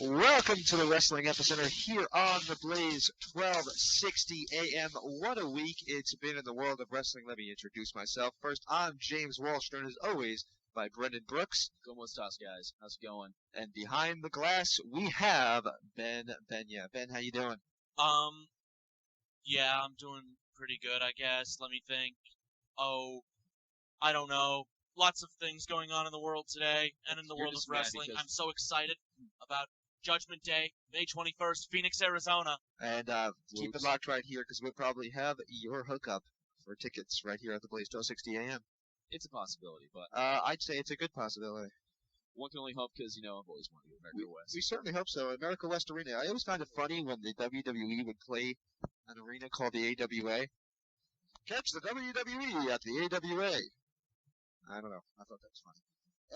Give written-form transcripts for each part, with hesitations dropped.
Welcome to the Wrestling Epicenter here on the Blaze 1260 AM. What a week it's been in the world of wrestling. Let me introduce myself. First, I'm James Walsh, joined as always by Brendan Brooks. ¿Cómo estás, guys? How's it going? And behind the glass, we have Ben Benya. Ben, how you doing? Yeah, I'm doing pretty good, I guess. Let me think. I don't know. Lots of things going on in the world today and in the world of wrestling. I'm so excited about Judgment Day, May 21st, Phoenix, Arizona. And keep it locked right here because we'll probably have your hookup for tickets right here at the Blaze 1260 AM. It's a possibility, but I'd say it's a good possibility. One can only hope because, I've always wanted to go to America West. We certainly hope so. America West Arena. I always found it funny when the WWE would play an arena called the AWA. Catch the WWE at the AWA. I don't know. I thought that was funny.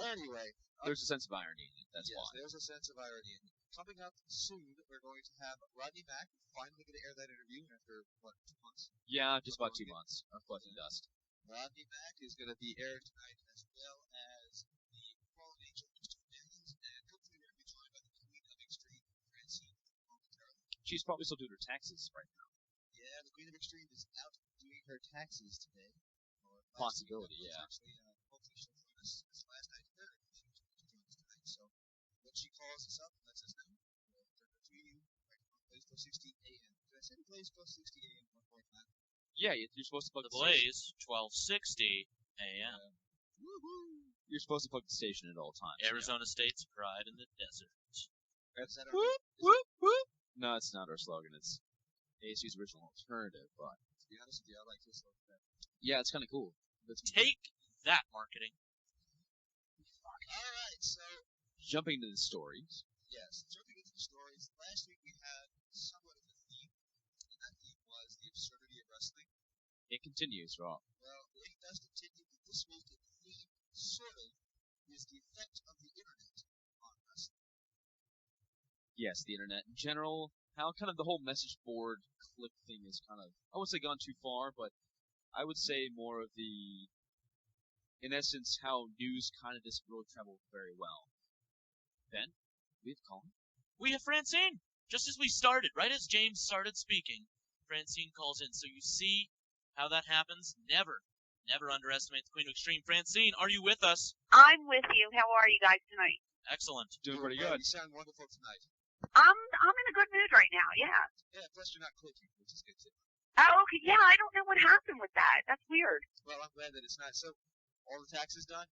Anyway. There's a sense of irony in it. That's yes, why. There's a sense of irony in it. Coming up soon, we're going to have Rodney Mack. Finally going to air that interview after, 2 months? Yeah, just about 2 months of collecting dust. Rodney Mack is going to be aired tonight, as well as the Fallen Angel, Mr. Millions, and hopefully we're going to be joined by the Queen of Extreme, Francine, momentarily. She's probably still doing her taxes right now. Yeah, the Queen of Extreme is out doing her taxes today. Possibility, yeah. Actually, hopefully she'll join us. This last night there, she was going to join us tonight. So when she calls us up and lets us know, we'll turn it to you right on Blaze 1260 AM. Did I say Blaze 1260 AM 1.5? Yeah, you're supposed to plug the Blaze 1260 AM. Woohoo! You're supposed to plug the station at all times. Arizona State's pride in the desert. Is that our whoop, whoop, whoop. No, it's not our slogan. It's ASU's original alternative, but to be honest with you, I like this slogan better. Yeah, it's kind of cool. Take that, marketing. Alright, so jumping into the stories. Yes, jumping into the stories. Last week we had somewhat of a theme, and that theme was the absurdity of wrestling. It continues, Rob. Well, it does continue, but this week the theme, sort of, is the effect of the internet on wrestling. Yes, the internet in general. How kind of the whole message board clip thing is kind of, I wouldn't say gone too far, but I would say more of the, in essence, how news kind of just really traveled very well. Ben, we have Colin. We have Francine. Just as we started, right as James started speaking, Francine calls in. So you see how that happens? Never underestimate the Queen of Extreme. Francine, are you with us? I'm with you. How are you guys tonight? Excellent. Doing pretty good. You sound wonderful tonight. I'm in a good mood right now, yeah. Yeah, plus you're not clicking, which is good too. Oh, okay, yeah, I don't know what happened with that. That's weird. Well, I'm glad that it's not. So, all the taxes done?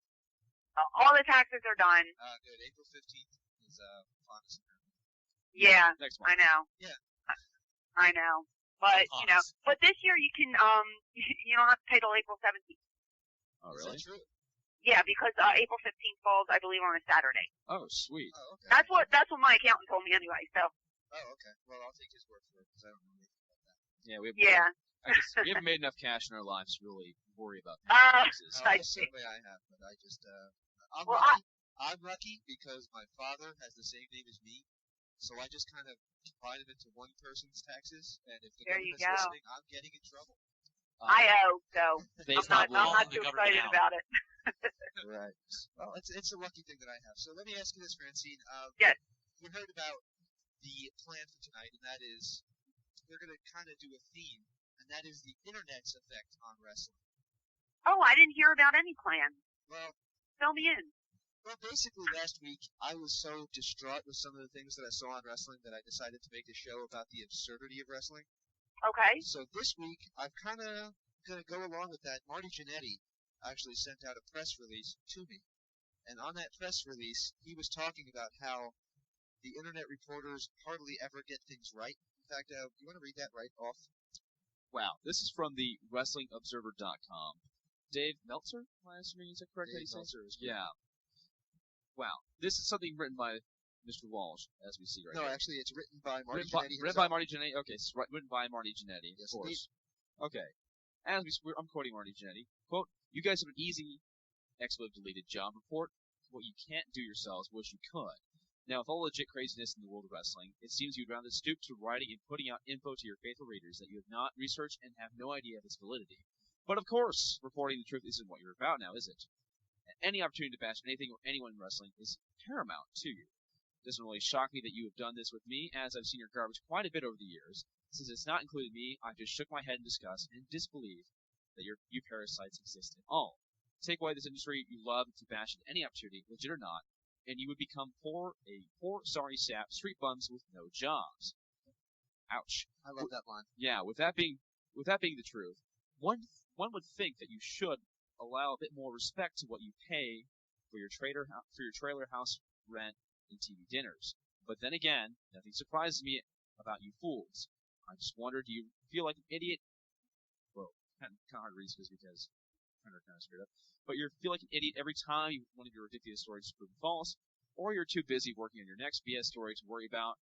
All the taxes are done. Good. April 15th is, Fox. Yeah, next month. I know. Yeah. I know. But, but this year you can, you don't have to pay till April 17th. Oh, really? Is that true? Yeah, because, April 15th falls, I believe, on a Saturday. Oh, sweet. Oh, okay. That's what my accountant told me anyway, so. Oh, okay. Well, I'll take his word for it, because I don't know anything about that. Yeah, we haven't made enough cash in our lives to really worry about taxes. I the see. same way I have, but I just, I'm lucky because my father has the same name as me, so I just kind of divide it into one person's taxes, and if the government's listening, I'm getting in trouble. I owe, so I'm not too excited now. about it. Right. Well, it's a lucky thing that I have. So let me ask you this, Francine. Yes. You heard about the plan for tonight, and that is they're going to kind of do a theme, and that is the internet's effect on wrestling. Oh, I didn't hear about any plan. Well, fill me in. Well, basically last week I was so distraught with some of the things that I saw on wrestling that I decided to make a show about the absurdity of wrestling. Okay. So this week I'm kind of going to go along with that. Marty Jannetty actually sent out a press release to me, and on that press release he was talking about how the internet reporters hardly ever get things right. In fact, you want to read that right off? Wow, this is from the WrestlingObserver.com. Dave Meltzer, am I assuming is that correct? Dave Meltzer is correct. Yeah. Wow, this is something written by Mr. Walsh, as we see right now. No, here. actually, it's written by Marty Jannetty. Written by Marty Jannetty. Okay, so written by Marty Jannetty, yes, of course. Okay, I'm quoting Marty Jannetty. Quote: "You guys have an easy, expletive deleted job report. What you can't do yourselves, wish you could. Now, with all legit craziness in the world of wrestling, it seems you'd rather stoop to writing and putting out info to your faithful readers that you have not researched and have no idea of its validity. But of course, reporting the truth isn't what you're about now, is it? Any opportunity to bash anything or anyone in wrestling is paramount to you. doesn't really shock me that you have done this with me, as I've seen your garbage quite a bit over the years. Since it's not included me, I just shook my head in disgust and disbelief that you parasites exist at all. Take away this industry you love to bash at any opportunity, legit or not, and you would become a poor, sorry sap, street bums with no jobs. Ouch. I love that line. Yeah, with that being the truth, one would think that you should allow a bit more respect to what you pay for your trailer house rent and TV dinners. But then again, nothing surprises me about you fools. I just wonder, do you feel like an idiot? Well, kind of hard to read because I'm kind of screwed up. But you feel like an idiot every time one of your ridiculous stories is proven false, or you're too busy working on your next BS story to worry about.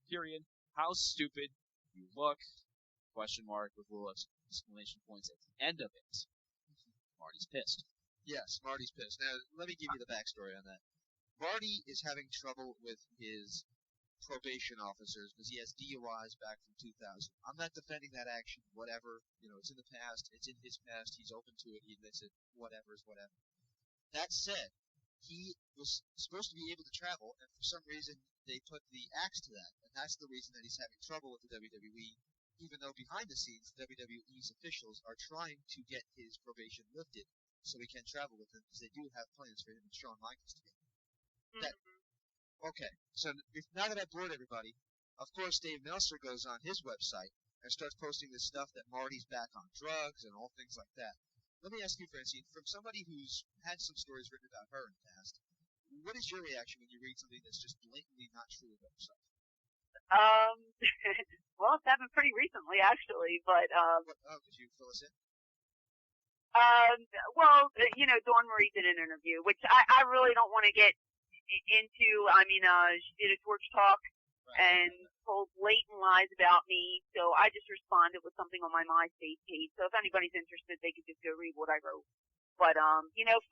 Period. How stupid you look? Question mark with little exclamation points at the end of it. Marty's pissed. Yes, Marty's pissed. Now, let me give you the backstory on that. Marty is having trouble with his probation officers because he has DUIs back from 2000. I'm not defending that action, whatever. It's in the past. It's in his past. He's open to it. He admits it. Whatever is whatever. That said, he was supposed to be able to travel, and for some reason they put the axe to that. And that's the reason that he's having trouble with the WWE, even though behind the scenes, WWE's officials are trying to get his probation lifted so he can travel with them because they do have plans for him and Shawn Michaels together. Okay, so now that I've bored everybody, of course Dave Meltzer goes on his website and starts posting this stuff that Marty's back on drugs and all things like that. Let me ask you, Francine, from somebody who's had some stories written about her in the past, what is your reaction when you read something that's just blatantly not true about herself? Well, it's happened pretty recently, actually, but, could you fill us in? Well, Dawn Marie did an interview, which I really don't want to get into. She did a Torch Talk and told blatant lies about me, so I just responded with something on my MySpace page. So if anybody's interested, they could just go read what I wrote. But,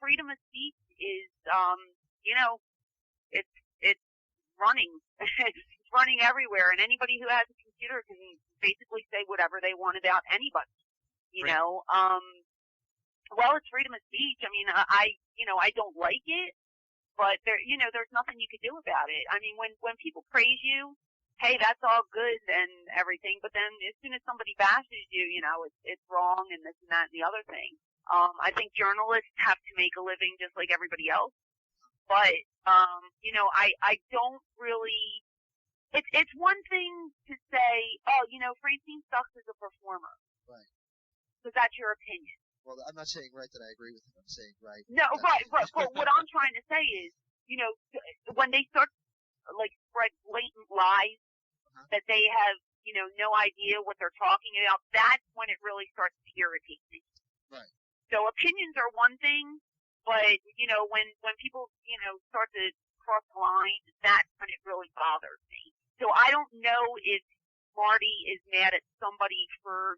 freedom of speech is, it's running. It's running everywhere, and anybody who has a computer can basically say whatever they want about anybody. Well, it's freedom of speech. I don't like it, but there's nothing you can do about it. When people praise you, hey, that's all good and everything, but then as soon as somebody bashes you, it's wrong and this and that and the other thing. I think journalists have to make a living just like everybody else, but, I don't really, it's one thing to say, Francine sucks as a performer. Right. Because that's your opinion. Well, I'm not saying right that I agree with him. I'm saying right. No, right. But what I'm trying to say is, when they start, spread blatant lies that they have, no idea what they're talking about, that's when it really starts to irritate me. Right. So opinions are one thing, but, when people, start to cross the line, that's when it really bothers me. So I don't know if Marty is mad at somebody for,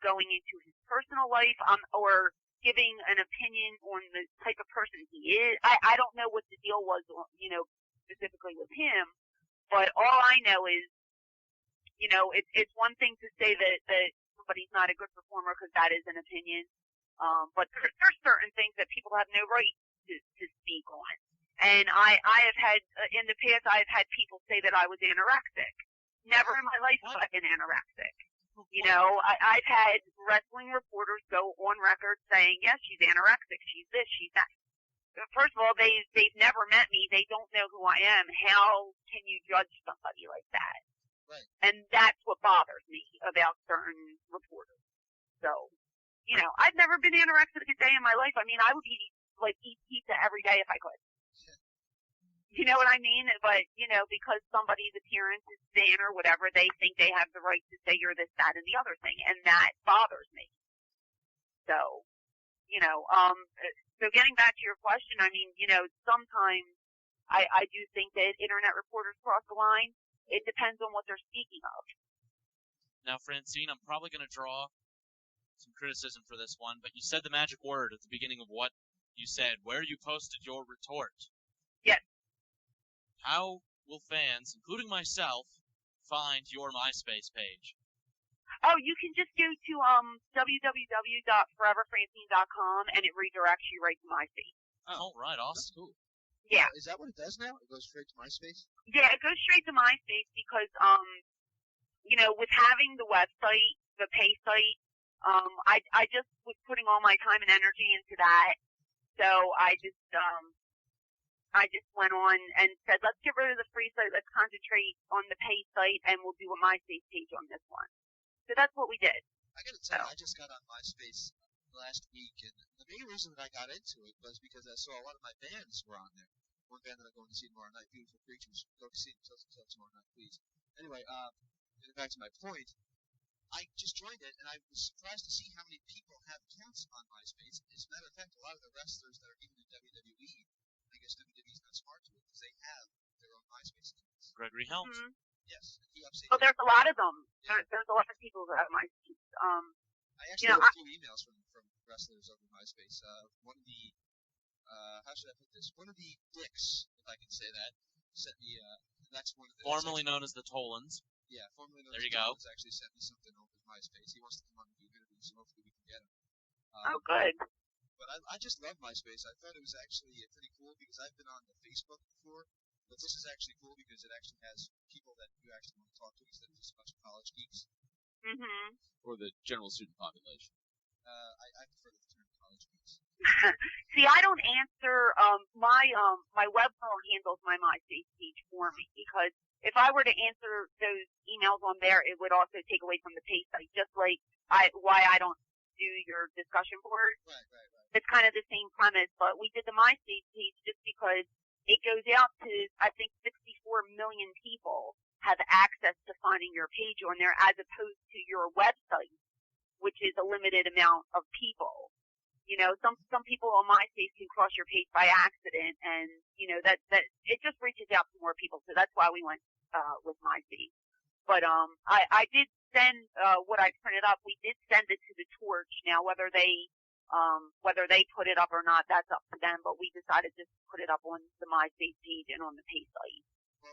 going into his personal life, or giving an opinion on the type of person he is. I don't know what the deal was, specifically with him, but all I know is, it's one thing to say that somebody's not a good performer because that is an opinion, but there's certain things that people have no right to speak on. And I have had, in the past, I've had people say that I was anorexic. Never in my life have I been anorexic. I've had wrestling reporters go on record saying, yes, she's anorexic, she's this, she's that. First of all, they've never met me, they don't know who I am. How can you judge somebody like that? Right. And that's what bothers me about certain reporters. So, I've never been anorexic a day in my life. I would eat pizza every day if I could. You know what I mean? But, because somebody's appearance is thin or whatever, they think they have the right to say you're this, that, and the other thing. And that bothers me. So, so getting back to your question, sometimes I do think that internet reporters cross the line. It depends on what they're speaking of. Now, Francine, I'm probably going to draw some criticism for this one, but you said the magic word at the beginning of what you said, where you posted your retort. Yes. How will fans, including myself, find your MySpace page? Oh, you can just go to www.foreverfrancine.com and it redirects you right to MySpace. Oh, right, awesome. Cool. Yeah. Is that what it does now? It goes straight to MySpace? Yeah, it goes straight to MySpace because, with having the website, the pay site, I just was putting all my time and energy into that. So I just went on and said, let's get rid of the free site. Let's concentrate on the pay site, and we'll do a MySpace page on this one. So that's what we did. I gotta tell you, I just got on MySpace last week, and the main reason that I got into it was because I saw a lot of my bands were on there. One band that I'm going to see tomorrow night, Beautiful Creatures. Go see them tomorrow night, please. Anyway, getting back to my point, I just joined it, and I was surprised to see how many people have accounts on MySpace. As a matter of fact, a lot of the wrestlers that are even in WWE, I guess WWE's not smart to it because they have their own MySpace accounts. Gregory Helms. Mm-hmm. Yes, he updates. Oh, there's a lot of them. Yeah. There's a lot of people that have MySpace. I actually have a few emails from wrestlers over MySpace. One of the how should I put this? One of the dicks, if I can say that, sent me. That's one of the Formerly known as the Tolans. Yeah, formerly known there as you go. Tolans actually sent me something over MySpace. He wants to come on and do an interview, so hopefully we can get him. Oh, good. But I just love MySpace. I thought it was actually pretty cool because I've been on the Facebook before, but this is actually cool because it actually has people that you actually want to talk to instead of just a bunch of college geeks. Mm-hmm. Or the general student population. I prefer the term college geeks. See, I don't answer my web phone handles my MySpace page for me because if I were to answer those emails on there, it would also take away from the pay site. Just like why I don't do your discussion board. Right. It's kind of the same premise, but we did the MySpace page just because it goes out to I think 64 million people have access to finding your page on there as opposed to your website, which is a limited amount of people. Some people on MySpace can cross your page by accident, and that it just reaches out to more people. So that's why we went with MySpace. But I did send what I printed up. We did send it to the Torch. Now whether they put it up or not, that's up to them. But we decided just to put it up on the MySpace page and on the pay site.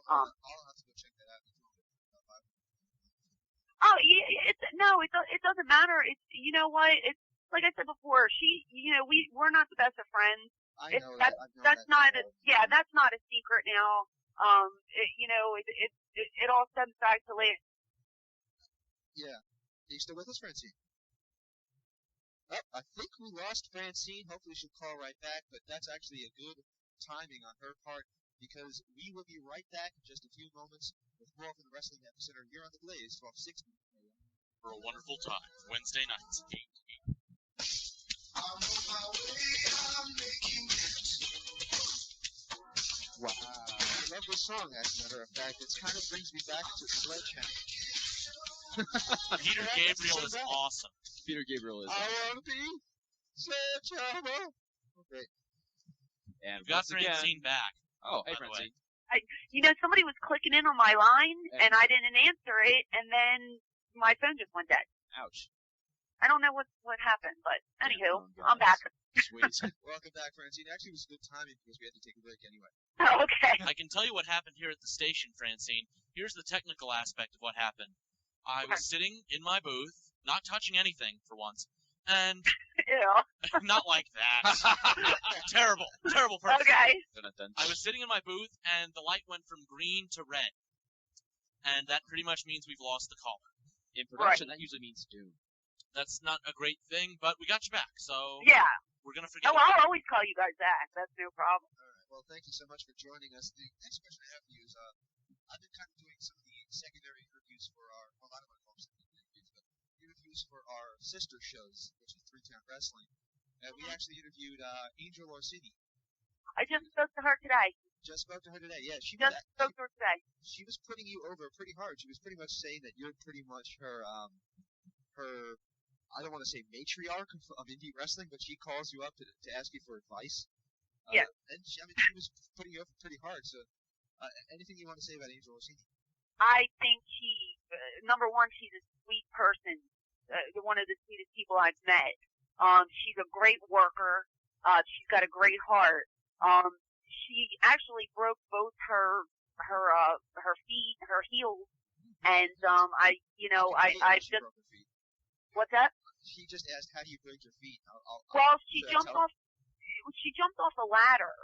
Well, I'll have to go check that out. Oh, yeah, it doesn't matter. It's what it's. Like I said before, we're not the best of friends. I know that's not a secret now. It all stems back to later. Yeah. Are you still with us, Francine? Oh, I think we lost Francine. Hopefully she'll call right back, but that's actually a good timing on her part because we will be right back in just a few moments with more from the Wrestling Epicenter here on the Blaze, 1260. For a wonderful time, Wednesday nights, 8. I'm on my way, I'm making it. Wow. I love this song, as a matter of fact. It kind of brings me back to Sledgehammer. Peter Gabriel is awesome. Peter Gabriel is I want to be Sledgehammer. Oh, great. And we've got Francine back. Oh, hey, Francine. Somebody was clicking in on my line, and I didn't answer it, and then my phone just went dead. Ouch. I don't know what happened, but anywho, I'm back. Sweet. Welcome back, Francine. Actually, it was good timing because we had to take a break anyway. Oh, okay. I can tell you what happened here at the station, Francine. Here's the technical aspect of what happened. I was sitting in my booth, not touching anything for once, and not like that. Terrible person. Okay. I was sitting in my booth, and the light went from green to red, and that pretty much means we've lost the caller. In production, that usually means doom. That's not a great thing, but we got you back, so yeah, we're gonna forget. Oh, I'll always call you guys back. That's no problem. All right. Well, thank you so much for joining us. The next question I have for you is, I've been kind of doing some of the secondary interviews for I don't want to call them secondary interviews, but interviews for our sister shows, which is 3-Town Wrestling. We actually interviewed Angel Orsini. I just spoke to her today. Just spoke to her today. Yeah, she spoke to her today. She was putting you over pretty hard. She was pretty much saying that you're pretty much her I don't want to say matriarch of indie wrestling, but she calls you up to ask you for advice. Yeah. And she was putting you up pretty hard. So, anything you want to say about Angel Orsini? I think number one, she's a sweet person. One of the sweetest people I've met. She's a great worker. She's got a great heart. She actually broke both her feet, her heels, and I just. What's that? She just asked, "How do you break your feet?" She jumped off a ladder,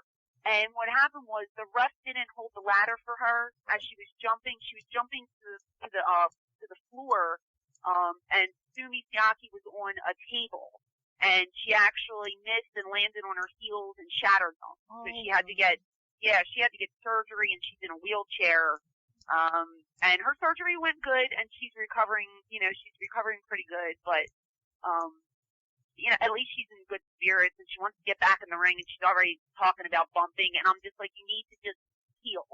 And what happened was the ref didn't hold the ladder for her as she was jumping. She was jumping to the floor, and Sumi Siaki was on a table, and she actually missed and landed on her heels and shattered them. So she had to get surgery, and she's in a wheelchair. And her surgery went good, and she's recovering. She's recovering pretty good, but at least she's in good spirits, and she wants to get back in the ring, and she's already talking about bumping, and I'm just like, you need to just heal.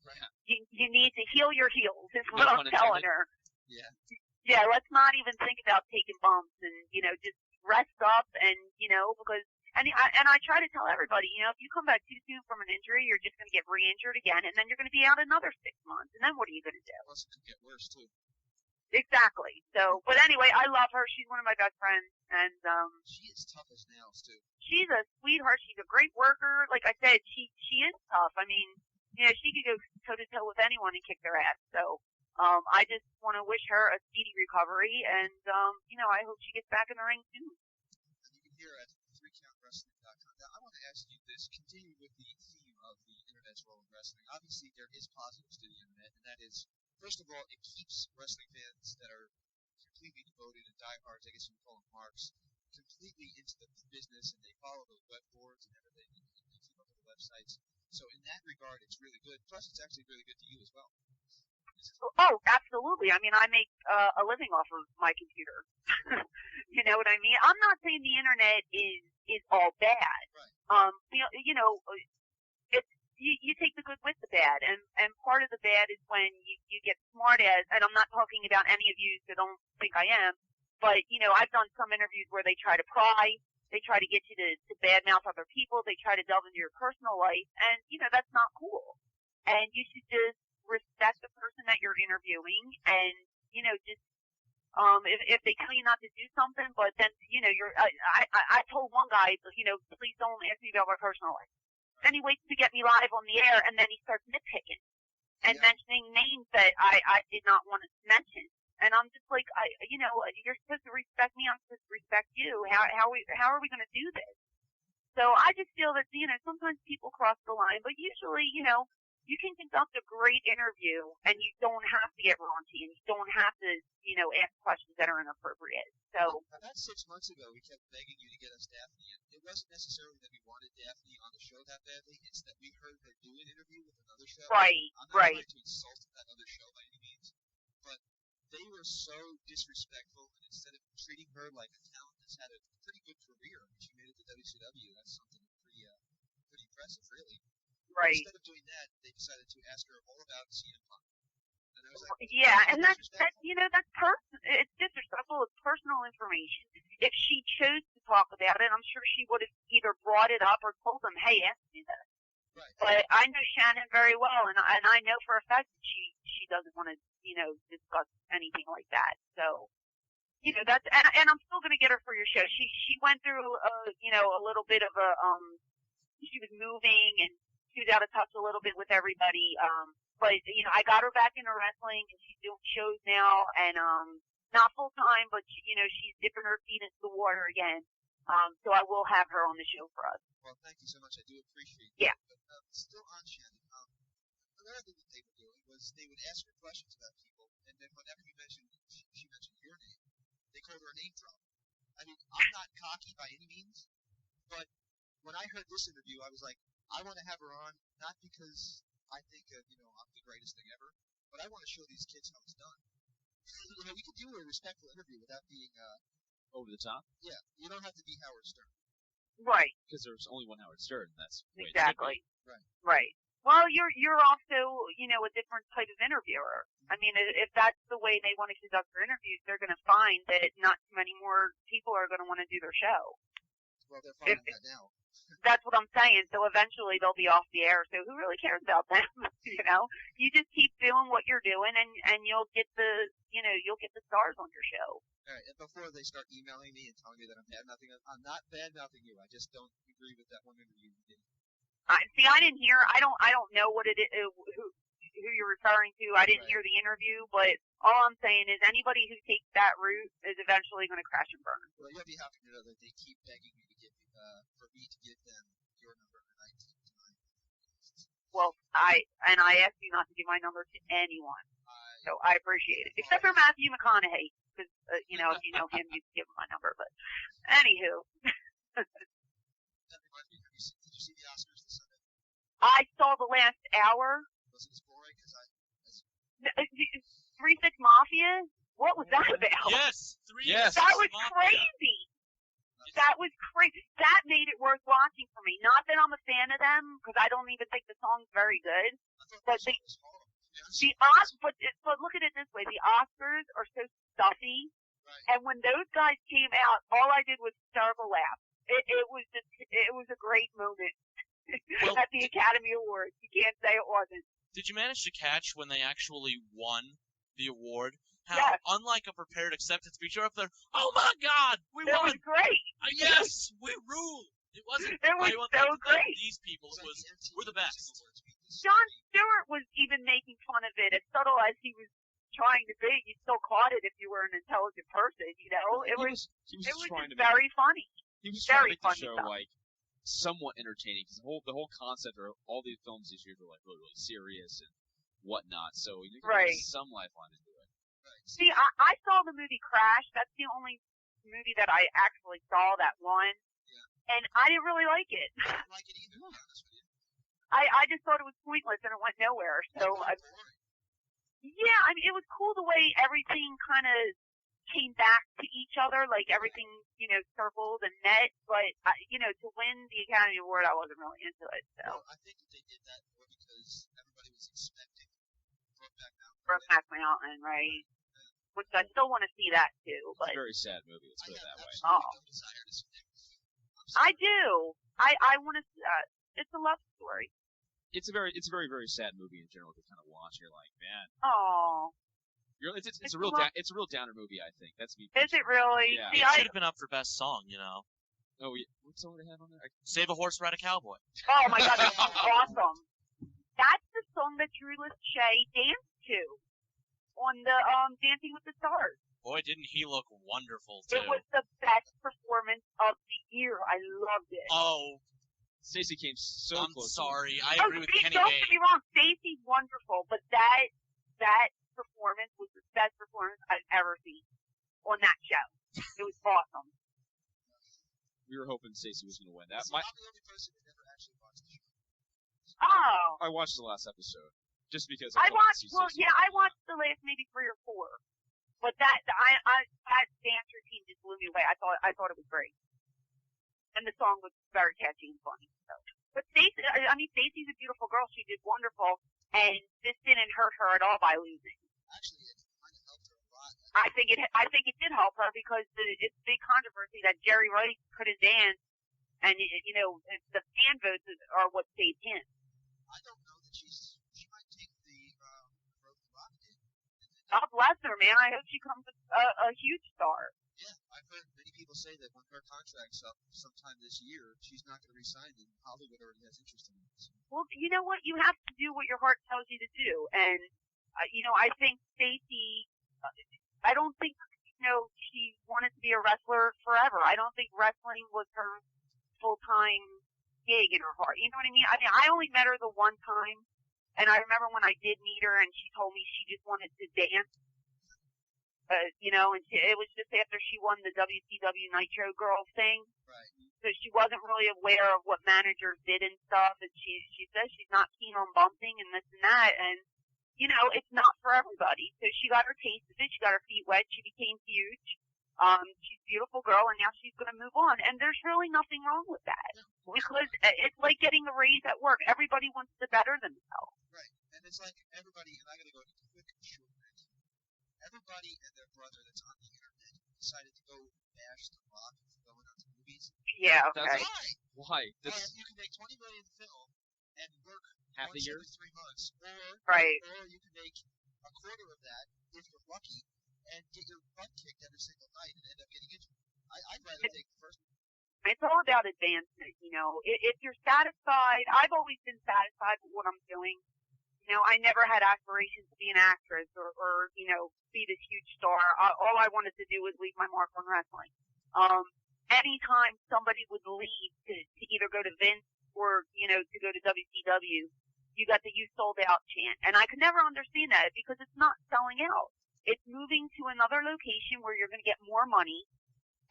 Right. You need to heal your heels, is what I'm telling her. Yeah. Yeah, let's not even think about taking bumps, and, just rest up, and, because, and I try to tell everybody, if you come back too soon from an injury, you're just going to get re-injured again, and then you're going to be out another 6 months, and then what are you going to do? Plus, it could get worse, too. Exactly. So, but anyway, I love her. She's one of my best friends, and she is tough as nails too. She's a sweetheart. She's a great worker. Like I said, she is tough. I mean, she could go toe to toe with anyone and kick their ass. So, I just want to wish her a speedy recovery, and I hope she gets back in the ring soon. And you can hear at 3countwrestling.com. Now, I want to ask you this. Continue with the theme of the internet's role in wrestling. Obviously, there is positives to the internet, and that is, first of all, it keeps wrestling fans that are completely devoted and diehards, I guess you would call them marks, completely into the business, and they follow the web boards and everything, and they keep up with the websites. So in that regard, it's really good. Plus, it's actually really good to you as well. Oh, absolutely. I mean, I make a living off of my computer. You know what I mean? I'm not saying the internet is all bad. Right. You take the good with the bad, and part of the bad is when you get smart as, and I'm not talking about any of you, so don't think I am, but, I've done some interviews where they try to pry, they try to get you to badmouth other people, they try to delve into your personal life, and, that's not cool. And you should just respect the person that you're interviewing, and, just, if they tell you not to do something, but then, I told one guy, please don't ask me about my personal life. Then he waits to get me live on the air, and then he starts nitpicking and mentioning names that I did not want to mention. And I'm just like, you're supposed to respect me. I'm supposed to respect you. How are we going to do this? So I just feel that, sometimes people cross the line, but usually, you can conduct a great interview, and you don't have to get raunchy, and you don't have to, ask questions that are inappropriate. So about 6 months ago, we kept begging you to get us Daphne, and it wasn't necessarily that we wanted Daphne on the show that badly. It's that we heard her do an interview with another show. Right, I'm not trying to insult that other show by any means, but they were so disrespectful, and instead of treating her like a talent that's had a pretty good career, I mean, she made it to WCW. That's something pretty impressive, really. right. Instead of doing that, they decided to ask her all about CM Punk. And I was like, yeah, and that's it's disrespectful. It's personal information. If she chose to talk about it, I'm sure she would have either brought it up or told them, hey, ask me this. right. But I know Shannon very well, and I know for a fact that she doesn't want to, discuss anything like that. So, that's, and I'm still going to get her for your show. She went through, a little bit of she was moving, and she was out of touch a little bit with everybody. But, I got her back into wrestling, and she's doing shows now, and, not full time, but, she's dipping her feet into the water again. So I will have her on the show for us. Well, thank you so much. I do appreciate it. Yeah. But, still on Shannon, another thing that they were doing was they would ask her questions about people, and then whenever she mentioned your name, they called her a name drop. I mean, I'm not cocky by any means, but when I heard this interview, I was like, I want to have her on, not because I think, I'm the greatest thing ever, but I want to show these kids how it's done. You can do a respectful interview without being, over the top? Yeah, you don't have to be Howard Stern. Right. Because there's only one Howard Stern, and that's the way it should Exactly. Right. Right. Well, you're also, a different type of interviewer. I mean, if that's the way they want to conduct their interviews, they're going to find that not too many more people are going to want to do their show. Well, they're finding that now. That's what I'm saying. So eventually they'll be off the air. So who really cares about them? You just keep doing what you're doing, and you'll get the stars on your show. All right. And before they start emailing me and telling me that I'm not bad mouthing you. I just don't agree with that one interview you did. See, I didn't hear. I don't know what it is. Who you're referring to. I didn't hear the interview, but all I'm saying is anybody who takes that route is eventually going to crash and burn. Well, you'll be happy to know that they keep begging me to for me to give them your number, and I keep denying Well, I asked you not to give my number to anyone, so I appreciate it. Except for Matthew McConaughey, because, if you know him, you can give him my number, but, anywho. That reminds me, did you see the Oscars this Sunday? I saw the last hour. Was it as boring as I... 3-6 Mafia? What was that about? Yes! Yes. That was crazy! That was crazy. That made it worth watching for me. Not that I'm a fan of them, because I don't even think the song's very good. But but look at it this way: the Oscars are so stuffy, and when those guys came out, all I did was hysterical laugh. It was a great moment at the Academy Awards. You can't say it wasn't. Did you manage to catch when they actually won the award? How, yes. Unlike a prepared acceptance speech, you're up there, oh my God, we won! It was great! Yes, we rule! It wasn't, it was so great! These people were the best. Jon Stewart was even making fun of it, as subtle as he was trying to be. You still caught it if you were an intelligent person, you know? It was just very funny. He was trying to make the show, stuff. like, somewhat entertaining, because the whole concept, or all these films these years were, like, really, really serious and whatnot, so you can have some lifeline into it. See, I saw the movie Crash. That's the only movie that I actually saw that won. Yeah. And I didn't really like it. I didn't like it either, to be honest with you. I just thought it was pointless and it went nowhere. So, yeah, I mean, it was cool the way everything kind of came back to each other, like everything, circled and met. But, to win the Academy Award, I wasn't really into it. So. Well, I think that they did that more because everybody was expecting Brokeback Mountain, right? Which I still want to see that too, but it's a very sad movie. Let's put it that way. Oh, I do. I want to. It's a love story. It's a very very sad movie in general to kind of watch. You're like, man. Oh. It's a real downer movie. I think that's me. Is it really? Yeah. See, it should have been up for best song. Oh, yeah. What song did they have on there? Save a Horse, Ride a Cowboy. Oh my God, that's awesome. That's the song that Drew Lachey danced to on the Dancing with the Stars. Boy, didn't he look wonderful, too. It was the best performance of the year. I loved it. Oh. Stacey came so close. I'm sorry. I agree with Kenny Don't Babe. get me wrong. Stacey's wonderful, but that performance was the best performance I've ever seen on that show. It was awesome. We were hoping Stacey was going to win that. I'm the only person who never actually watched the show. Oh. I watched the last episode. Just because I watched the last maybe 3 or 4, but that dance routine just blew me away. I thought it was great, and the song was very catchy and funny. So, but Stacey's a beautiful girl. She did wonderful, and this didn't hurt her at all by losing. Actually, it kind of helped her a lot. I think it did help her because it's a big controversy that Jerry Rice couldn't dance, and the fan votes are what saved him. I don't know that she might take the road to rock did. God bless her, man. I hope she comes a huge star. Yeah, I've heard many people say that when her contract's up sometime this year, she's not going to resign, and Hollywood already has interest in it. So. Well, you know what? You have to do what your heart tells you to do, and I think Stacey. I don't think she wanted to be a wrestler forever. I don't think wrestling was her full-time gig in her heart. You know what I mean? I only met her the one time, and I remember when I did meet her, and she told me she just wanted to dance. And it was just after she won the WCW Nitro Girl thing. Right. So she wasn't really aware of what managers did and stuff, and she says she's not keen on bumping and this and that, and it's not for everybody. So she got her taste of it. She got her feet wet. She became huge. She's a beautiful girl, and now she's going to move on. And there's really nothing wrong with that. Because it's like getting a raise at work. Everybody wants to better themselves. Right. And it's like everybody, and I got to go into a quick short rant. Everybody and their brother that's on the internet decided to go bash The Rock for going out to movies. Yeah, okay. Why? You can make $20 million film and work half a year, 3 months, or you can make a quarter of that if you're lucky, and get your butt kicked every single night and end up getting injured. I'd rather take the first one. It's all about advancement, If you're satisfied, I've always been satisfied with what I'm doing. I never had aspirations to be an actress or be this huge star. All I wanted to do was leave my mark on wrestling. Anytime somebody would leave to either go to Vince or, to go to WCW, you got the "you sold out" chant. And I could never understand that because it's not selling out. It's moving to another location where you're going to get more money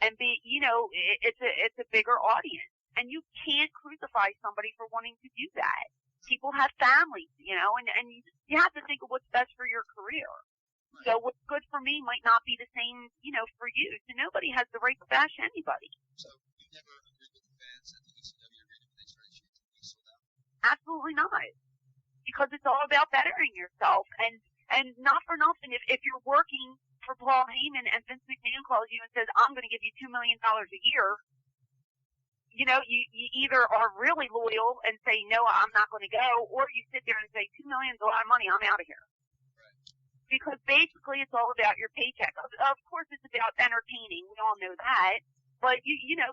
and it's a bigger audience. And you can't crucify somebody for wanting to do that. People have families, and you have to think of what's best for your career. So what's good for me might not be the same, for you. So nobody has the right to bash anybody. So you never agreed with the fans at the ECW arena when they started chanting "we sold out"? Absolutely not. Because it's all about bettering yourself. And not for nothing, if you're working for Paul Heyman and Vince McMahon calls you and says, "I'm going to give you $2 million a year," you either are really loyal and say, "No, I'm not going to go," or you sit there and say, $2 million is a lot of money, I'm out of here. Because basically it's all about your paycheck. Of course it's about entertaining. We all know that. But,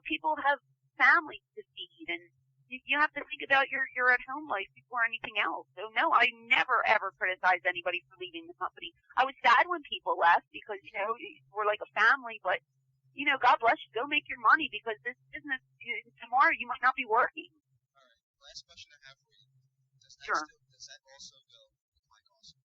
people have families to feed, and you have to think about your at-home life before anything else. So, no, I never, ever criticized anybody for leaving the company. I was sad when people left because, we're like a family, but, God bless you. Go make your money because this business, tomorrow you might not be working. All right. Last question I have for you. Does that also go with Mike also?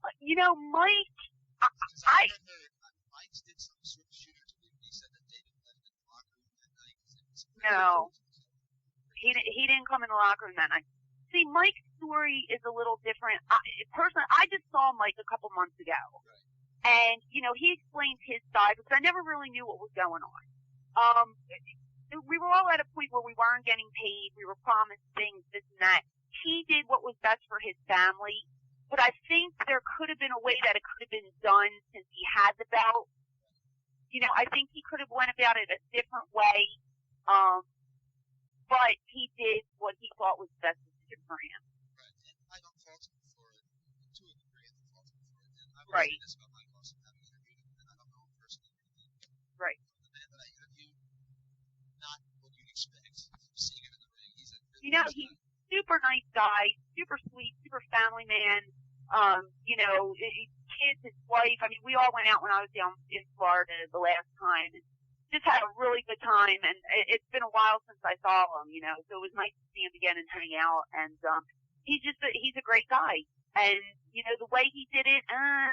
Mike, I heard Mike did some sort of shooter to me. He said that David left in the locker room that night. No, he didn't come in the locker room that night. See, Mike's story is a little different. Personally, I just saw Mike a couple months ago, and he explained his side because I never really knew what was going on. We were all at a point where we weren't getting paid. We were promised things, this and that. He did what was best for his family. But I think there could have been a way that it could have been done since he had the belt. I think he could have went about it a different way. But he did what he thought was best for him. Right. And I don't fault him for it. To a degree, I don't fault him for it. And I would right. say this about Mike Awesome, having interviewed him, and I don't know him personally. Right. The man that I interviewed, not what you'd expect seeing him in the ring. He's a really nice he's guy. Super nice guy, super sweet, super family man. Kids, his wife. I mean, we all went out when I was down in Florida the last time. And just had a really good time, and it's been a while since I saw him, so it was nice to see him again and hang out. And he's a great guy. And the way he did it,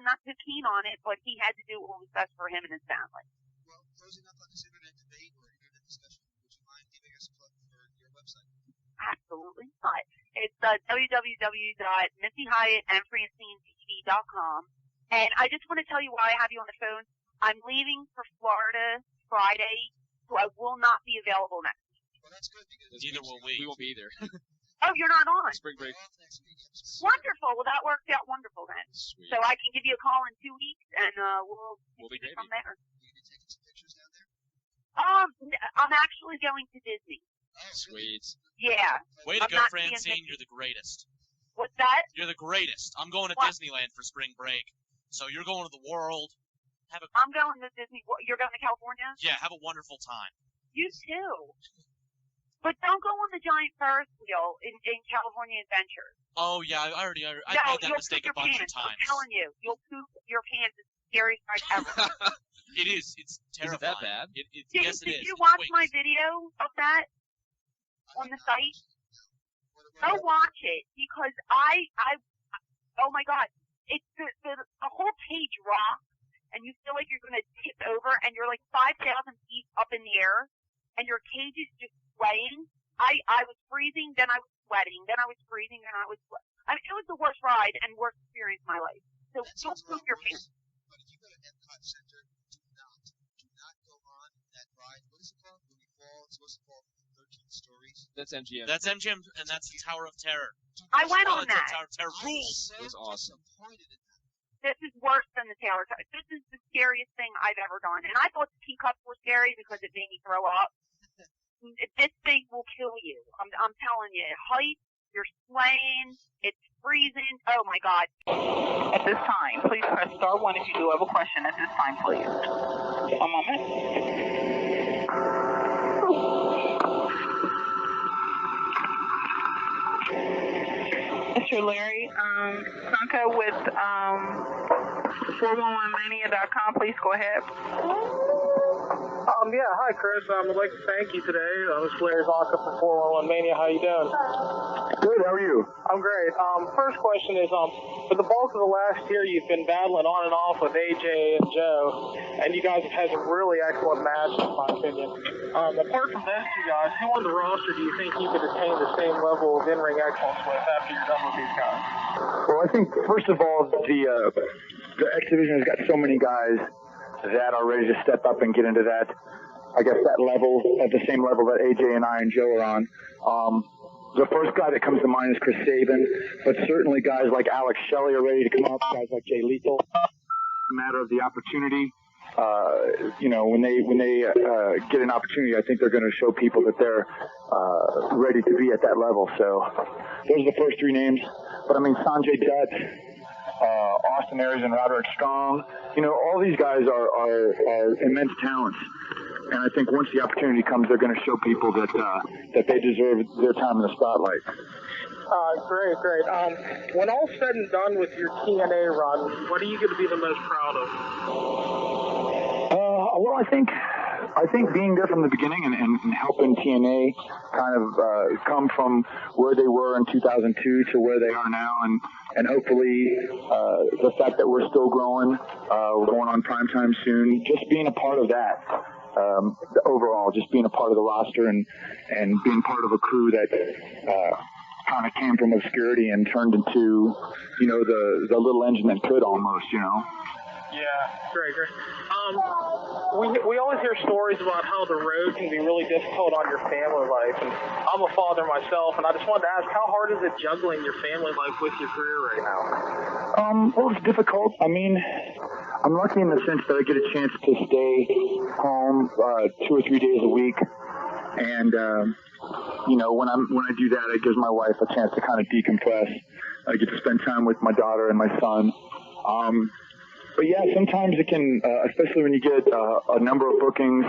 not too keen on it, but he had to do what was best for him and his family. Well, closing up on this internet debate or internet discussion, would you mind giving us a plug for your website? Absolutely not. It's www.missyhyattandfrancinetv.com. And I just want to tell you why I have you on the phone. I'm leaving for Florida Friday, so I will not be available next week. Well, that's good because neither will we. We won't be either. Oh, you're not on? Spring break. Wonderful. Well, that works out wonderful then. Sweet. So I can give you a call in 2 weeks, and we'll be great from there. You gonna be taking some pictures down there? I'm actually going to Disney. Oh, sweet. Yeah. Way to go, Francine. You're the greatest. What's that? You're the greatest. I'm going to Disneyland for spring break. So you're going to the world. I'm going to Disney. You're going to California? Yeah, have a wonderful time. You too. But don't go on the giant Ferris wheel in California Adventure. Oh, yeah, I made that mistake a bunch of times. I'm telling you, you'll poop your pants. It's the scariest ride ever. It is. It's terrifying. Is it that bad? Yes, it is. Did you watch my video of that on the site? Go watch it because oh my God, it's the whole page rocks and you feel like you're going to tip over and you're like 5,000 feet up in the air and your cage is just swaying. I was freezing, then I was sweating, then I was freezing, then I was sweating. I mean, it was the worst ride and worst experience of my life. So don't poop your pants. But if you go to Epicenter, do not go on that ride. What is it called? When you fall, it's supposed to fall from 13 stories. That's MGM. That's MGM, and that's the Tower of Terror. I went on that. Tower of Terror rules. So it was awesome. This is worse than the Tower. This is the scariest thing I've ever done. And I thought the teacups were scary because it made me throw up. This thing will kill you. I'm telling you. Height, you're swaying, it's freezing. Oh my God. At this time, please press star 1 if you do have a question at this time, please. One moment. Mr. Larry Sanka with 411mania.com, please go ahead. Yeah, hi, Chris. I'd like to thank you today. This is Larry Zonka from 411 Mania. How you doing? Good, how are you? I'm great. First question is, for the bulk of the last year, you've been battling on and off with AJ and Joe, and you guys have had some really excellent matches, in my opinion. Apart from those two guys, who on the roster do you think you could attain the same level of in-ring excellence with after you're done with these guys? Well, I think, first of all, the X Division has got so many guys that are ready to step up and get into that, I guess, that level, at the same level that AJ and I and Joe are on. The first guy that comes to mind is Chris Sabin, but certainly guys like Alex Shelley are ready to come up, guys like Jay Lethal. A matter of the opportunity. When they get an opportunity, I think they're going to show people that they're ready to be at that level. So those are the first three names. But I mean, Sanjay Dutt, Austin Aries, and Roderick Strong. All these guys are immense talents. And I think once the opportunity comes, they're going to show people that they deserve their time in the spotlight. Great. When all's said and done with your TNA run, what are you going to be the most proud of? Well, I think being there from the beginning and helping TNA kind of come from where they were in 2002 to where they are now, and hopefully the fact that we're still growing, we're going on primetime soon, just being a part of that. Overall, just being a part of the roster and being part of a crew that kind of came from obscurity and turned into, the little engine that could almost, Yeah, great. We always hear stories about how the road can be really difficult on your family life, and I'm a father myself, and I just wanted to ask, how hard is it juggling your family life with your career right now? Well, it's difficult. I mean, I'm lucky in the sense that I get a chance to stay home 2 or 3 days a week, and when I do that, it gives my wife a chance to kind of decompress. I get to spend time with my daughter and my son. But yeah, sometimes it can, especially when you get a number of bookings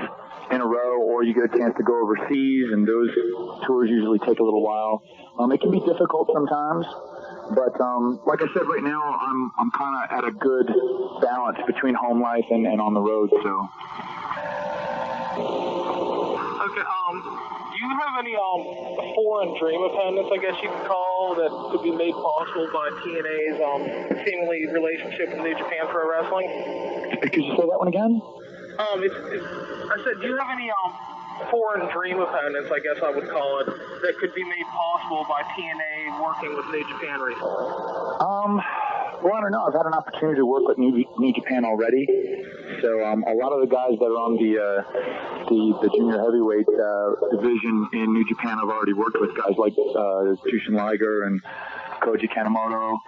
in a row, or you get a chance to go overseas, and those tours usually take a little while. It can be difficult sometimes, but like I said, right now I'm kind of at a good balance between home life and on the road. So. Okay. Do you have any foreign dream opponents, I guess you could call, that could be made possible by TNA's seemingly relationship with New Japan Pro Wrestling? Could you say that one again? I said, do you have any foreign dream opponents, I guess I would call it, that could be made possible by TNA working with New Japan recently? Well, I don't know. I've had an opportunity to work with New Japan already. So a lot of the guys that are on the junior heavyweight division in New Japan I've already worked with, guys like Jushin Liger and Koji Kanemoto.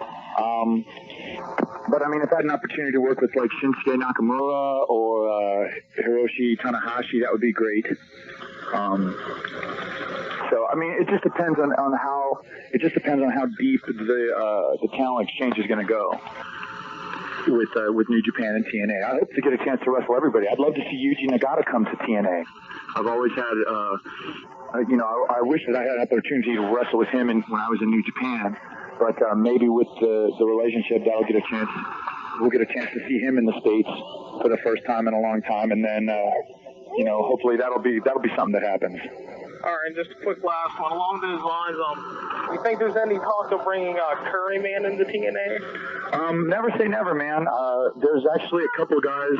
But I mean, if I had an opportunity to work with like Shinsuke Nakamura or Hiroshi Tanahashi, that would be great. So I mean, it just depends on how deep the talent exchange is going to go with New Japan and TNA. I hope to get a chance to wrestle everybody. I'd love to see Yuji Nagata come to TNA. I've always had, I wish that I had an opportunity to wrestle with him when I was in New Japan. But maybe with the relationship, we'll get a chance to see him in the States for the first time in a long time, and then hopefully that'll be something that happens. All right, just a quick last one. Along those lines, you think there's any talk of bringing Curryman into TNA? Never say never, man. There's actually a couple of guys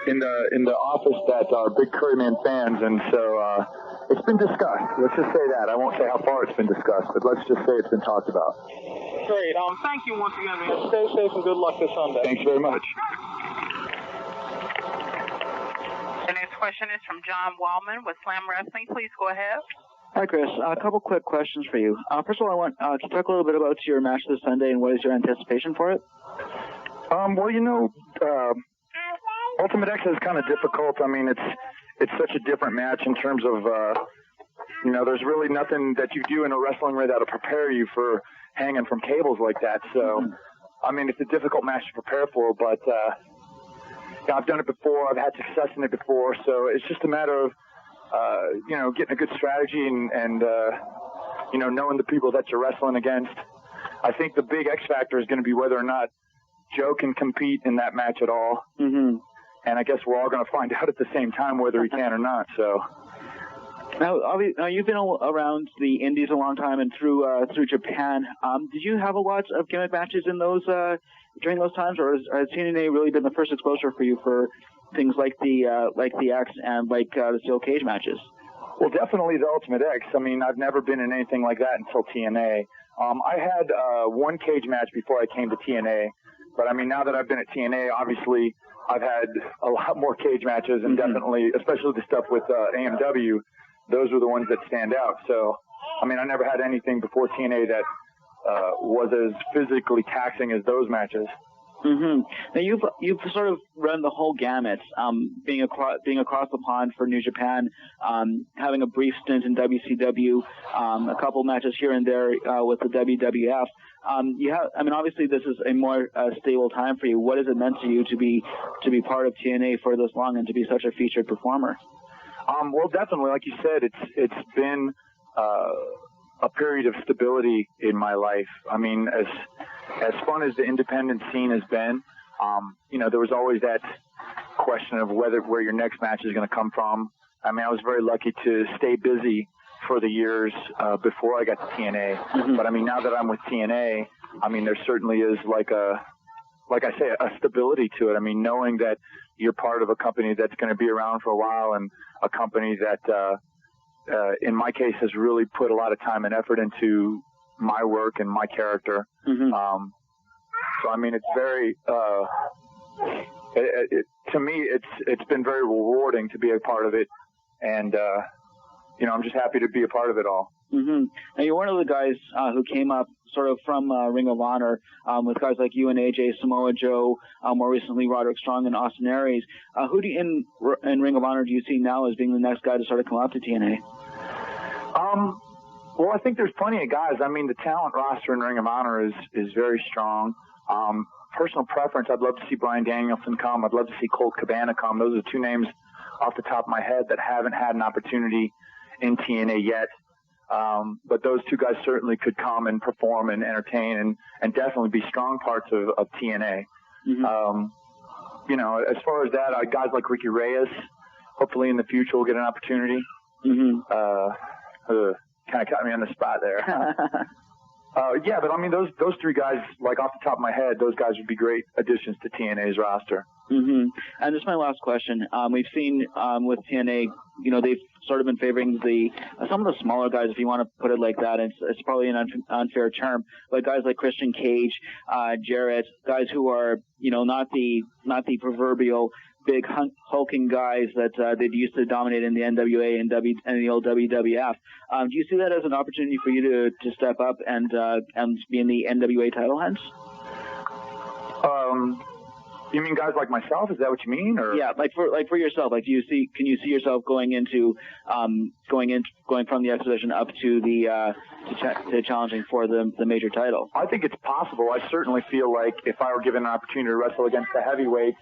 in the office that are big Curryman fans, and so it's been discussed. Let's just say that. I won't say how far it's been discussed, but let's just say it's been talked about. Great. Thank you once again, man. Stay safe and good luck this Sunday. Thanks very much. The next question is from John Wallman with Slam Wrestling. Please go ahead. Hi, Chris. A couple quick questions for you. First of all, I want to talk a little bit about your match this Sunday and what is your anticipation for it? Well, Ultimate X is kind of difficult. I mean, it's such a different match in terms of, there's really nothing that you do in a wrestling ring that'll prepare you for hanging from cables like that. So, I mean, it's a difficult match to prepare for, but I've done it before. I've had success in it before. So it's just a matter of, getting a good strategy and knowing the people that you're wrestling against. I think the big X factor is going to be whether or not Joe can compete in that match at all. Mm-hmm. and I guess we're all going to find out at the same time whether he can or not. So. Now, you've been around the Indies a long time and through Japan. Did you have a lot of gimmick matches in those during those times, or has TNA really been the first exposure for you for things like the X and like the steel cage matches? Well, definitely the Ultimate X. I mean, I've never been in anything like that until TNA. I had one cage match before I came to TNA, but I mean, now that I've been at TNA, obviously I've had a lot more cage matches, and definitely, especially the stuff with AMW. Those were the ones that stand out. So, I mean, I never had anything before TNA that was as physically taxing as those matches. Mm-hmm. Now you've sort of run the whole gamut, being across the pond for New Japan, having a brief stint in WCW, a couple matches here and there with the WWF. Obviously this is a more stable time for you. What has it meant to you to be part of TNA for this long and to be such a featured performer? Well, definitely, like you said, it's been a period of stability in my life. I mean, as fun as the independent scene has been, there was always that question of where your next match is going to come from. I mean, I was very lucky to stay busy for the years before I got to TNA. Mm-hmm. But I mean, now that I'm with TNA, I mean, there certainly is like a stability to it. I mean, knowing that you're part of a company that's going to be around for a while, and a company that, in my case, has really put a lot of time and effort into my work and my character. Mm-hmm. So, I mean, it's very, to me, it's been very rewarding to be a part of it. And, I'm just happy to be a part of it all. Mm-hmm. Now, you're one of the guys who came up sort of from Ring of Honor with guys like you and AJ, Samoa Joe, more recently Roderick Strong and Austin Aries. Who do you, in Ring of Honor do you see now as being the next guy to sort of come up to TNA? Well, I think there's plenty of guys. I mean, the talent roster in Ring of Honor is very strong. Personal preference, I'd love to see Bryan Danielson come. I'd love to see Colt Cabana come. Those are two names off the top of my head that haven't had an opportunity in TNA yet. But those two guys certainly could come and perform and entertain and definitely be strong parts of TNA. Mm-hmm. As far as that, guys like Ricky Reyes, hopefully in the future will get an opportunity. Mm-hmm. Kind of caught me on the spot there. Yeah, but I mean, those three guys, like off the top of my head, those guys would be great additions to TNA's roster. Mm-hmm. And this is my last question. We've seen with TNA, they've sort of been favoring some of the smaller guys, if you want to put it like that. It's probably an unfair term, but guys like Christian Cage, Jarrett, guys who are not the proverbial big hulking guys that they used to dominate in the NWA and the old WWF. Do you see that as an opportunity for you to step up and be in the NWA title hunt? You mean guys like myself? Is that what you mean? Or? Yeah, like for yourself. Like, can you see yourself going from the exhibition up to to challenging for the major title? I think it's possible. I certainly feel like if I were given an opportunity to wrestle against the heavyweights,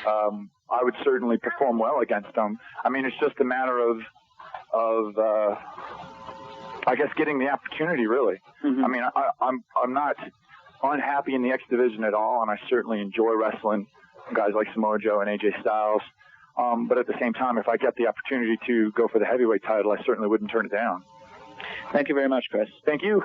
I would certainly perform well against them. I mean, it's just a matter of I guess getting the opportunity, really. Mm-hmm. I mean, I'm not unhappy in the X division at all, and I certainly enjoy wrestling guys like Samoa Joe and AJ Styles. But at the same time, if I get the opportunity to go for the heavyweight title, I certainly wouldn't turn it down. Thank you very much, Chris. Thank you.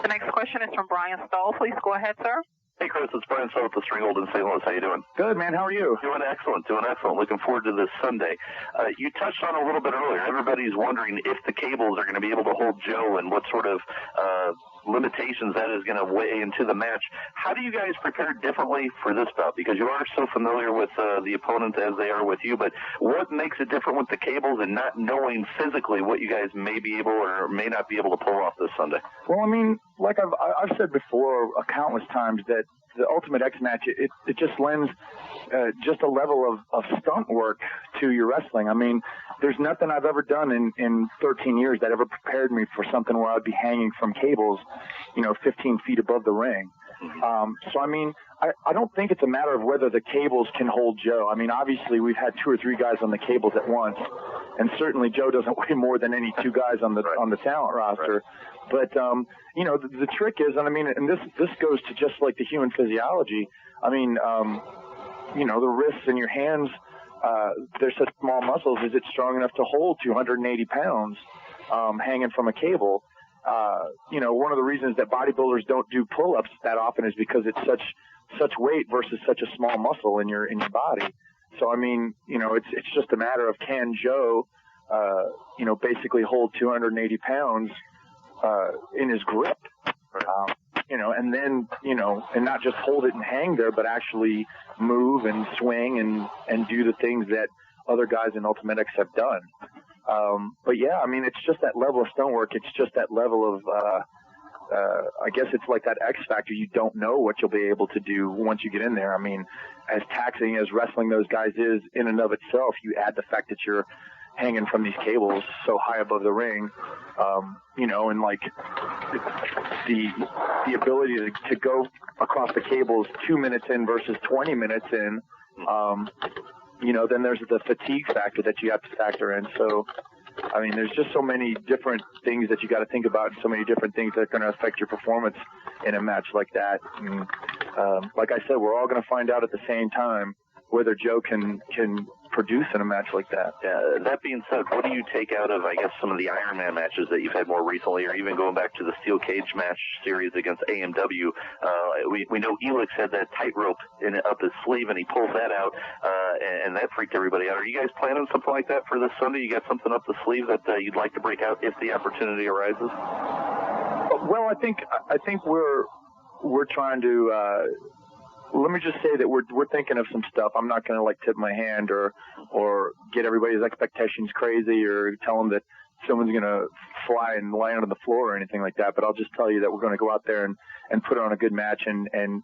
The next question is from Brian Stahl. Please go ahead, sir. Hey, Chris, it's Brian Stahl with the Ringgold in St. Louis. How you doing? Good, man. How are you? Doing excellent. Looking forward to this Sunday. You touched on a little bit earlier. Everybody's wondering if the cables are going to be able to hold Joe and what sort of limitations that is going to weigh into the match. How do you guys prepare differently for this bout? Because you are so familiar with the opponents as they are with you, but what makes it different with the cables and not knowing physically what you guys may be able or may not be able to pull off this Sunday? Well, I mean, like I've said before countless times that the Ultimate X match, it just lends just a level of stunt work to your wrestling. I mean, there's nothing I've ever done in 13 years that ever prepared me for something where I'd be hanging from cables, 15 feet above the ring. So, I mean, I don't think it's a matter of whether the cables can hold Joe. I mean, obviously, we've had 2 or 3 guys on the cables at once, and certainly Joe doesn't weigh more than any 2 guys on the talent roster. But the trick is, and I mean, and this goes to just like the human physiology. I mean, the wrists and your hands, they're such small muscles. Is it strong enough to hold 280 pounds hanging from a cable? One of the reasons that bodybuilders don't do pull-ups that often is because it's such weight versus such a small muscle in your body. So I mean, it's just a matter of, can Joe, basically hold 280 pounds in his grip, and then and not just hold it and hang there, but actually move and swing and do the things that other guys in Ultimate X have done. But yeah, I mean, it's just that level of stonework. It's just that level of, I guess it's like that X factor. You don't know what you'll be able to do once you get in there. I mean, as taxing as wrestling those guys is in and of itself, you add the fact that you're hanging from these cables so high above the ring, and like the ability to go across the cables 2 minutes in versus 20 minutes in, then there's the fatigue factor that you have to factor in. So, I mean, there's just so many different things that you got to think about, and so many different things that are going to affect your performance in a match like that. And, like I said, we're all going to find out at the same time whether Joe can produce in a match like that. Yeah, that being said, what do you take out of, I guess, some of the Iron Man matches that you've had more recently, or even going back to the Steel Cage match series against AMW? We know Elix had that tightrope up his sleeve, and he pulled that out, and that freaked everybody out. Are you guys planning something like that for this Sunday? You got something up the sleeve that you'd like to break out if the opportunity arises? Well, I think we're trying to. Let me just say that we're thinking of some stuff. I'm not going to tip my hand or get everybody's expectations crazy or tell them that someone's going to fly and land on the floor or anything like that. But I'll just tell you that we're going to go out there and put on a good match and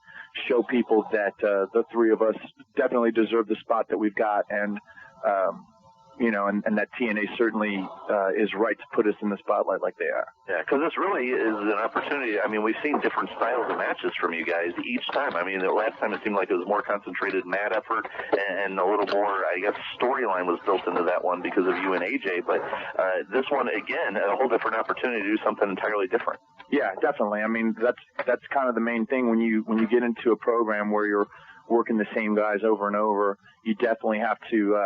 show people that the three of us definitely deserve the spot that we've got, and and that TNA certainly is right to put us in the spotlight like they are. Yeah, because this really is an opportunity. I mean, we've seen different styles of matches from you guys each time. I mean, the last time it seemed like it was more concentrated mat effort and a little more, I guess, storyline was built into that one because of you and AJ. But this one, again, a whole different opportunity to do something entirely different. Yeah, definitely. I mean, that's kind of the main thing when you get into a program where you're working the same guys over and over. You definitely have to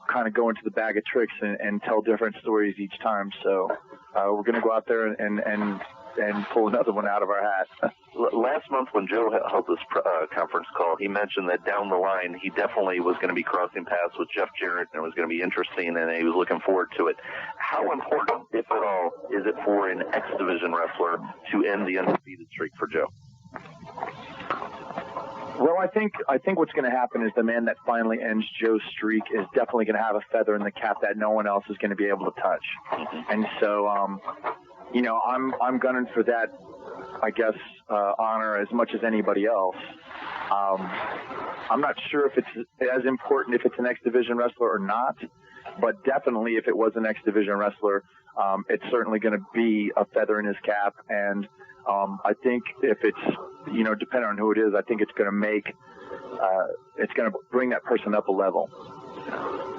kind of go into the bag of tricks and tell different stories each time. So we're going to go out there and pull another one out of our hat. Last month when Joe held this conference call, he mentioned that down the line he definitely was going to be crossing paths with Jeff Jarrett, and it was going to be interesting, and he was looking forward to it. How important, if at all, is it for an X Division wrestler to end the undefeated streak for Joe? Well, I think what's going to happen is the man that finally ends Joe's streak is definitely going to have a feather in the cap that no one else is going to be able to touch. And so, I'm gunning for that, I guess, honor as much as anybody else. I'm not sure if it's as important if it's an X Division wrestler or not, but definitely if it was an X Division wrestler, it's certainly going to be a feather in his cap. And I think if it's, depending on who it is, I think it's going to bring that person up a level.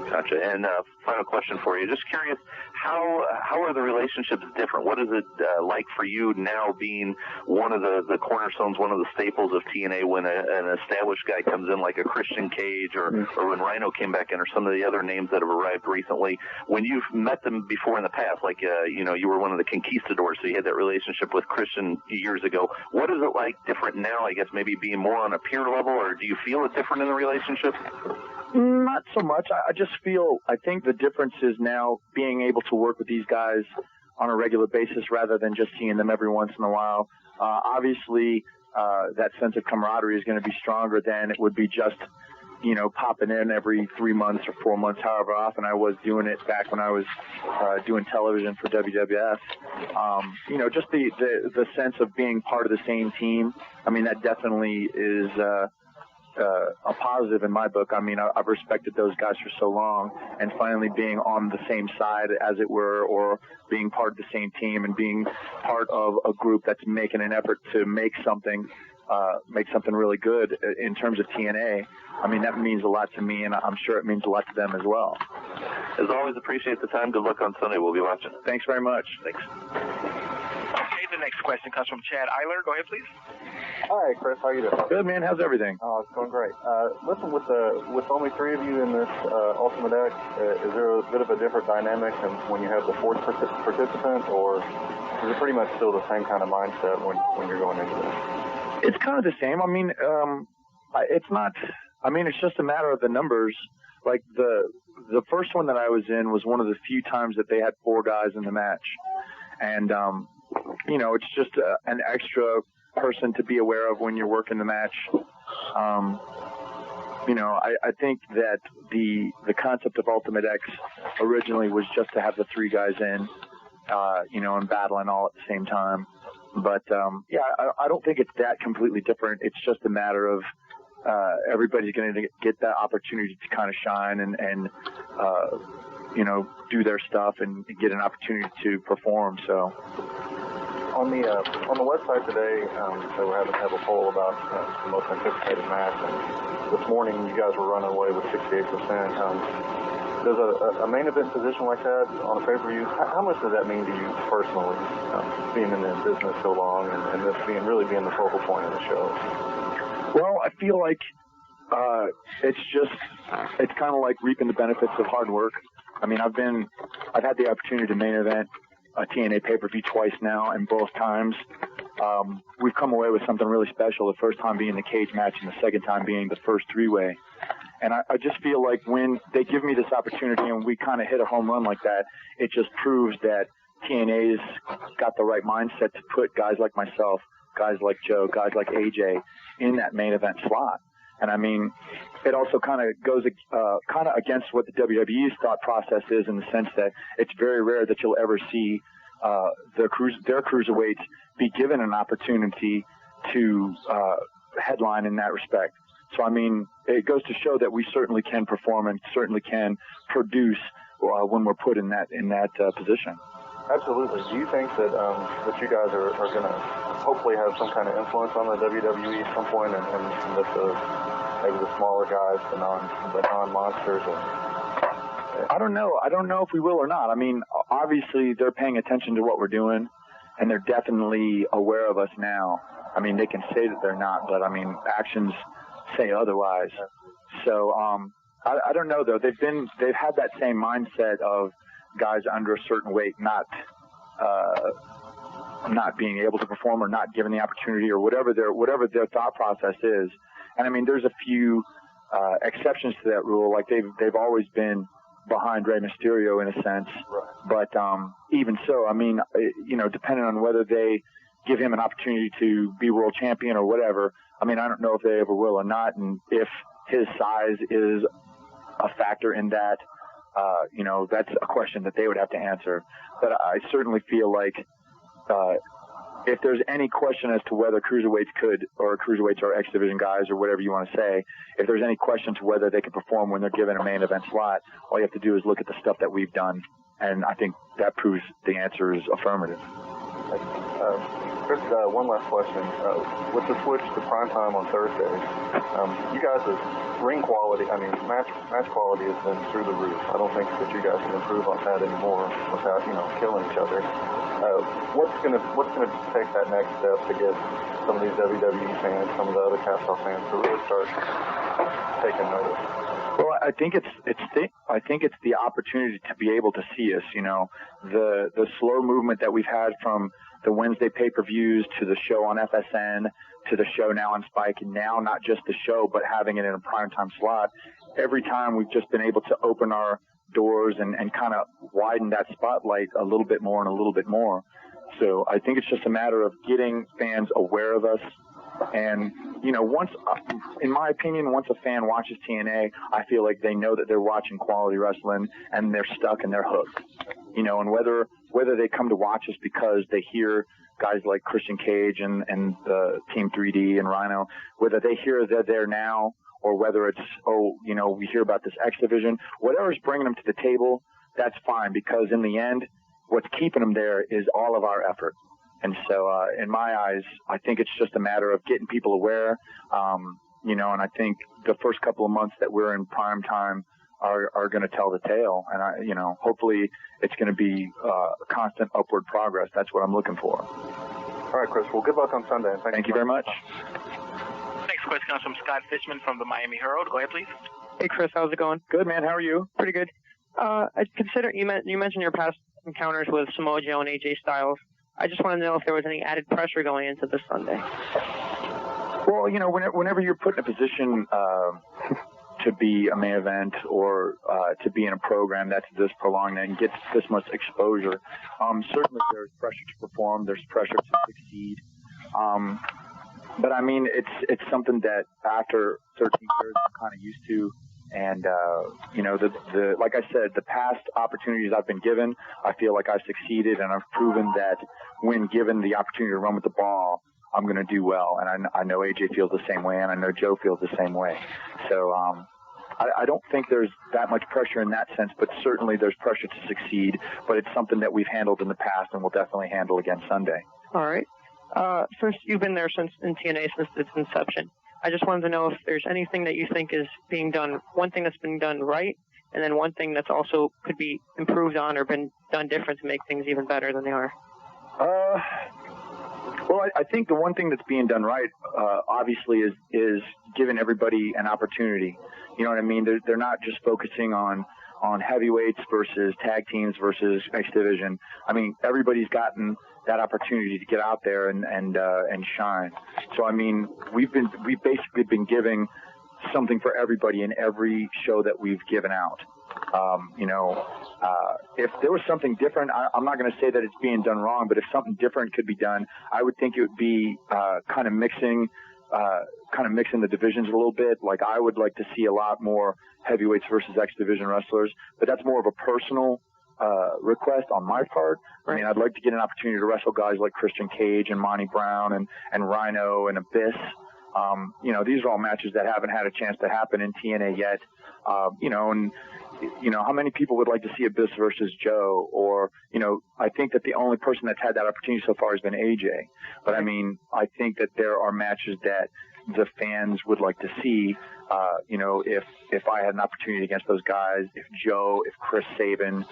Gotcha. And final question for you. Just curious, how are the relationships different? What is it like for you now being one of the cornerstones, one of the staples of TNA when an established guy comes in like a Christian Cage or when Rhino came back in or some of the other names that have arrived recently? When you've met them before in the past, like, you were one of the conquistadors, so you had that relationship with Christian years ago. What is it like different now, I guess, maybe being more on a peer level, or do you feel it different in the relationship? Not so much. I think the difference is now being able to work with these guys on a regular basis rather than just seeing them every once in a while. Obviously, that sense of camaraderie is going to be stronger than it would be just, popping in every 3 months or 4 months, however often I was doing it back when I was doing television for WWF. Just the sense of being part of the same team. I mean, that definitely is a positive in my book. I mean, I've respected those guys for so long, and finally being on the same side, as it were, or being part of the same team and being part of a group that's making an effort to make something really good in terms of TNA. I mean, that means a lot to me, and I'm sure it means a lot to them as well. As always, appreciate the time. Good luck on Sunday. We'll be watching. Thanks very much. Thanks. next question comes from Chad Eiler. Go ahead, please. Hi, Chris. How you doing? Good, man. How's everything? Oh, it's going great. Listen, with only three of you in this Ultimate X, is there a bit of a different dynamic than when you have the fourth participant, or is it pretty much still the same kind of mindset when you're going into this? It's kind of the same. I mean, it's not. I mean, it's just a matter of the numbers. Like the first one that I was in was one of the few times that they had 4 guys in the match, and you know, it's just an extra person to be aware of when you're working the match. You know, I think that the concept of Ultimate X originally was just to have the 3 guys in, you know, and battling all at the same time. But yeah, I don't think it's that completely different. It's just a matter of everybody's going to get that opportunity to kind of shine and you know, do their stuff and get an opportunity to perform. So on the website today, they were having to have a poll about the most anticipated match, and this morning you guys were running away with 68%. Does a main event position like that on a pay-per-view, how much does that mean to you personally, being in the business so long and this really being the focal point of the show? Well, I feel like it's kind of like reaping the benefits of hard work. I mean, I've had the opportunity to main event a TNA pay-per-view twice now, and both times we've come away with something really special. The first time being the cage match, and the second time being the first 3-way. And I just feel like when they give me this opportunity and we kind of hit a home run like that, it just proves that TNA's got the right mindset to put guys like myself, guys like Joe, guys like AJ in that main event slot. And I mean, it also kind of goes kind of against what the WWE's thought process is, in the sense that it's very rare that you'll ever see their cruiserweights be given an opportunity to headline in that respect. So I mean, it goes to show that we certainly can perform and certainly can produce when we're put in that position. Absolutely. Do you think that you guys are going to hopefully have some kind of influence on the WWE at some point, and that maybe the smaller guys, the non-monsters? I don't know. I don't know if we will or not. I mean, obviously they're paying attention to what we're doing, and they're definitely aware of us now. I mean, they can say that they're not, but I mean, actions say otherwise. So I don't know though. They've had that same mindset of guys under a certain weight not being able to perform or not given the opportunity, or whatever their thought process is. And I mean, there's a few exceptions to that rule. Like they've always been behind Rey Mysterio in a sense. Right. But even so, I mean, you know, depending on whether they give him an opportunity to be world champion or whatever, I mean, I don't know if they ever will or not, and if his size is a factor in that. You know, that's a question that they would have to answer. But I certainly feel like if there's any question as to whether cruiserweights or X Division guys or whatever you want to say, if there's any question to whether they can perform when they're given a main event slot, all you have to do is look at the stuff that we've done. And I think that proves the answer is affirmative. Chris, one last question. With the switch to primetime on Thursdays, you guys' ring quality, I mean, match quality has been through the roof. I don't think that you guys can improve on that anymore without, you know, killing each other. What's gonna take that next step to get some of these WWE fans, some of the other Castle fans to really start taking notice? Well, I think it's the opportunity to be able to see us. You know, the slow movement that we've had from the Wednesday pay-per-views to the show on FSN to the show now on Spike, and now not just the show but having it in a primetime slot. Every time we've just been able to open our doors and kind of widen that spotlight a little bit more and a little bit more. So I think it's just a matter of getting fans aware of us. And, you know, in my opinion, once a fan watches TNA, I feel like they know that they're watching quality wrestling, and they're stuck and they're hooked. You know, and whether they come to watch us because they hear guys like Christian Cage and Team 3D and Rhino, whether they hear that they're now, or whether it's, you know, we hear about this X Division, whatever's bringing them to the table, that's fine, because in the end, what's keeping them there is all of our effort. And so, in my eyes, I think it's just a matter of getting people aware, you know, and I think the first couple of months that we're in prime time are going to tell the tale. And, you know, hopefully it's going to be constant upward progress. That's what I'm looking for. All right, Chris. Well, good luck on Sunday. And Thank you very much. Next question comes from Scott Fishman from the Miami Herald. Go ahead, please. Hey, Chris, how's it going? Good, man. How are you? Pretty good. I consider you mentioned your past encounters with Samoa Joe and AJ Styles. I just want to know if there was any added pressure going into this Sunday. Well, you know, whenever you're put in a position to be a main event or to be in a program that's this prolonged and gets this much exposure, certainly there's pressure to perform, there's pressure to succeed. But I mean, it's something that after 13 years I'm kind of used to. And, you know, the like I said, the past opportunities I've been given, I feel like I've succeeded, and I've proven that when given the opportunity to run with the ball, I'm going to do well. And I know AJ feels the same way, and I know Joe feels the same way. So I don't think there's that much pressure in that sense, but certainly there's pressure to succeed. But it's something that we've handled in the past and we'll definitely handle again Sunday. All right. Since you've been there in TNA since its inception, I just wanted to know if there's anything that you think is being done, one thing that's been done right, and then one thing that's also could be improved on or been done different to make things even better than they are. Well, I think the one thing that's being done right, obviously, is giving everybody an opportunity. You know what I mean? They're not just focusing on heavyweights versus tag teams versus X Division. I mean, everybody's gotten that opportunity to get out there and shine. So I mean, we've basically been giving something for everybody in every show that we've given out. You know, if there was something different, I'm not going to say that it's being done wrong, but if something different could be done, I would think it would be kind of mixing the divisions a little bit. Like, I would like to see a lot more heavyweights versus X Division wrestlers, but that's more of a personal request on my part. I mean, I'd like to get an opportunity to wrestle guys like Christian Cage and Monty Brown and Rhino and Abyss. You know, these are all matches that haven't had a chance to happen in TNA yet. You know, and you know, how many people would like to see Abyss versus Joe? Or, you know, I think that the only person that's had that opportunity so far has been AJ. But I mean, I think that there are matches that the fans would like to see. You know, if I had an opportunity against those guys, if Joe, if Chris Sabin,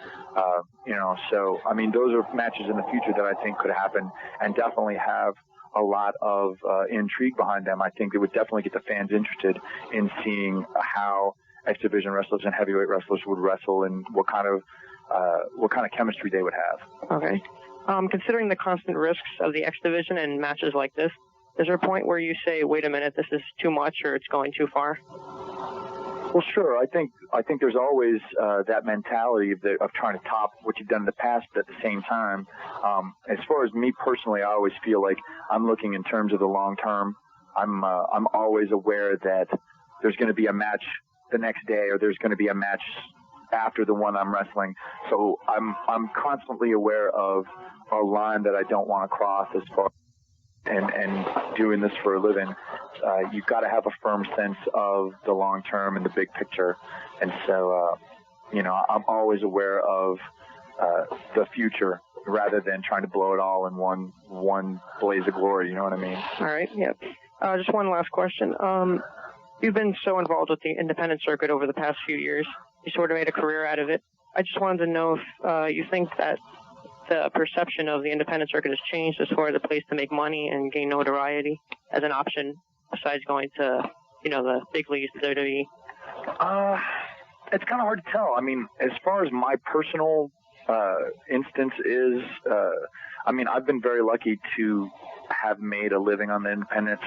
you know, so I mean, those are matches in the future that I think could happen and definitely have a lot of intrigue behind them. I think it would definitely get the fans interested in seeing how X Division wrestlers and heavyweight wrestlers would wrestle and what kind of chemistry they would have. Okay. Considering the constant risks of the X Division and matches like this, is there a point where you say, wait a minute, this is too much or it's going too far? Well, sure. I think there's always that mentality of trying to top what you've done in the past, but at the same time, as far as me personally, I always feel like I'm looking in terms of the long term. I'm always aware that there's going to be a match the next day, or there's going to be a match after the one I'm wrestling. So I'm constantly aware of a line that I don't want to cross as far and doing this for a living. You've got to have a firm sense of the long term and the big picture. And so, you know, I'm always aware of the future rather than trying to blow it all in one blaze of glory. You know what I mean? All right. Yep. Just one last question. You've been so involved with the independent circuit over the past few years. You sort of made a career out of it. I just wanted to know if you think that the perception of the independent circuit has changed as far as a place to make money and gain notoriety as an option besides going to, you know, the big leagues, the WWE. It's kind of hard to tell. I mean, as far as my personal instance is, I mean, I've been very lucky to have made a living on the independents,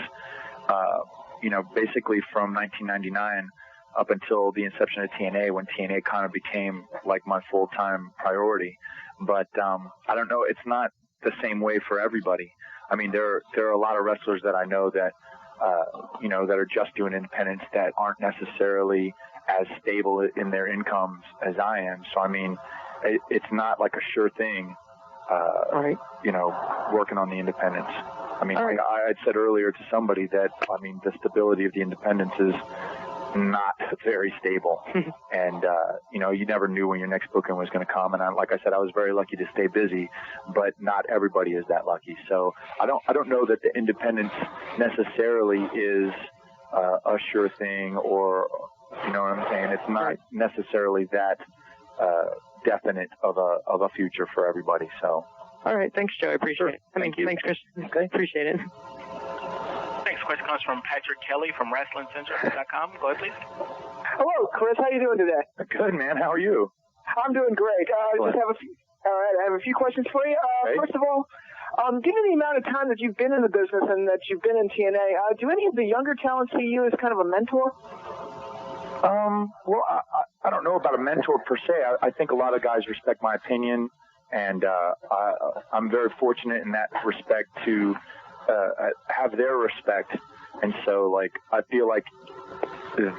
you know, basically from 1999 up until the inception of TNA, when TNA kind of became like my full-time priority. But I don't know, it's not the same way for everybody. I mean, there are a lot of wrestlers that I know that, you know, that are just doing independents that aren't necessarily as stable in their incomes as I am. So, I mean, it's not like a sure thing, right. You know, working on the independents. I mean, right. like I had said earlier to somebody that, I mean, the stability of the independents is not very stable. And, you know, you never knew when your next booking was going to come. And like I said, I was very lucky to stay busy, but not everybody is that lucky. So I don't know that the independence necessarily is a sure thing, or, you know what I'm saying? It's not necessarily that definite of a future for everybody. So. All right. Thanks, Joe. I appreciate it. Thank you. Thanks, Chris. Okay. Appreciate it. Next question comes from Patrick Kelly from WrestlingCentral.com. Go ahead, please. Hello, Chris. How you doing today? Good, man. How are you? I'm doing great. Just have I have a few questions for you. First of all, given the amount of time that you've been in the business and that you've been in TNA, do any of the younger talents see you as kind of a mentor? Well, I don't know about a mentor per se. I think a lot of guys respect my opinion, and I'm very fortunate in that respect to have their respect. And so, like, I feel like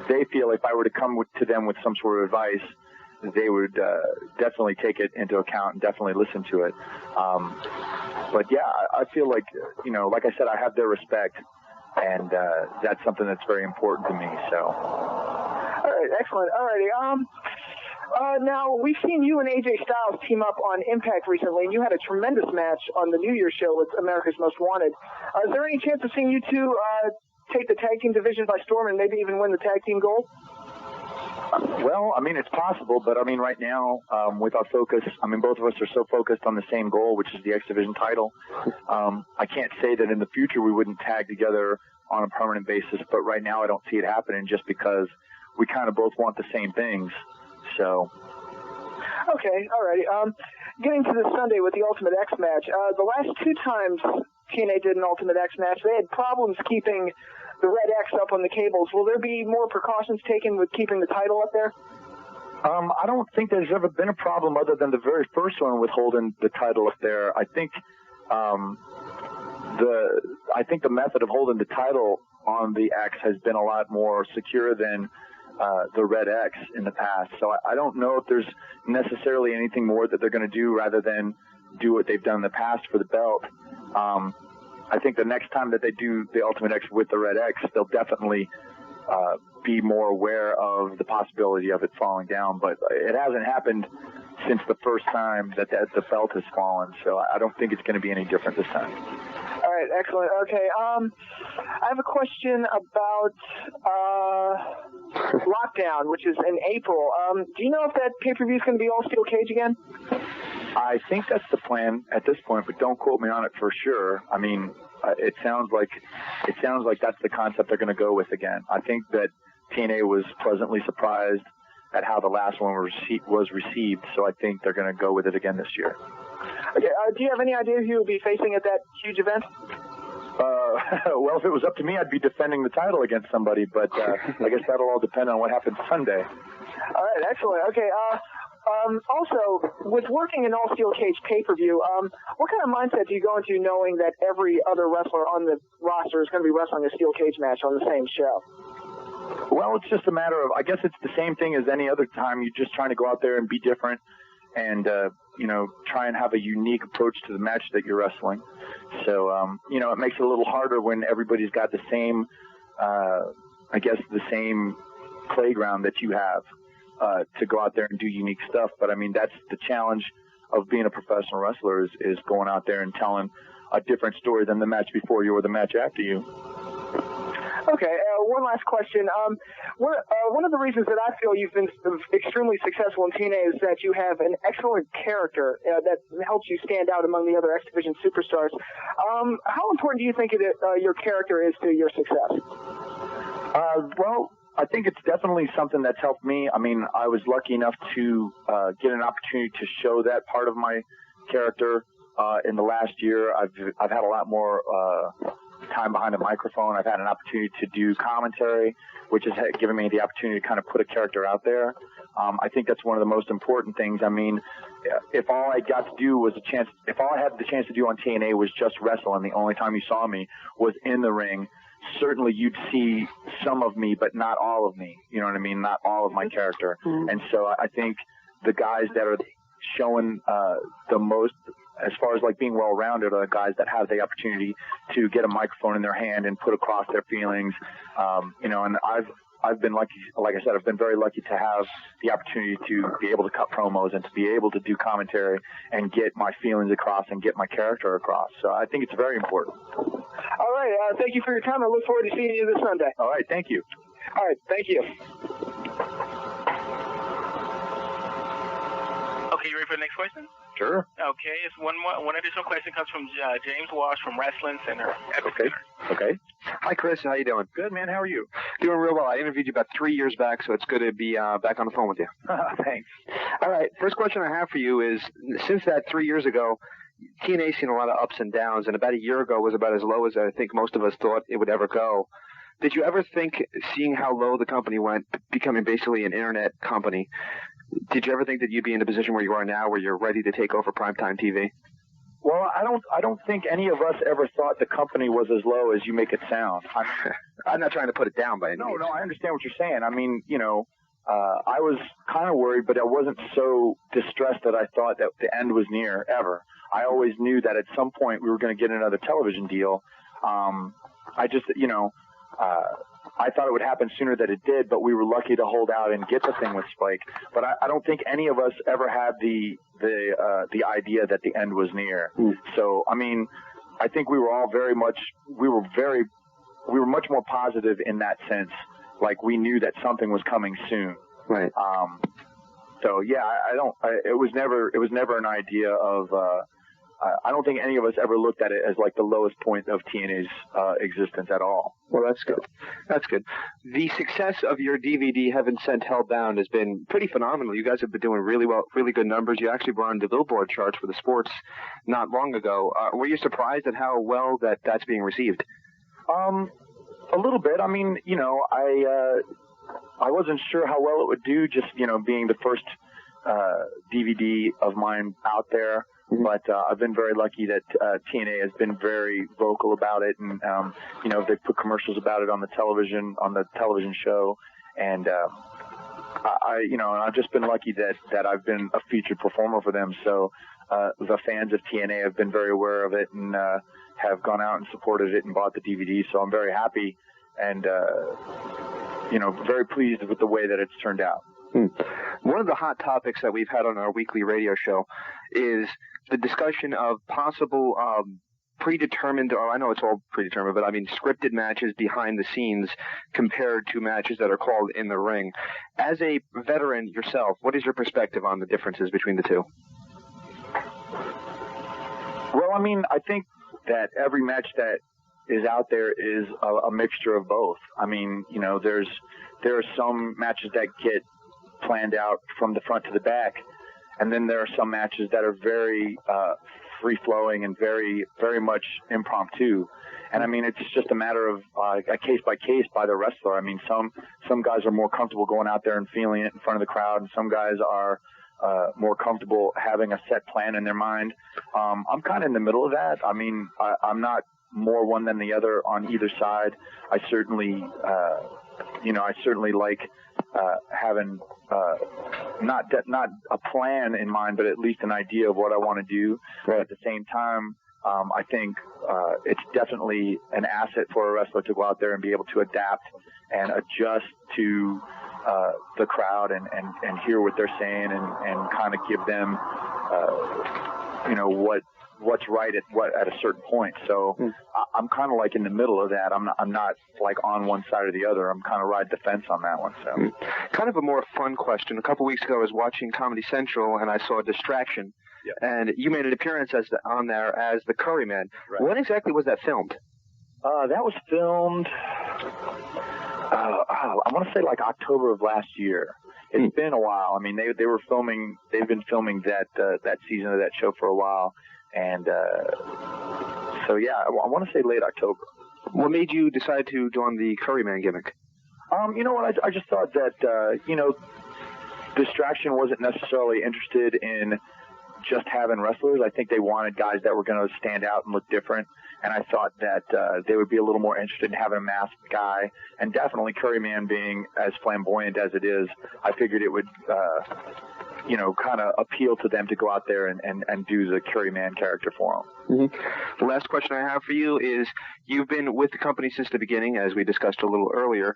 they feel if I were to come to them with some sort of advice, they would definitely take it into account and definitely listen to it. But yeah, I feel like, like I said, I have their respect, and that's something that's very important to me. So. All right, excellent. All righty. Now, we've seen you and AJ Styles team up on Impact recently, and you had a tremendous match on the New Year's show with America's Most Wanted. Is there any chance of seeing you two take the tag team division by storm and maybe even win the tag team gold? Well, I mean, it's possible, but I mean, right now, with our focus, I mean, both of us are so focused on the same goal, which is the X Division title. I can't say that in the future we wouldn't tag together on a permanent basis, but right now I don't see it happening just because we kind of both want the same things. So. Okay, alrighty. Getting to this Sunday with the Ultimate X match, the last two times TNA did an Ultimate X match, they had problems keeping the red X up on the cables. Will there be more precautions taken with keeping the title up there? I don't think there's ever been a problem other than the very first one with holding the title up there. I think the method of holding the title on the X has been a lot more secure than the red X in the past. So I don't know if there's necessarily anything more that they're going to do rather than do what they've done in the past for the belt. I think the next time that they do the Ultimate X with the red X, they'll definitely be more aware of the possibility of it falling down. But it hasn't happened since the first time that the belt has fallen. So I don't think it's going to be any different this time. All right, excellent. Okay, I have a question about Lockdown, which is in April. Do you know if that pay-per-view is going to be all steel cage again? I think that's the plan at this point, but don't quote me on it for sure. I mean, it sounds like that's the concept they're going to go with again. I think that TNA was pleasantly surprised at how the last one was received, so I think they're going to go with it again this year. Okay, do you have any idea who you'll be facing at that huge event? Well, if it was up to me, I'd be defending the title against somebody, but I guess that'll all depend on what happens Sunday. All right, excellent. Okay, also, with working an all-steel cage pay-per-view, what kind of mindset do you go into knowing that every other wrestler on the roster is going to be wrestling a steel cage match on the same show? Well, it's just a matter of, I guess it's the same thing as any other time. You're just trying to go out there and be different and, try and have a unique approach to the match that you're wrestling. So, it makes it a little harder when everybody's got the same, the same playground that you have. To go out there and do unique stuff. But, I mean, that's the challenge of being a professional wrestler is going out there and telling a different story than the match before you or the match after you. Okay, one last question. One of the reasons that I feel you've been extremely successful in TNA is that you have an excellent character that helps you stand out among the other X Division superstars. How important do you think your character is to your success? Well, I think it's definitely something that's helped me. I mean, I was lucky enough to get an opportunity to show that part of my character in the last year. I've had a lot more time behind the microphone. I've had an opportunity to do commentary, which has given me the opportunity to kind of put a character out there. I think that's one of the most important things. I mean, if all I got to do was if all I had the chance to do on TNA was just wrestle, and the only time you saw me was in the ring, certainly you'd see some of me, but not all of me. You know what I mean? Not all of my character. Mm-hmm. And so I think the guys that are showing the most, as far as like being well-rounded, are the guys that have the opportunity to get a microphone in their hand and put across their feelings. And I've been lucky, like I said, I've been very lucky to have the opportunity to be able to cut promos and to be able to do commentary and get my feelings across and get my character across. So I think it's very important. All right. Thank you for your time. I look forward to seeing you this Sunday. All right. Thank you. All right. Thank you. Okay, you ready for the next question? Sure. Okay, it's one additional question comes from James Walsh from Wrestling Center. Okay. Okay. Hi, Chris. How you doing? Good, man. How are you? Doing real well. I interviewed you about 3 years back, so it's good to be back on the phone with you. Thanks. All right. First question I have for you is, since that 3 years ago, TNA's seen a lot of ups and downs, and about a year ago was about as low as I think most of us thought it would ever go. Did you ever think, seeing how low the company went, becoming basically an internet company, did you ever think that you'd be in the position where you are now, where you're ready to take over primetime TV? Well, I don't think any of us ever thought the company was as low as you make it sound. I'm not trying to put it down by any means. No, I understand what you're saying. I mean, I was kind of worried, but I wasn't so distressed that I thought that the end was near, ever. I always knew that at some point we were going to get another television deal. I just, I thought it would happen sooner than it did, but we were lucky to hold out and get the thing with Spike. But I don't think any of us ever had the idea that the end was near. So, I mean, I think we were all we were much more positive in that sense. Like, we knew that something was coming soon. Right. So yeah, it was never an idea of, I don't think any of us ever looked at it as like the lowest point of TNA's existence at all. Well, that's good. That's good. The success of your DVD, Heaven Sent, Hellbound, has been pretty phenomenal. You guys have been doing really well, really good numbers. You actually were on the Billboard charts for the sports not long ago. Were you surprised at how well that's being received? A little bit. I mean, I wasn't sure how well it would do, just, being the first DVD of mine out there. But I've been very lucky that TNA has been very vocal about it, and they put commercials about it on the television show, and I've just been lucky that I've been a featured performer for them. So the fans of TNA have been very aware of it and have gone out and supported it and bought the DVD. So I'm very happy and very pleased with the way that it's turned out. One of the hot topics that we've had on our weekly radio show is the discussion of possible predetermined, or I know it's all predetermined, but I mean scripted matches behind the scenes compared to matches that are called in the ring. As a veteran yourself, what is your perspective on the differences between the two? Well, I mean, I think that every match that is out there is a mixture of both. I mean, there are some matches that get planned out from the front to the back, and then there are some matches that are very free-flowing and very, very much impromptu. And I mean, it's just a matter of a case by case by the wrestler. I mean, some guys are more comfortable going out there and feeling it in front of the crowd, and some guys are more comfortable having a set plan in their mind. I'm kind of in the middle of that. I mean, I'm not more one than the other on either side. I certainly like having not a plan in mind, but at least an idea of what I want to do. Right. At the same time, I think it's definitely an asset for a wrestler to go out there and be able to adapt and adjust to the crowd and hear what they're saying and kind of give them what's right at a certain point. So I'm kind of like in the middle of that. I'm not like on one side or the other. I'm kind of riding the fence on that one. So kind of a more fun question. A couple weeks ago, I was watching Comedy Central and I saw Distraction, and you made an appearance on there as the Curry Man. Right. When exactly was that filmed? That was filmed. I want to say like October of last year. It's been a while. I mean, they've been filming that season of that show for a while. And so, yeah, I want to say late October. What made you decide to don the Curryman gimmick? You know what? I just thought that, Distraction wasn't necessarily interested in just having wrestlers. I think they wanted guys that were going to stand out and look different. And I thought that they would be a little more interested in having a masked guy. And definitely Curryman being as flamboyant as it is, I figured it would kind of appeal to them to go out there and do the Curryman character for them. The last question I have for you is, you've been with the company since the beginning, as we discussed a little earlier.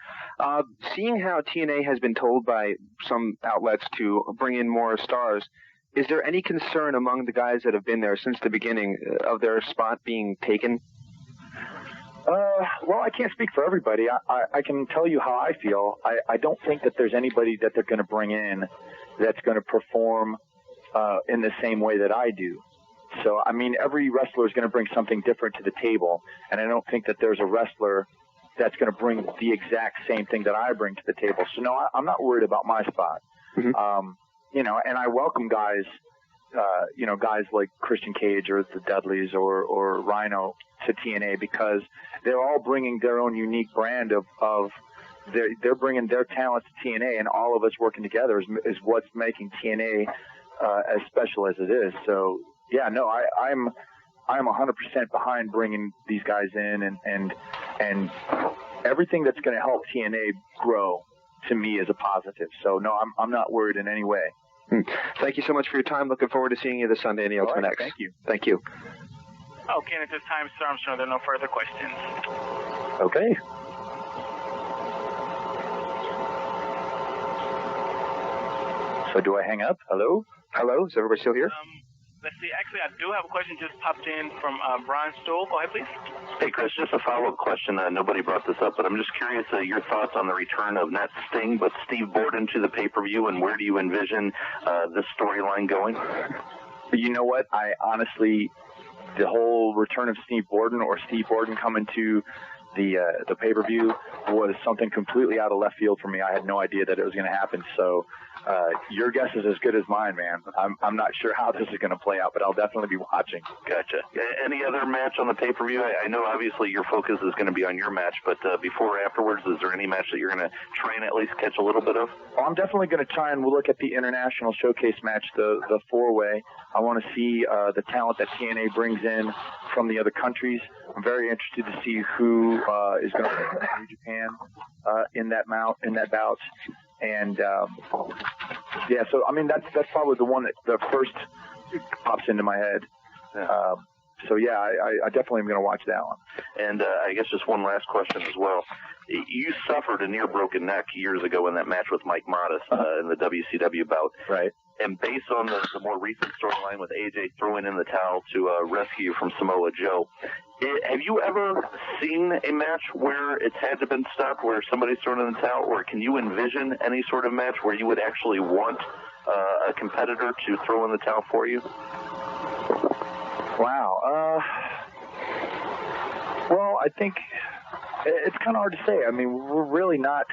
Seeing how TNA has been told by some outlets to bring in more stars, is there any concern among the guys that have been there since the beginning of their spot being taken? Well, I can't speak for everybody. I can tell you how I feel. I don't think that there's anybody that they're going to bring in that's going to perform in the same way that I do. So, I mean, every wrestler is going to bring something different to the table, and I don't think that there's a wrestler that's going to bring the exact same thing that I bring to the table. So, no, I'm not worried about my spot. Mm-hmm. You know, and I welcome guys, guys like Christian Cage or the Dudleys or Rhino to TNA because they're all bringing their own unique brand of they're bringing their talent to TNA, and all of us working together is what's making TNA as special as it is. So, yeah, no, I'm 100% behind bringing these guys in, and everything that's going to help TNA grow to me is a positive. So, no, I'm not worried in any way. Thank you so much for your time. Looking forward to seeing you this Sunday in the Ultimate X. Thank you. Thank you. Okay, and at this time, Sir Armstrong, there are no further questions. Okay. So do I hang up? Hello? Hello? Is everybody still here? Let's see. Actually, I do have a question just popped in from Brian Stoll. Go ahead, please. Hey, Chris, just a follow-up question. Nobody brought this up, but I'm just curious your thoughts on the return of not Sting, but Steve Borden to the pay-per-view, and where do you envision this storyline going? You know what? I honestly, the whole return of Steve Borden or Steve Borden coming to the pay-per-view was something completely out of left field for me. I had no idea that it was going to happen. So your guess is as good as mine, man. I'm not sure how this is going to play out, but I'll definitely be watching. Gotcha. Any other match on the pay-per-view? I know obviously your focus is going to be on your match, but before or afterwards, is there any match that you're going to try and at least catch a little bit of? Well, I'm definitely going to try and look at the international showcase match, the four-way. I want to see the talent that TNA brings in from the other countries. I'm very interested to see who is going to represent New Japan in that bout. And yeah, so I mean that's probably the one that first pops into my head. So yeah, I definitely am going to watch that one. And I guess just one last question as well. You suffered a near broken neck years ago in that match with Mike Modest in the WCW bout. Right. And based on the more recent storyline with AJ throwing in the towel to rescue you from Samoa Joe, have you ever seen a match where it's had to been stopped, where somebody's thrown in the towel, or can you envision any sort of match where you would actually want a competitor to throw in the towel for you? Wow. Well, I think it's kind of hard to say. I mean, we're really not...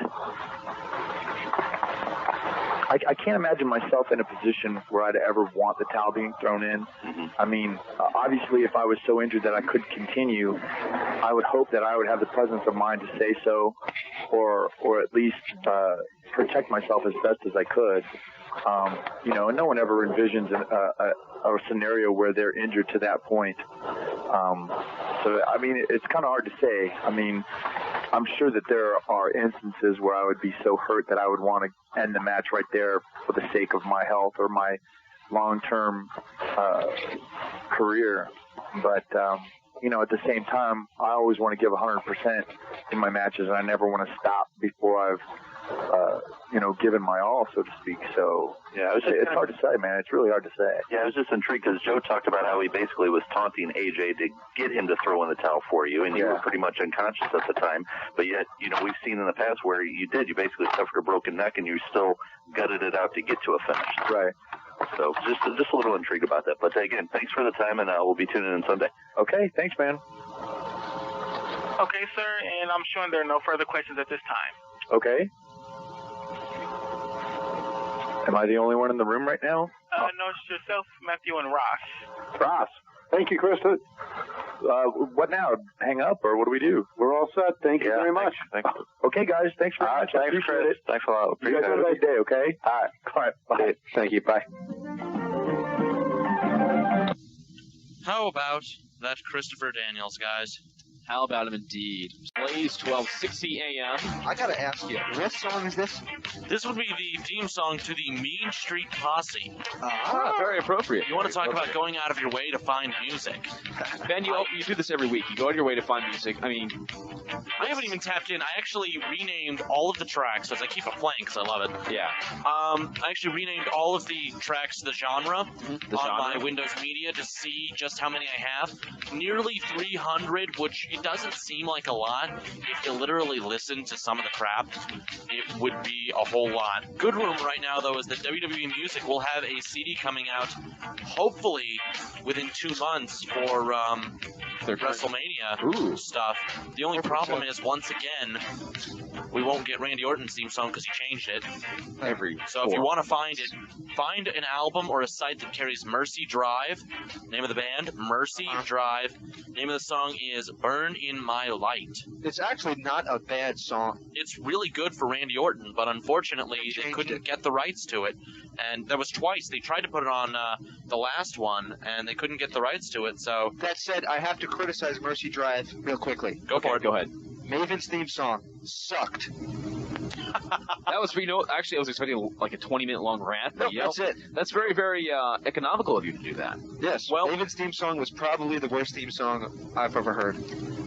I can't imagine myself in a position where I'd ever want the towel being thrown in. Mm-hmm. I mean, obviously, if I was so injured that I couldn't continue, I would hope that I would have the presence of mind to say so, or at least protect myself as best as I could. And no one ever envisions a scenario where they're injured to that point. So, I mean, it's kind of hard to say. I mean, I'm sure that there are instances where I would be so hurt that I would want to end the match right there for the sake of my health or my long-term career. But, at the same time, I always want to give 100% in my matches, and I never want to stop before I've given my all, so to speak. So, yeah, it's hard to say, man. It's really hard to say. Yeah, I was just intrigued because Joe talked about how he basically was taunting AJ to get him to throw in the towel for you, and you were pretty much unconscious at the time. But yet, we've seen in the past where you basically suffered a broken neck, and you still gutted it out to get to a finish. Right. So just a little intrigued about that. But again, thanks for the time, and we'll be tuning in Sunday. Okay, thanks, man. Okay, sir, and I'm showing there are no further questions at this time. Okay. Am I the only one in the room right now? No, it's yourself, Matthew, and Ross. Ross. Thank you, Krista. What now? Hang up, or what do we do? We're all set. Thank you very much. Thanks. Okay, guys. Thanks very much. I appreciate it. Thanks a lot. Appreciate you guys have a great day, okay? All right. Bye. Thank you. Bye. How about that Christopher Daniels, guys? How about him indeed? Blaze 1260 AM. I gotta ask you, what song is this? This would be the theme song to the Mean Street Posse. Very appropriate. You want to talk about going out of your way to find music? Ben, you do this every week. You go out of your way to find music. I mean, I haven't even tapped in. I actually renamed all of the tracks, as I keep it playing because I love it. Yeah. I actually renamed all of the tracks to the genre my Windows Media to see just how many I have. Nearly 300, which, It doesn't seem like a lot. If you literally listen to some of the crap, it would be a whole lot. Good rumor right now, though, is that WWE Music will have a CD coming out, hopefully within 2 months for their WrestleMania stuff. The only problem is, once again, we won't get Randy Orton's theme song because he changed it. So if you want to find it, find an album or a site that carries Mercy Drive. Name of the band, Mercy Drive. Name of the song is Burn in My Light. It's actually not a bad song. It's really good for Randy Orton, but unfortunately they couldn't get the rights to it. And that was twice. They tried to put it on the last one, and they couldn't get the rights to it, so... That said, I have to criticize Mercy Drive real quickly. Go for it. Go ahead. Maven's theme song sucked. That was, actually I was expecting like a 20-minute long rant. But, that's it. That's very, very economical of you to do that. Yes. Well, Maven's theme song was probably the worst theme song I've ever heard.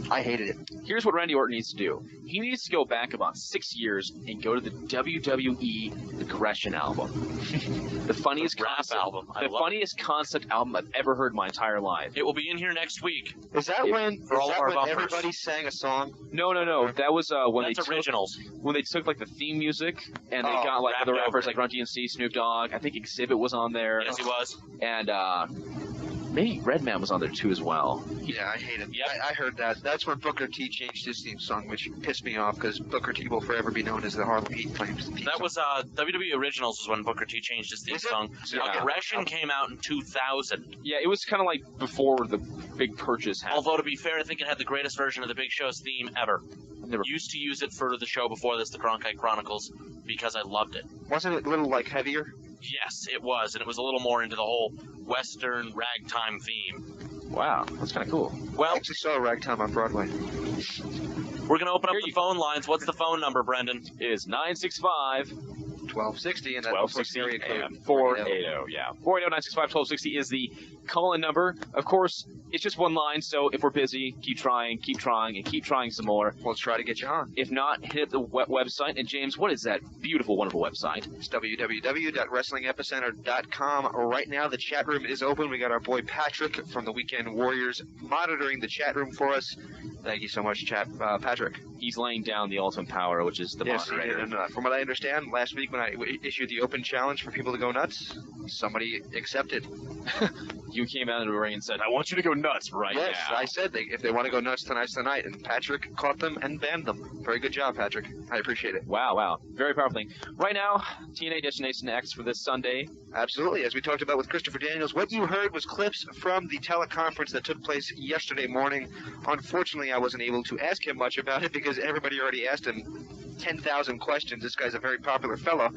I hated it. Here's what Randy Orton needs to do. He needs to go back about 6 years and go to the WWE Aggression album. The funniest concept album I've ever heard in my entire life. It will be in here next week. Is that when everybody sang a song? No. That was when That's originals. When they took like the theme music and they got like other rappers like Run DMC, Snoop Dogg. I think Exhibit was on there. Yes, he was. And maybe Redman was on there too as well. Yeah, I hate it. Yep. I heard that. That's when Booker T changed his theme song, which pissed me off because Booker T will forever be known as the Harlem Heat Flames theme That was WWE Originals was when Booker T changed his theme song. Aggression came out in 2000. Yeah, it was kind of like before the big purchase happened. Although, to be fair, I think it had the greatest version of the Big Show's theme ever. Used to use it for the show before this, the Cronkite Chronicles, because I loved it. Wasn't it a little, like, heavier? Yes, it was, and it was a little more into the whole Western ragtime theme. Wow, that's kind of cool. Well, I actually saw Ragtime on Broadway. We're going to open up the phone lines. What's the phone number, Brendan? It is 965... 1260, and that's area code 480. Yeah, 480-965-1260 is the call-in number. Of course, it's just one line, so if we're busy, keep trying, and keep trying some more. We'll try to get you on. If not, hit the website. And James, what is that beautiful, wonderful website? It's www.wrestlingepicenter.com. Right now, the chat room is open. We got our boy Patrick from the Weekend Warriors monitoring the chat room for us. Thank you so much, Patrick. He's laying down the ultimate power, which is the moderator. And from what I understand, last week when I issued the open challenge for people to go nuts, somebody accepted. You came out of the ring and said, I want you to go nuts now. Yes, I said if they want to go nuts, tonight's the night. And Patrick caught them and banned them. Very good job, Patrick. I appreciate it. Wow. Very powerful thing. Right now, TNA Destination X for this Sunday. Absolutely. As we talked about with Christopher Daniels, what you heard was clips from the teleconference that took place yesterday morning. Unfortunately, I wasn't able to ask him much about it because everybody already asked him 10,000 questions. This guy's a very popular fellow.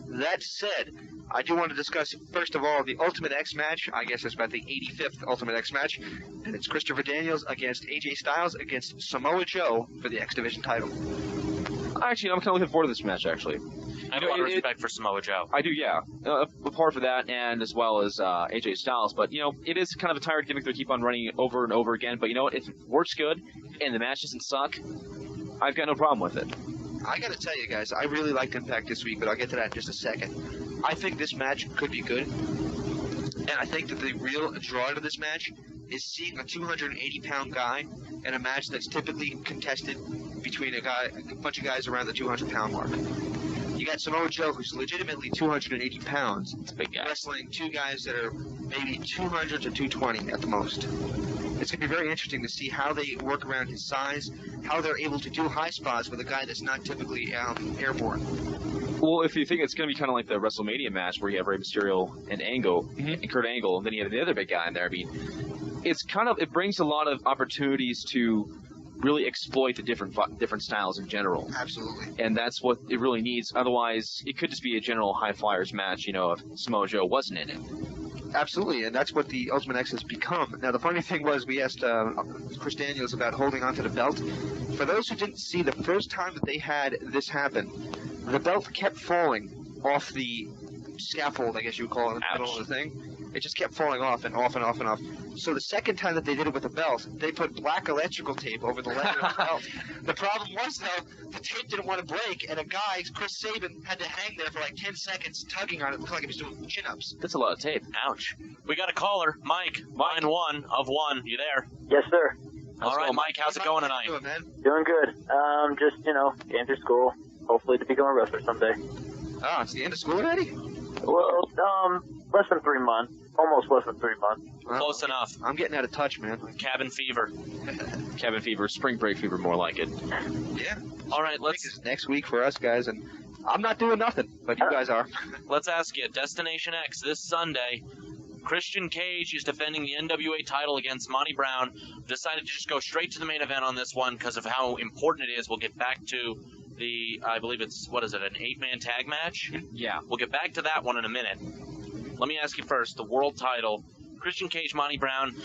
That said, I do want to discuss, first of all, the Ultimate X match. I guess it's about the 85th Ultimate X match. And it's Christopher Daniels against AJ Styles against Samoa Joe for the X Division title. Actually, I'm kind of looking forward to this match, actually. I have a lot of respect for Samoa Joe. I do, yeah. Apart from that, and as well as AJ Styles. But, it is kind of a tired gimmick to keep on running over and over again. But you know what? If it works good and the match doesn't suck, I've got no problem with it. I got to tell you guys, I really liked Impact this week, but I'll get to that in just a second. I think this match could be good. And I think that the real draw to this match is seeing a 280-pound guy in a match that's typically contested between a bunch of guys around the 200-pound mark. You got Samoa Joe, who's legitimately 280 pounds, it's a big guy, wrestling two guys that are maybe 200 to 220 at the most. It's going to be very interesting to see how they work around his size, how they're able to do high spots with a guy that's not typically airborne. Well, if you think it's going to be kind of like the WrestleMania match where you have Rey Mysterio and Angle, and Kurt Angle, and then you have the other big guy in there, I mean, it brings a lot of opportunities to really exploit the different styles in general. Absolutely. And that's what it really needs. Otherwise, it could just be a general high flyers match, if Samoa Joe wasn't in it. Absolutely, and that's what the Ultimate X has become. Now, the funny thing was we asked Chris Daniels about holding onto the belt. For those who didn't see, the first time that they had this happen, the belt kept falling off the scaffold, I guess you would call it, in the middle of the thing. It just kept falling off and off and off and off. So the second time that they did it with a belt, they put black electrical tape over the leather of the belt. The problem was, though, the tape didn't want to break, and a guy, Chris Sabin, had to hang there for like 10 seconds tugging on it. It looked like he was doing chin-ups. That's a lot of tape. Ouch. We got a caller. Mike, line 1 of 1. You there? Yes, sir. All right, Mike, how's it going tonight? Doing good. Just, getting through school. Hopefully to become a wrestler someday. Oh, it's the end of school already? Well, less than 3 months. Almost less than 3 months. Close enough. I'm getting out of touch, man. Cabin fever. Cabin fever, spring break fever, more like it. Yeah. All right, let's... Next week for us, guys, and I'm not doing nothing, but you guys are. Let's ask you, Destination X this Sunday. Christian Cage is defending the NWA title against Monty Brown. Decided to just go straight to the main event on this one because of how important it is. We'll get back to the, I believe it's, an 8-man tag match? Yeah. We'll get back to that one in a minute. Let me ask you first, the world title, Christian Cage, Monty Brown.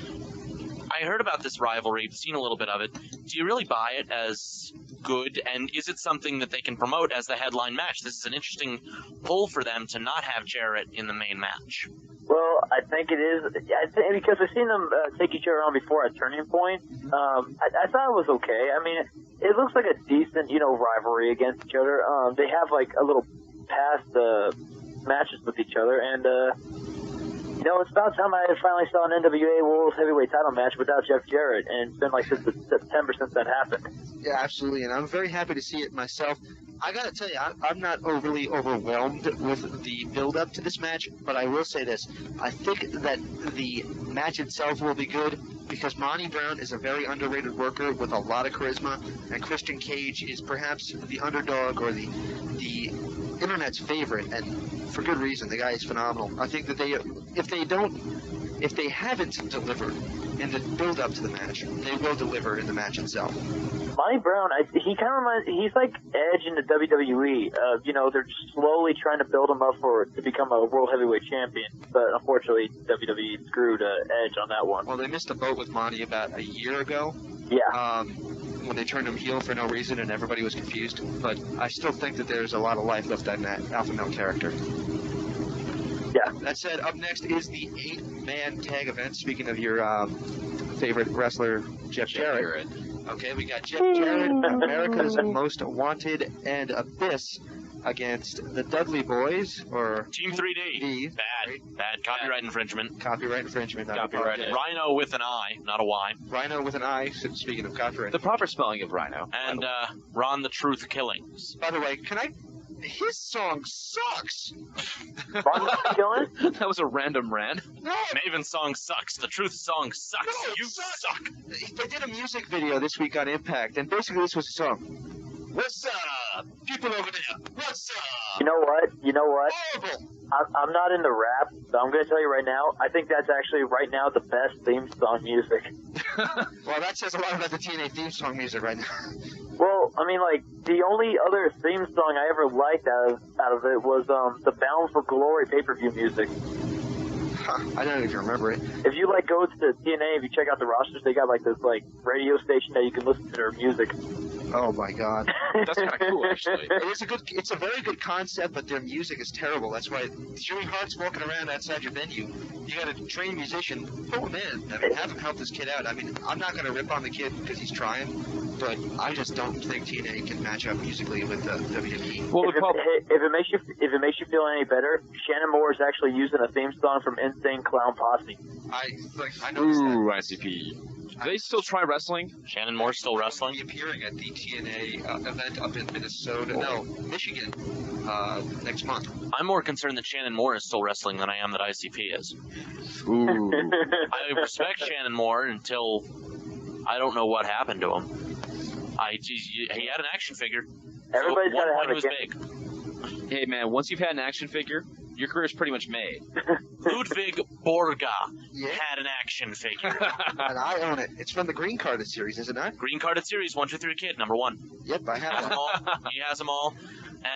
I heard about this rivalry, seen a little bit of it. Do you really buy it as good, and is it something that they can promote as the headline match? This is an interesting pull for them to not have Jarrett in the main match. Well, I think it is, because I've seen them take each other on before at Turning Point. I thought it was okay. I mean, it looks like a decent, rivalry against each other. They have, a little past matches with each other, and, it's about time I finally saw an NWA World Heavyweight title match without Jeff Jarrett, and it's been, since September since that happened. Yeah, absolutely, and I'm very happy to see it myself. I gotta tell you, I'm not overly overwhelmed with the build-up to this match, but I will say this. I think that the match itself will be good because Monty Brown is a very underrated worker with a lot of charisma, and Christian Cage is perhaps the underdog or the internet's favorite, and for good reason. The guy is phenomenal. I think that if they haven't delivered in the build-up to the match, they will deliver in the match itself. Monty Brown, he kind of reminds, he's like Edge in the WWE. They're slowly trying to build him up to become a World Heavyweight Champion, but unfortunately, WWE screwed Edge on that one. Well, they missed a boat with Monty about a year ago. Yeah. When they turned him heel for no reason and everybody was confused. But I still think that there's a lot of life left in that Alpha Male character. Yeah. That said, up next is the 8-man tag event. Speaking of your favorite wrestler, Jeff Jarrett. Okay, we got Jeff Jarrett, America's Most Wanted, and Abyss against the Dudley Boys, or Team 3D. Bad. Copyright infringement. Copyright. Rhino with an I, not a Y. Rhino with an I, speaking of copyright. The proper spelling of Rhino. And Ron the Truth Killings. By the way, his song sucks. Ron the Truth Killings? That was a random rant. No. Maven's song sucks. The Truth song sucks. No, you suck. They did a music video this week on Impact, and basically this was the song. What's up? People over there. What's up? You know what? Horrible. I'm not into rap, so I'm going to tell you right now, I think that's actually right now the best theme song music. Well, that says a lot about the TNA theme song music right now. Well, I mean, the only other theme song I ever liked out of it was the Bound for Glory pay-per-view music. I don't even remember it. If you go to TNA, if you check out the rosters, they got this radio station that you can listen to their music. Oh my God, that's kind of cool actually. It's a very good concept, but their music is terrible. That's why Huey Hart's walking around outside your venue. You got a trained musician, pull him in. I mean, have him help this kid out. I mean, I'm not gonna rip on the kid because he's trying, but I just don't think TNA can match up musically with WWE. Well, if it makes you feel any better, Shannon Moore is actually using a theme song from Insane Clown Posse. I noticed that. Ooh, ICP. Do they still try wrestling? Shannon Moore's still wrestling? He'll be appearing at the TNA event up in Michigan, next month. I'm more concerned that Shannon Moore is still wrestling than I am that ICP is. Ooh. I respect Shannon Moore until I don't know what happened to him. He had an action figure. Everybody's got to have it was big. Hey man, once you've had an action figure, your career's pretty much made. Ludwig Borga had an action figure. And I own it. It's from the Green Carded series, is it not? Green Carded series, 1, 2, 3 Kid, number 1. Yep, I have them all. He has them all.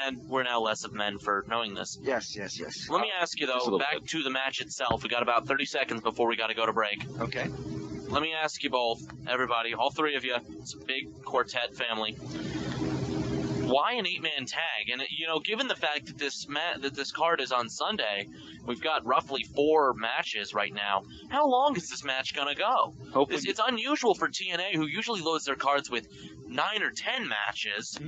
And we're now less of men for knowing this. Yes. Let me ask you, though, back to the match itself. We got about 30 seconds before we got to go to break. Okay. Let me ask you both, everybody, all three of you, it's a big quartet family. Why an 8-man tag? And given the fact that this card is on Sunday, we've got roughly 4 matches right now. How long is this match gonna go? It's unusual for TNA, who usually loads their cards with 9 or 10 matches,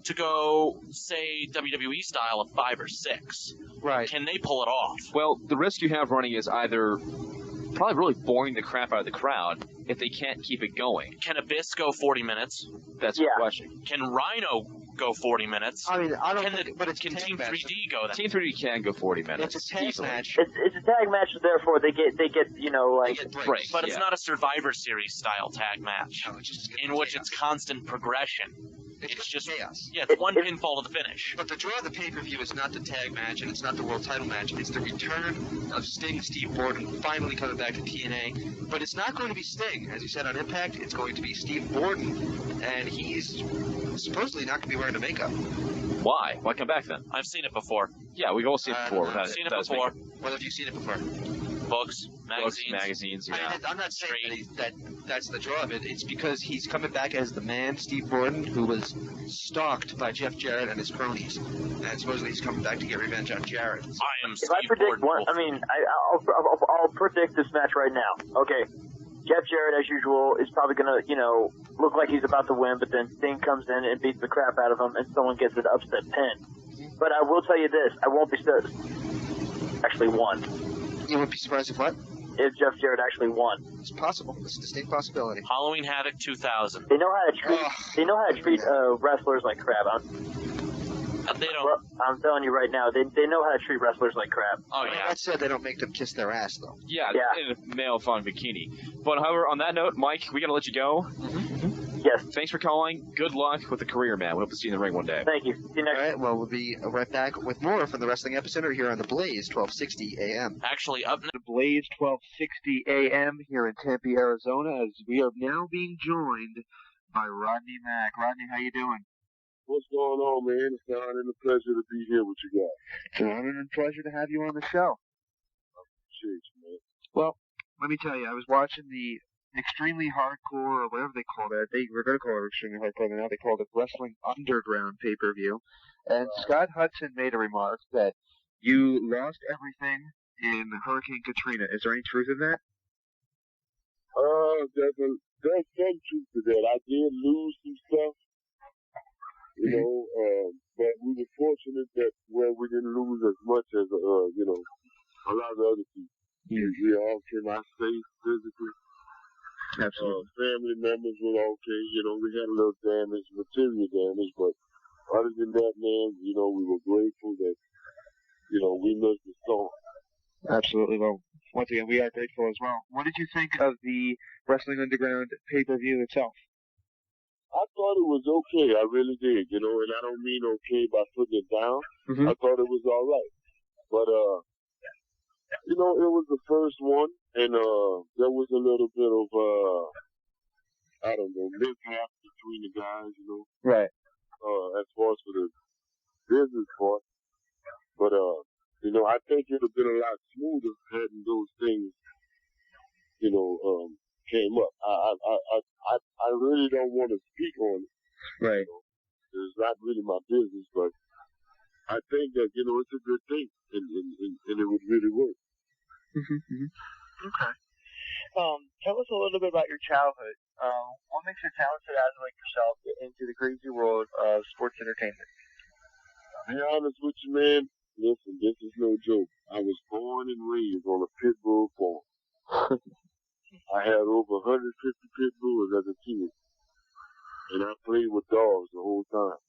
to go, say, WWE style of 5 or 6. Right. Can they pull it off? Well, the risk you have running is either probably really boring the crap out of the crowd if they can't keep it going. Can Abyss go 40 minutes? That's the question. Can Rhino go 40 minutes? I mean, I don't can think, but it's can a tag Team match. 3D go that? Team 3D can go 40 minutes. It's a tag easily. match. It's a tag match, therefore they get breaks. But it's not a Survivor Series style tag match in which it's constant progression. It's just chaos. Yeah, it's one pinfall to the finish. But the draw of the pay-per-view is not the tag match, and it's not the world title match. It's the return of Sting and Steve Borden finally coming back to TNA. But it's not going to be Sting. As you said on Impact, it's going to be Steve Borden, and he's supposedly not going to be wearing the makeup. Why? Why come back then? I've seen it before. Yeah, we've all seen it before. I've seen it before. Well, have you seen it before? Books, magazines. Yeah. I'm not saying that's the draw of it. It's because he's coming back as the man, Steve Borden, who was stalked by Jeff Jarrett and his cronies. And supposedly he's coming back to get revenge on Jarrett. I am If I predict one, I'll predict this match right now. Okay, Jeff Jarrett, as usual, is probably gonna, look like he's about to win, but then Sting comes in and beats the crap out of him, and someone gets an upset pin. But I will tell you this: I won't be actually won. You wouldn't be surprised if what? If Jeff Jarrett actually won. It's possible. It's a distinct possibility. Halloween Havoc 2000. They know how to treat. They know how to treat wrestlers like crap. They don't. I'm telling you right now, they know how to treat wrestlers like crap. Oh yeah. That said, they don't make them kiss their ass though. Yeah, in a male fun bikini. But however, on that note, Mike, we gotta let you go. Yes. Thanks for calling. Good luck with the career, man. We hope to see you in the ring one day. Thank you. See you next. All right. Well, we'll be right back with more from the Wrestling Epicenter here on the Blaze 1260 AM. Actually, up The Blaze 1260 AM here in Tempe, Arizona, as we are now being joined by Rodney Mack. Rodney, how you doing? What's going on, man? It's an honor and a pleasure to be here with you guys. It's an honor and pleasure to have you on the show. Appreciate you, man. Well, let me tell you, I was watching the Extremely Hardcore, or whatever they called it. They were going to call it Extremely Hardcore, and now they called it Wrestling Underground pay-per-view. And Scott Hudson made a remark that you lost everything in Hurricane Katrina. Is there any truth in that? There's some truth to that. I did lose some stuff, but we were fortunate that we didn't lose as much as, a lot of the other people. We all came out safe physically. Absolutely. Family members were okay. We had a little damage, material damage, but other than that, man, we were grateful that, we missed the storm. Absolutely. Well, once again, we are grateful as well. What did you think of the Wrestling Underground pay-per-view itself? I thought it was okay. I really did, and I don't mean okay by putting it down. Mm-hmm. I thought it was all right. But, it was the first one, and there was a little bit of, mishap between the guys, Right. As far as for the business part. But, I think it would have been a lot smoother hadn't those things, came up. I really don't want to speak on it. Right. It's not really my business, but I think that, it's a good thing, and it would really work. Okay. Tell us a little bit about your childhood. What makes a talented athlete like yourself get into the crazy world of sports entertainment? To be honest with you, man, listen, this is no joke. I was born and raised on a pit bull farm. I had over 150 pit bulls as a kid, and I played with dogs the whole time.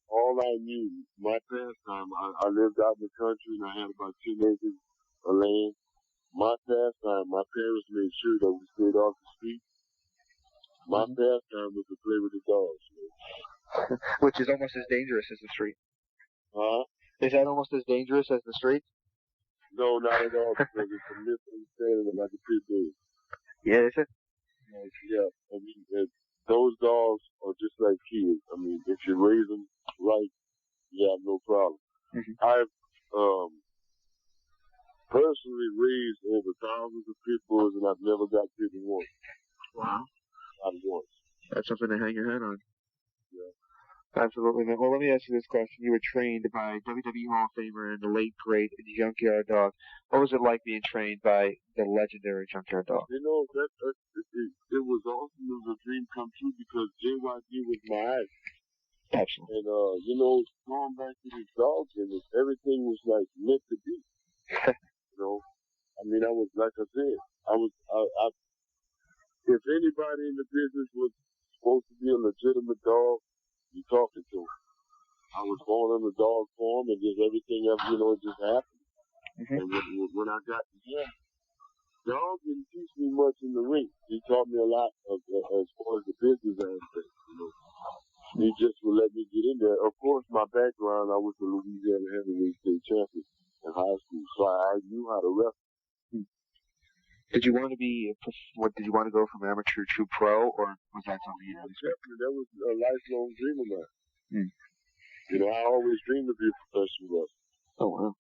All I knew, my pastime, I lived out in the country, and I had about 10 acres of land. My pastime, my parents made sure that we stayed off the street. My pastime was to play with the dogs. Which is almost as dangerous as the street. Huh? Is that almost as dangerous as the street? No, not at all, because it's a misunderstanding about the pit bulls. Yeah, is it? Yeah, I mean, those dogs are just like kids. I mean, if you raise them right, you have no problem. I've personally raised over thousands of pit bulls, and I've never got bitten once. Wow. Not once. That's something to hang your hat on. Yeah. Absolutely, man. Well, let me ask you this question. You were trained by WWE Hall of Famer and the late, great Junkyard Dog. What was it like being trained by the legendary Junkyard Dog? It was awesome. It was a dream come true because JYD was my idol. Absolutely. And, going back to this dog business, everything was like meant to be. I mean, I was, like I said, if anybody in the business was supposed to be a legitimate dog, you talking to him. I was born on the dog farm, and just everything else, it just happened. And when I got to him, dog didn't teach me much in the ring. He taught me a lot as far as the business aspect, He just would let me get in there. Of course, my background, I was the Louisiana Heavyweight State Champion in high school, so I knew how to wrestle. Did you want to be? Did you want to go from amateur to pro, or was that something you really definitely, that was a lifelong dream of mine. I always dreamed of being a professional wrestler. Oh wow!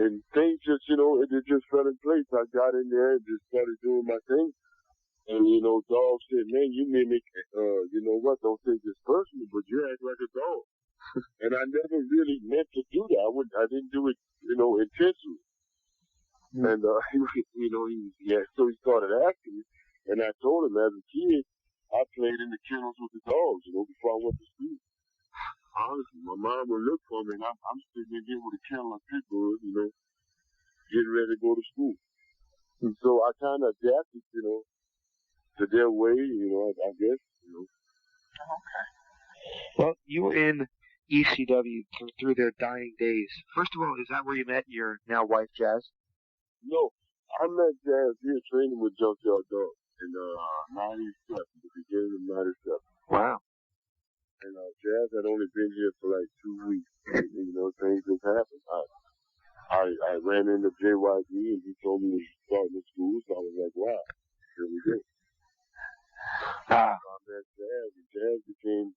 And things just, it just fell in place. I got in there and just started doing my thing. And dog said, "Man, you mimic. Don't take this personal, but you act like a dog." And I never really meant to do that. I didn't do it, intentionally. And, so he started asking me. And I told him as a kid, I played in the kennels with the dogs, before I went to school. Honestly, my mom would look for me, and I'm sitting in here with a kennel of pit bulls, getting ready to go to school. And so I kind of adapted, to their way, I guess, Okay. Well, you were in ECW through their dying days. First of all, is that where you met your now wife, Jazz? No, I met Jazz here training with Junkyard Dog in 97, the beginning of 97. Wow. And Jazz had only been here for like 2 weeks. And, things just happened. I ran into JYD and he told me he was starting at school, so I was like, wow, here we go. I met Jazz, and Jazz became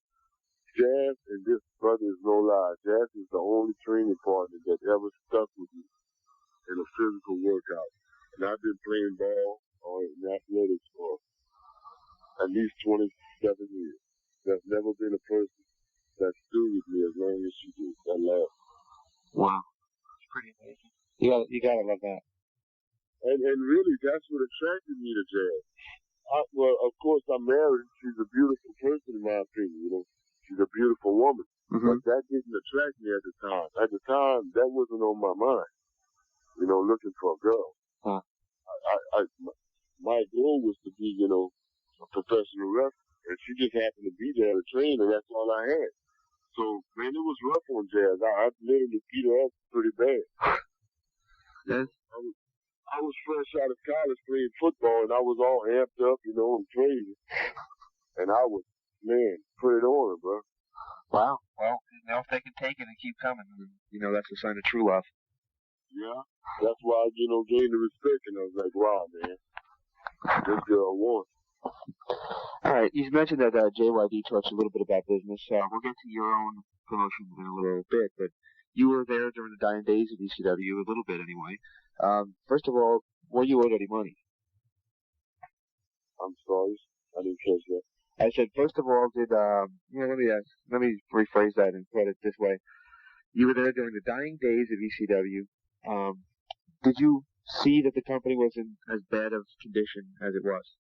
Jazz, and this brother is no lie. Jazz is the only training partner that ever stuck with me in a physical workout. And I've been playing ball or in athletics for at least 27 years. There's never been a person that stood with me as long as she did. That last. Wow. It's pretty amazing. You gotta love that. And really, that's what attracted me to Jazz. Well, of course, I'm married. She's a beautiful person, in my opinion, She's a beautiful woman. But that didn't attract me at the time. At the time, that wasn't on my mind, looking for a girl. My goal was to be, a professional wrestler. And she just happened to be there to train, and that's all I had. So, man, it was rough on Jazz. I literally beat her up pretty bad. Yes. I was fresh out of college playing football, and I was all amped up, and crazy. And I was, put it on her, bro. Wow. Well, if they can take it and keep coming, that's a sign of true love. Yeah. That's why I, gained the respect, and I was like, wow, man. This girl won. All right, you mentioned that JYD taught you a little bit about business. We'll get to your own promotion in a little bit, but you were there during the dying days of ECW, a little bit anyway. First of all, were you owed any money? I'm sorry, I didn't catch that. I said, first of all, let me rephrase that and put it this way. You were there during the dying days of ECW. Did you see that the company was in as bad of condition as it was?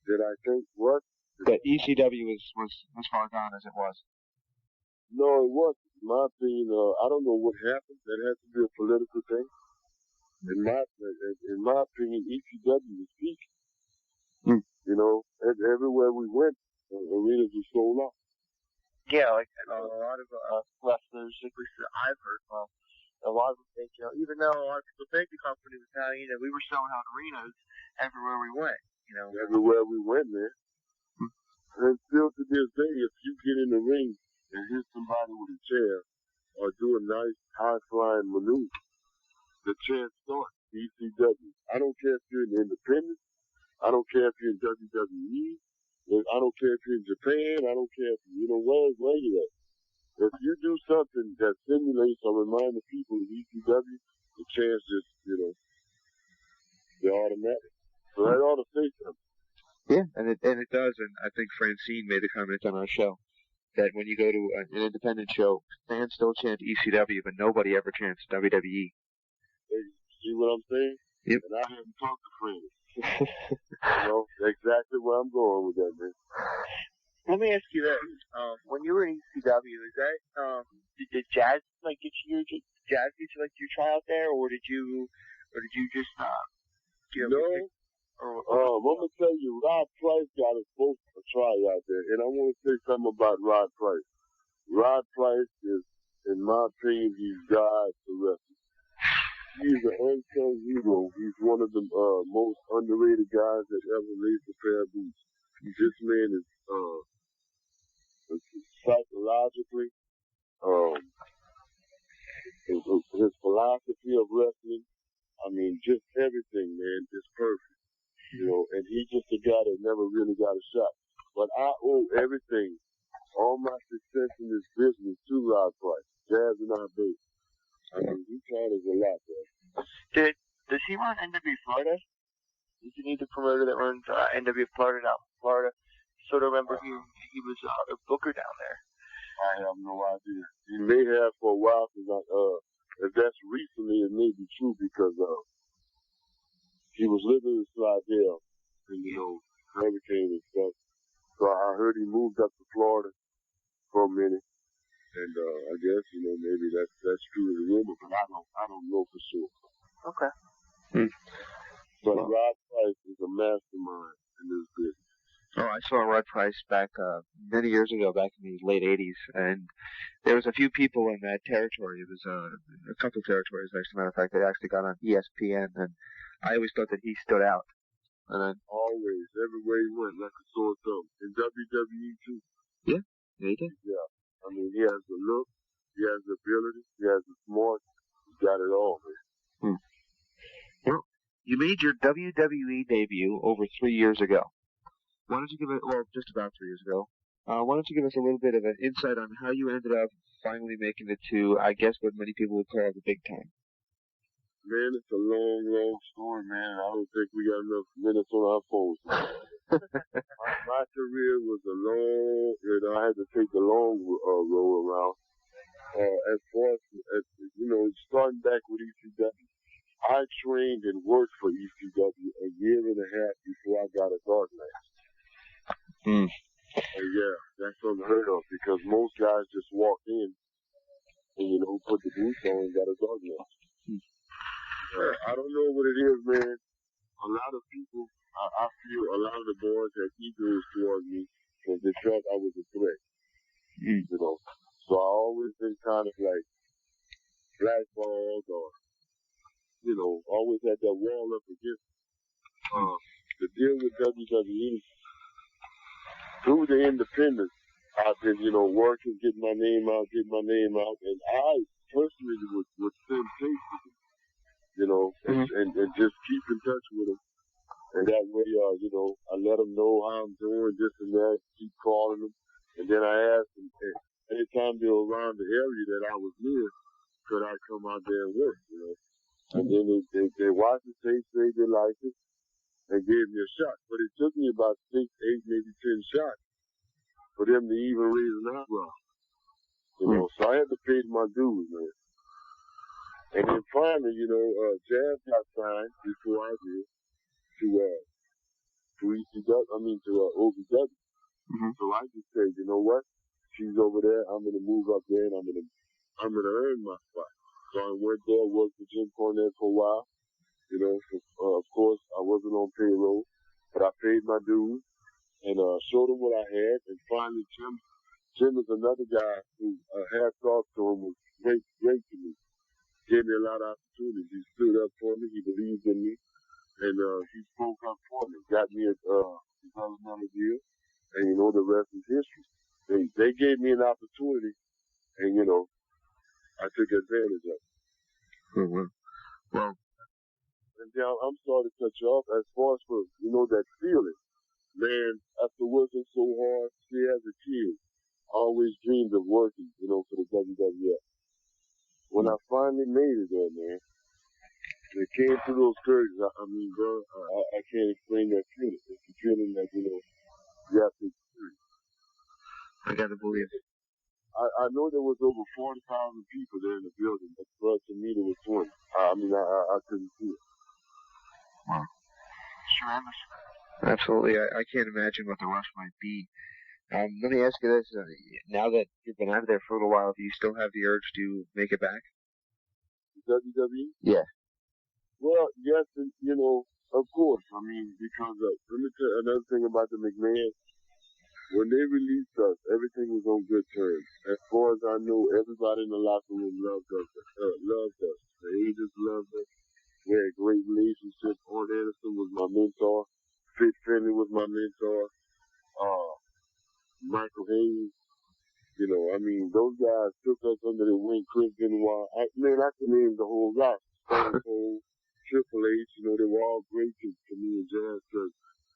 Did I think what? That ECW was as far gone as it was. No, it wasn't. In my opinion, I don't know what happened. That has to be a political thing. In my opinion, ECW was peak. Everywhere we went, arenas were sold out. Yeah, like a lot of wrestlers, at least that I've heard from, a lot of them think, even though a lot of people think the company was dying, we were selling out arenas everywhere we went. Everywhere we went, man. And still to this day, if you get in the ring and hit somebody with a chair or do a nice high-flying maneuver, the chance starts. ECW. I don't care if you're in independent. I don't care if you're in WWE. I don't care if you're in Japan. I don't care if where you at. If you do something that simulates or reminds the people of ECW, the chance just, they're automatic. So that ought to say something. Yeah, and it does, and I think Francine made the comment on our show that when you go to an independent show, fans still chant ECW, but nobody ever chants WWE. See what I'm saying? Yep. And I haven't talked to friends. Exactly where I'm going with that, man. Let me ask you this: when you were in ECW, is that did Jazz like get you Jazz get you like your tryout there, or did you just No. I'm gonna tell you, Rod Price got us both a tryout there, and I want to say something about Rod Price. Rod Price is, in my opinion, he's God to wrestling. He's an unsung hero. He's one of the most underrated guys that ever laced a pair of boots. This man is psychologically, his philosophy of wrestling, I mean, just everything, man, is perfect. You know, and he's just a guy that never really got a shot. But I owe everything, all my success in this business to Rod Price, Jazz and I both. I mean, he taught us a lot, man. Does he run NW Florida? Does he need the promoter that runs NW Florida down in Florida? Sort of remember he was a booker down there. I have no idea. He may have for a while, if that's recently, it may be true because he was living in Slidell, and hurricane and stuff. So I heard he moved up to Florida for a minute, and I guess maybe that's true as a rumor, but I don't know for sure. Okay. But Rod Price is a mastermind in this business. Oh, I saw Rod Price back many years ago, back in the late '80s, and there was a few people in that territory. It was a couple of territories, as a matter of fact, that actually got on ESPN, and I always thought that he stood out. And then always, everywhere he went, like a sore thumb. In WWE too. Yeah, he did. Yeah, I mean, he has the look, he has the ability, he has the smart, he got it all, man. Well, you made your WWE debut over 3 years ago. Why don't you give it, well, just about 3 years ago. Why don't you give us a little bit of an insight on how you ended up finally making it to, I guess, what many people would call the big time? Man, it's a long, long story, man. I don't think we got enough minutes on our phones. My career was a long, I had to take the long road around. As far as, starting back with ECW, I trained and worked for ECW a year and a half before I got a dark match. And yeah, that's unheard of because most guys just walk in and, put the boots on and got a dark match. I don't know what it is, man. A lot of people, I feel a lot of the boys had egos towards me because they felt I was a threat. So I always been kind of like blackballed or, always had that wall up against the deal with WWE. Through the independence, I've been, working, getting my name out, and I personally would send tapes to them, and just keep in touch with them. And that way, I let them know how I'm doing, this and that, keep calling them. And then I asked them, anytime they were around the area that I was near, could I come out there and work, And then they watched the tape, say they liked it, and gave me a shot. But it took me about 6, 8, maybe 10 shots for them to even raise an eyebrow. So I had to pay my dues, man. And then finally, Jazz got signed before I did to ECW, to OVW. So I just said, you know what? She's over there. I'm gonna move up there, and I'm gonna earn my spot. So I went there, worked for Jim Cornette for a while. Of course, I wasn't on payroll, but I paid my dues and showed them what I had. And finally, Jim is another guy who, hats off to him, was great to me. Gave me a lot of opportunities. He stood up for me. He believed in me. And he spoke up for me. Got me a developmental deal. And, the rest is history. They gave me an opportunity. And, I took advantage of it. Well, and then I'm sorry to cut you off. As far as for, that feeling, man, after working so hard, see, as a kid, I always dreamed of working, for the WWF. When I finally made it there, man, it came through those curtains. I mean, bro, I can't explain that feeling. It's a feeling that, you have to experience. I gotta believe it. I know there was over 40,000 people there in the building, but to me there was 20. I couldn't see it. Wow. Tremendous. Absolutely. I can't imagine what the rush might be Let me ask you this: now that you've been out of there for a little while, do you still have the urge to make it back? WWE? Yeah. Well, yes, and, of course. I mean, because let me tell you another thing about the McMahon. When they released us, everything was on good terms. As far as I know, everybody in the locker room loved us. The agents loved us. We had a great relationship. Arn Anderson was my mentor. Fit Finley was my mentor. Michael Hayes. Those guys took us under their wing. Chris Benoit. I can name the whole lot. Stone Cold, Triple H. They were all great to me and Jazz because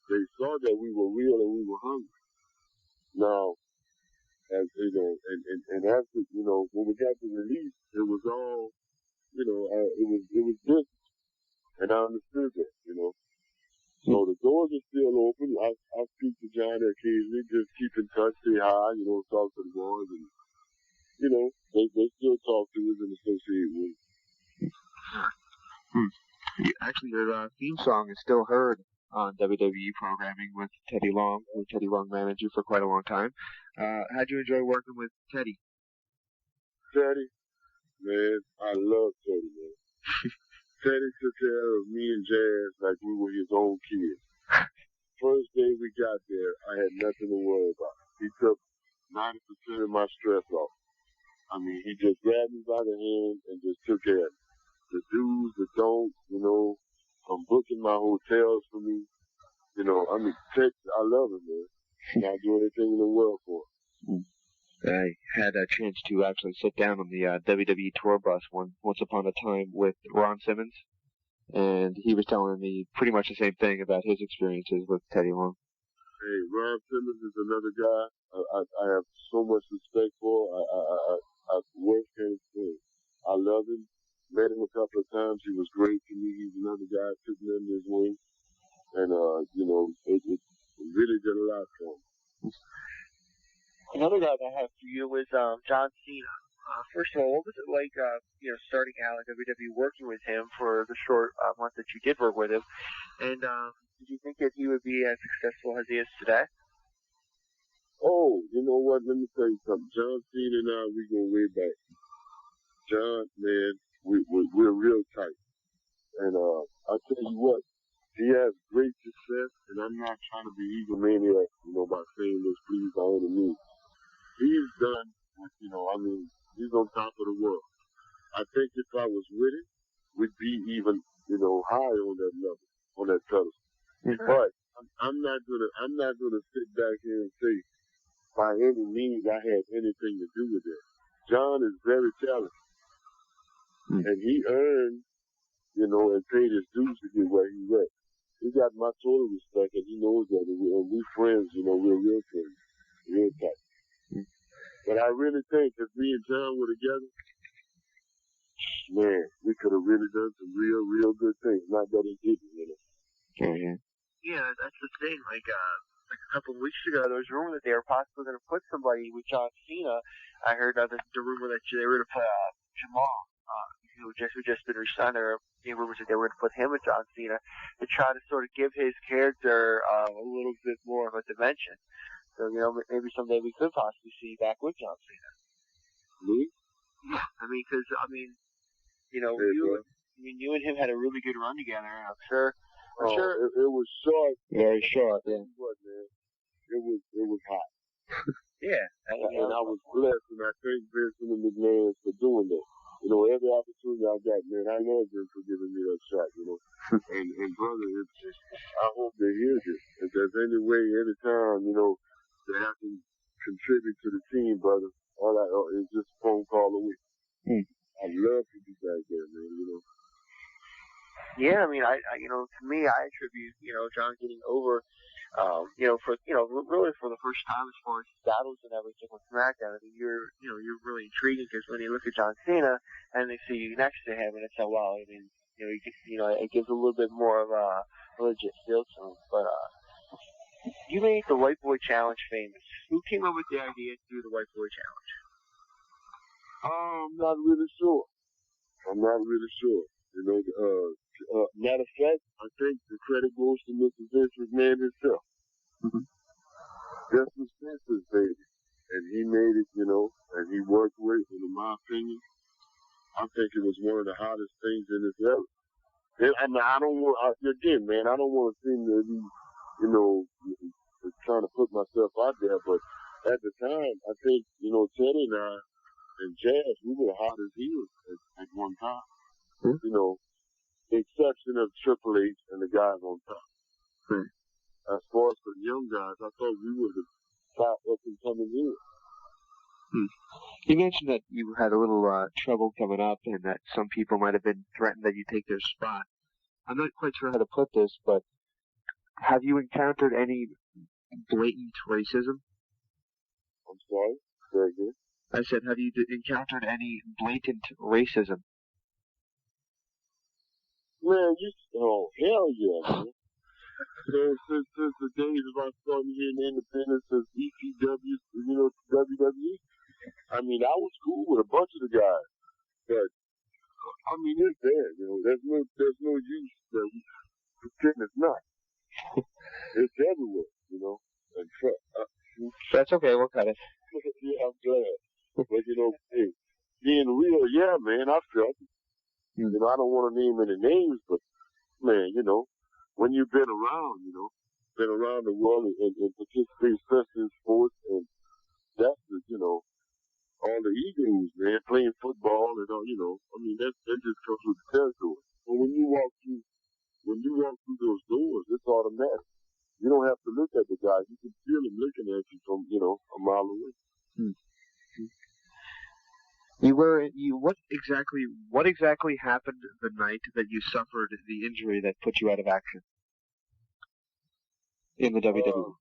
they saw that we were real and we were hungry. Now, as and after when we got the release, it was all it was business, and I understood that. So the doors are still open. I speak to John occasionally, just keep in touch, say hi, talk to the boys, and they still talk to us and associate with us. Actually, your theme song is still heard on WWE programming with Teddy Long, who Teddy Long managed you for quite a long time. How'd you enjoy working with Teddy? Teddy, man, I love Teddy, man. Teddy took care of me and Jazz like we were his own kids. First day we got there, I had nothing to worry about. He took 90% of my stress off. He just grabbed me by the hand and just took care of me. The do's, the don'ts, from booking my hotels for me. Ted, I love him, man. And I'll do anything in the world for him. I had a chance to actually sit down on the WWE tour bus once upon a time with Ron Simmons, and he was telling me pretty much the same thing about his experiences with Teddy Long. Hey, Ron Simmons is another guy I have so much respect for. I work him. I love him. Met him a couple of times. He was great to me. He's another guy that took me under his wing, and it really did a lot for him. Another guy that I have for you was John Cena. First of all, what was it like, starting out at WWE, working with him for the short month that you did work with him? And did you think that he would be as successful as he is today? Oh, you know what? Let me tell you something. John Cena and I, we go way back. John, man, we're real tight. And I tell you what, he has great success, and I'm not trying to be egomaniac, by saying this, please, by any means. He's done, he's on top of the world. I think if I was with him, we'd be even, high on that level, on that pedestal. Mm-hmm. But I'm not gonna sit back here and say, by any means, I had anything to do with it. John is very talented, and he earned, and paid his dues to get where he's at. He got my total respect, and he knows that, and we friends, we're real friends, real tight. But I really think if me and John were together, man, we could have really done some real good things. Not that he didn't, Mm-hmm. Yeah, that's the thing. Like a couple of weeks ago, there was a rumor that they were possibly going to put somebody with John Cena. I heard the rumor that they were going to put Jamal, who just been re-signed. There were rumors that they were going to put him with John Cena to try to sort of give his character a little bit more of a dimension. So, maybe someday we could possibly see you back with John Cena. Me? Yeah. You and him had a really good run together, and I'm sure. It was short. Very short, yeah. What, man? It was hot. Yeah. And I was blessed, and I thank Vince and the McMahon for doing that. Every opportunity I got, man, I love them for giving me that shot, and brother, I hope they hear this. If there's any way, any time, that I can contribute to the team, brother, all I is just a phone call away. I'd love to be back there, man, Yeah, to me, I attribute, John getting over, really for the first time as far as his battles and everything with SmackDown. You're really intriguing because when you look at John Cena and they see you next to him, and it's wow, it gives a little bit more of a legit feel to him. But you made the White Boy Challenge famous. Who came up with the idea to do the White Boy Challenge? I'm not really sure. Matter of fact, I think the credit goes to Mr. Vince McMahon himself. Mm-hmm. Just was saying, That's his baby. And he made it, and he worked with it, and in my opinion, I think it was one of the hottest things in his era. And, I mean, I don't want, again, man, I don't want to seem to be, trying to put myself out there, but at the time, I think, Teddy and I and Jazz, we were the hottest heels at one time. The exception of Triple H and the guys on top. As far as for the young guys, I thought we were the top up and coming heels. You mentioned that you had a little trouble coming up and that some people might have been threatened that you take their spot. I'm not quite sure how to put this, but have you encountered any blatant racism? I'm sorry? Very good. I said, have you encountered any blatant racism? Man, oh, hell yeah, man. Since the days of us starting here in the independence of ECW, WWE, I mean, I was cool with a bunch of the guys, but I mean, it's there. There's no use that we pretend it's not. It's everywhere, And that's okay. We'll cut it. Yeah, I'm glad. But hey, being real, yeah, man, I felt it. I don't want to name any names, but man, when you've been around, been around the world and participate especially in sports, and that's the, all the egos, man, playing football and all, I mean, that just comes with the territory. But when you walk through those doors, it's automatic. You don't have to look at the guy. You can feel him looking at you from, a mile away. What exactly happened the night that you suffered the injury that put you out of action in the WWE?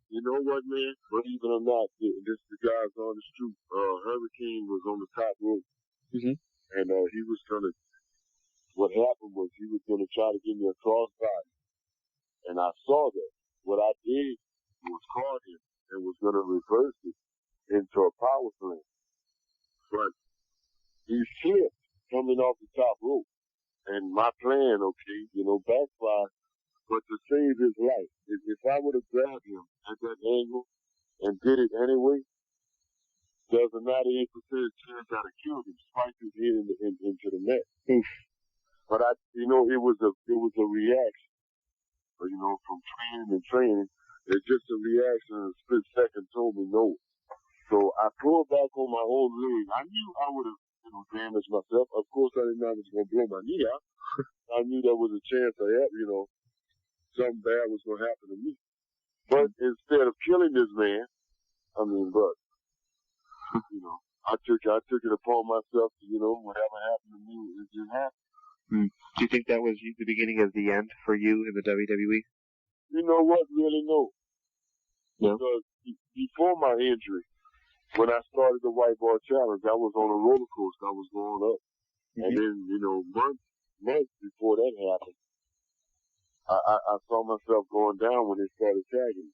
You know what, man? Believe it or not, this the guy's on the street. Hurricane was on the top rope, and he was gonna. What happened was he was gonna try to give me a crossbody, and I saw that. What I did was caught him and was gonna reverse it into a power slam, but he slipped coming off the top rope, and my plan, backfired. But to save his life, if I would have grabbed him at that angle and did it anyway, there's a 98% chance I'd have killed him, spiked his head into the net. But it was a reaction. From training, it's just a reaction in a split second told me no. So I pulled back on my own leg. I knew I would have, damaged myself. Of course, I didn't know I was going to blow my knee out. I knew there was a chance I had, something bad was going to happen to me. But instead of killing this man, I took it upon myself to, whatever happened to me, it just happened. Do you think that was the beginning of the end for you in the WWE? You know what? Really, no. No? Because before my injury, when I started the White Ball Challenge, I was on a roller coaster. I was going up. And then, months before that happened, I saw myself going down when they started tagging me,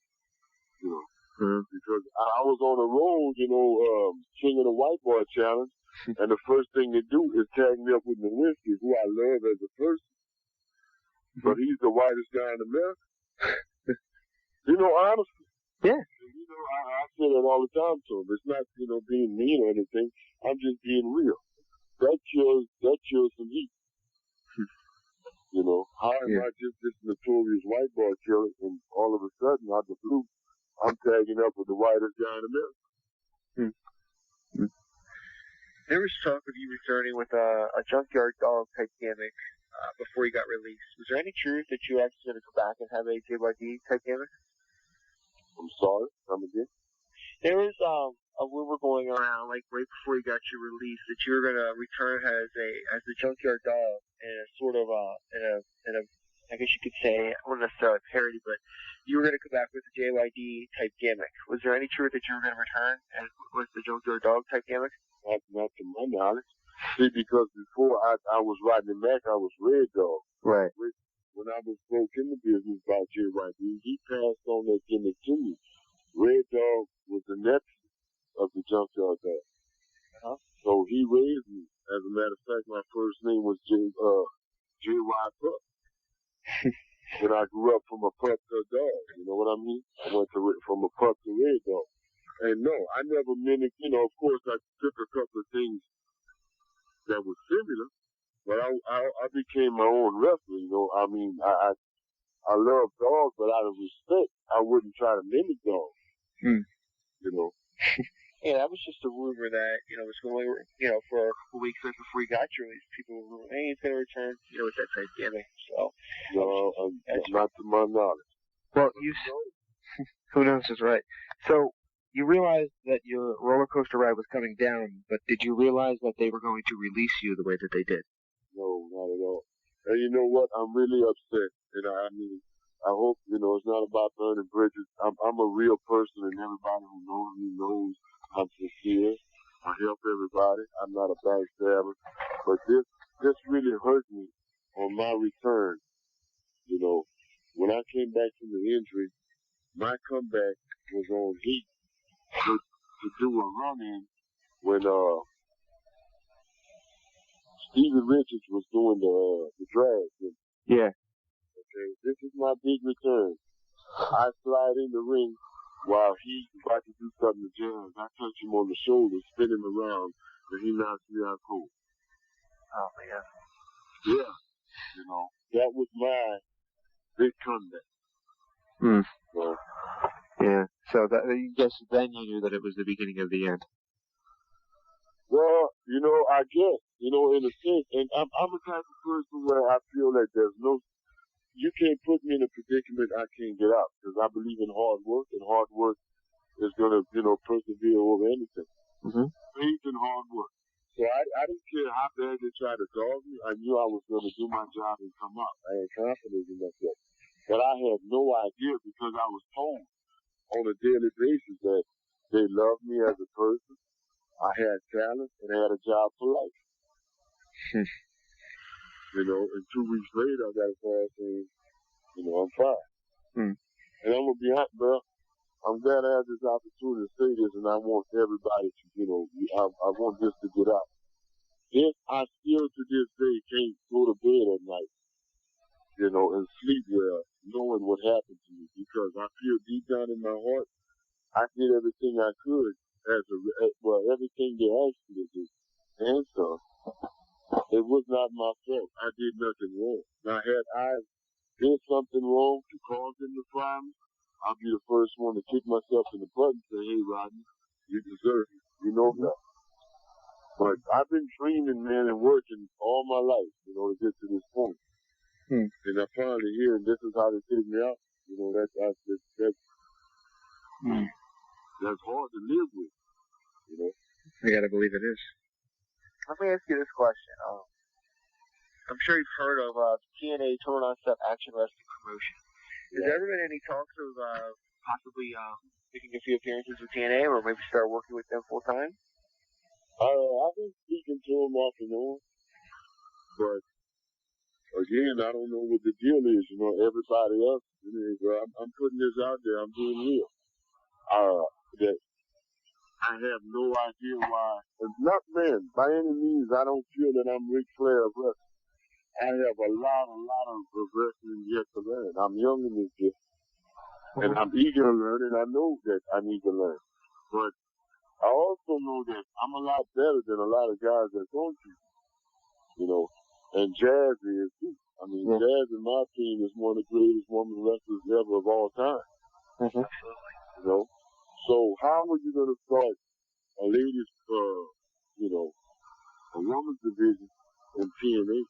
because I was on a roll, King of the White Boy Challenge, and the first thing they do is tag me up with Nowinski, who I love as a person, but he's the whitest guy in America. Honestly. Yeah. I say that all the time to him. It's not, being mean or anything. I'm just being real. That kills some heat. How am I just this notorious white boy killer, and all of a sudden, out the blue, I'm tagging up with the whitest guy in America? There was talk of you returning with a junkyard dog type gimmick before you got released. Was there any truth that you actually going to come back and have a JYD type gimmick? I'm sorry, come again? There was a rumor going around, like right before you got your release, that you were going to return as the junkyard dog in a sort of in a I guess you could say, I wouldn't necessarily parody, but you were going to come back with a JYD type gimmick. Was there any truth that you were going to return with the junkyard dog type gimmick? Not to my knowledge. See, because before I was Rodney Mack, I was Red Dog. Right. When I was broke in the business by JYD, he passed on that gimmick to me. Red Dog was the nephew of the junkyard dog. So he raised me. As a matter of fact, my first name was J.Y. Pup. When I grew up from a pup to a dog, you know what I mean? I went from a pup to Red Dog. And no, I never mimicked, of course I took a couple of things that were similar, but I became my own wrestler, I mean, I love dogs, but out of respect, I wouldn't try to mimic dogs, Yeah, that was just a rumor that, was going, for a couple weeks right before he got released. People were rumors, hey, he's going to return, with that type gimmick. So, no, not to my knowledge. Well, who knows is right. So, you realized that your roller coaster ride was coming down, but did you realize that they were going to release you the way that they did? No, not at all. And you know what? I'm really upset. And I mean, I hope, it's not about burning bridges. I'm a real person, and everybody who knows me knows I'm sincere. I help everybody. I'm not a backstabber. But this really hurt me on my return. When I came back from the injury, my comeback was on heat to do a run-in when Stevie Richards was doing the drag. Yeah. Okay, this is my big return. I slide in the ring while he's about to do something to Jazz. I touch him on the shoulder, spin him around, and he knocks me out cold. Oh, man. Yeah. That was my big comeback. So, yeah. So that, I guess then you knew that it was the beginning of the end. Well, I guess, in a sense, and I'm the type of person where I feel that you can't put me in a predicament I can't get out, because I believe in hard work, and hard work is going to, persevere over anything. Faith and hard work. So I didn't care how bad they tried to dog me. I knew I was going to do my job and come out. I had confidence in myself. But I had no idea, because I was told on a daily basis that they loved me as a person. I had talent and I had a job for life. And 2 weeks later, I got a call saying, I'm fine. And I'm going to be honest, bro. I'm glad I have this opportunity to say this, and I want everybody to, I want this to get out. If I still to this day can't go to bed at night, and sleep well, knowing what happened to me, because I feel deep down in my heart, I did everything I could everything they asked me to do. And so, it was not my fault. I did nothing wrong. Now, had I did something wrong to cause them to fire me, I'll be the first one to kick myself in the butt and say, hey, Rodney, you deserve it. That. But I've been dreaming, man, and working all my life, to get to this point. And I finally here, and this is how they take me out. That's hard to live with, I gotta believe it is. Let me ask you this question. I'm sure you've heard of TNA Total Non-Stop Action Wrestling Promotion. Has there ever been any talks of possibly making a few appearances with TNA, or maybe start working with them full time? I've been speaking to them off and on, but again, I don't know what the deal is. Everybody else, I'm putting this out there. I'm being real. That I have no idea why. Not, man, by any means, I don't feel that I'm Ric Flair of wrestling. I have a lot of wrestling yet to learn. I'm young in this gift, and I'm eager to learn, and I know that I need to learn. But I also know that I'm a lot better than a lot of guys that's on TV, and Jazz is too. I mean, Jazz, in my opinion, is one of the greatest women wrestlers ever of all time. Absolutely. So how are you going to start a ladies, a women's division in TNA,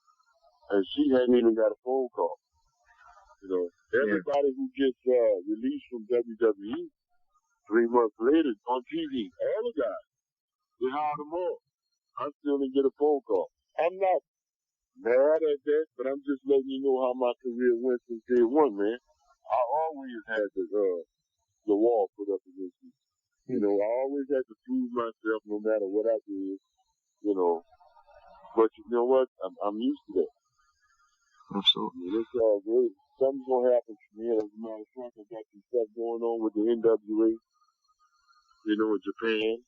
and she hadn't even got a phone call? Everybody who gets released from WWE 3 months later on TV, all the guys, they hired them all. I still didn't get a phone call. I'm not mad at that, but I'm just letting you know how my career went since day one, man. I always had the wall put up against me. I always had to prove myself no matter what I did, But you know what? I'm used to that. Absolutely. It's all good. Something's going to happen to me. As a matter of fact, I got some stuff going on with the NWA, in Japan.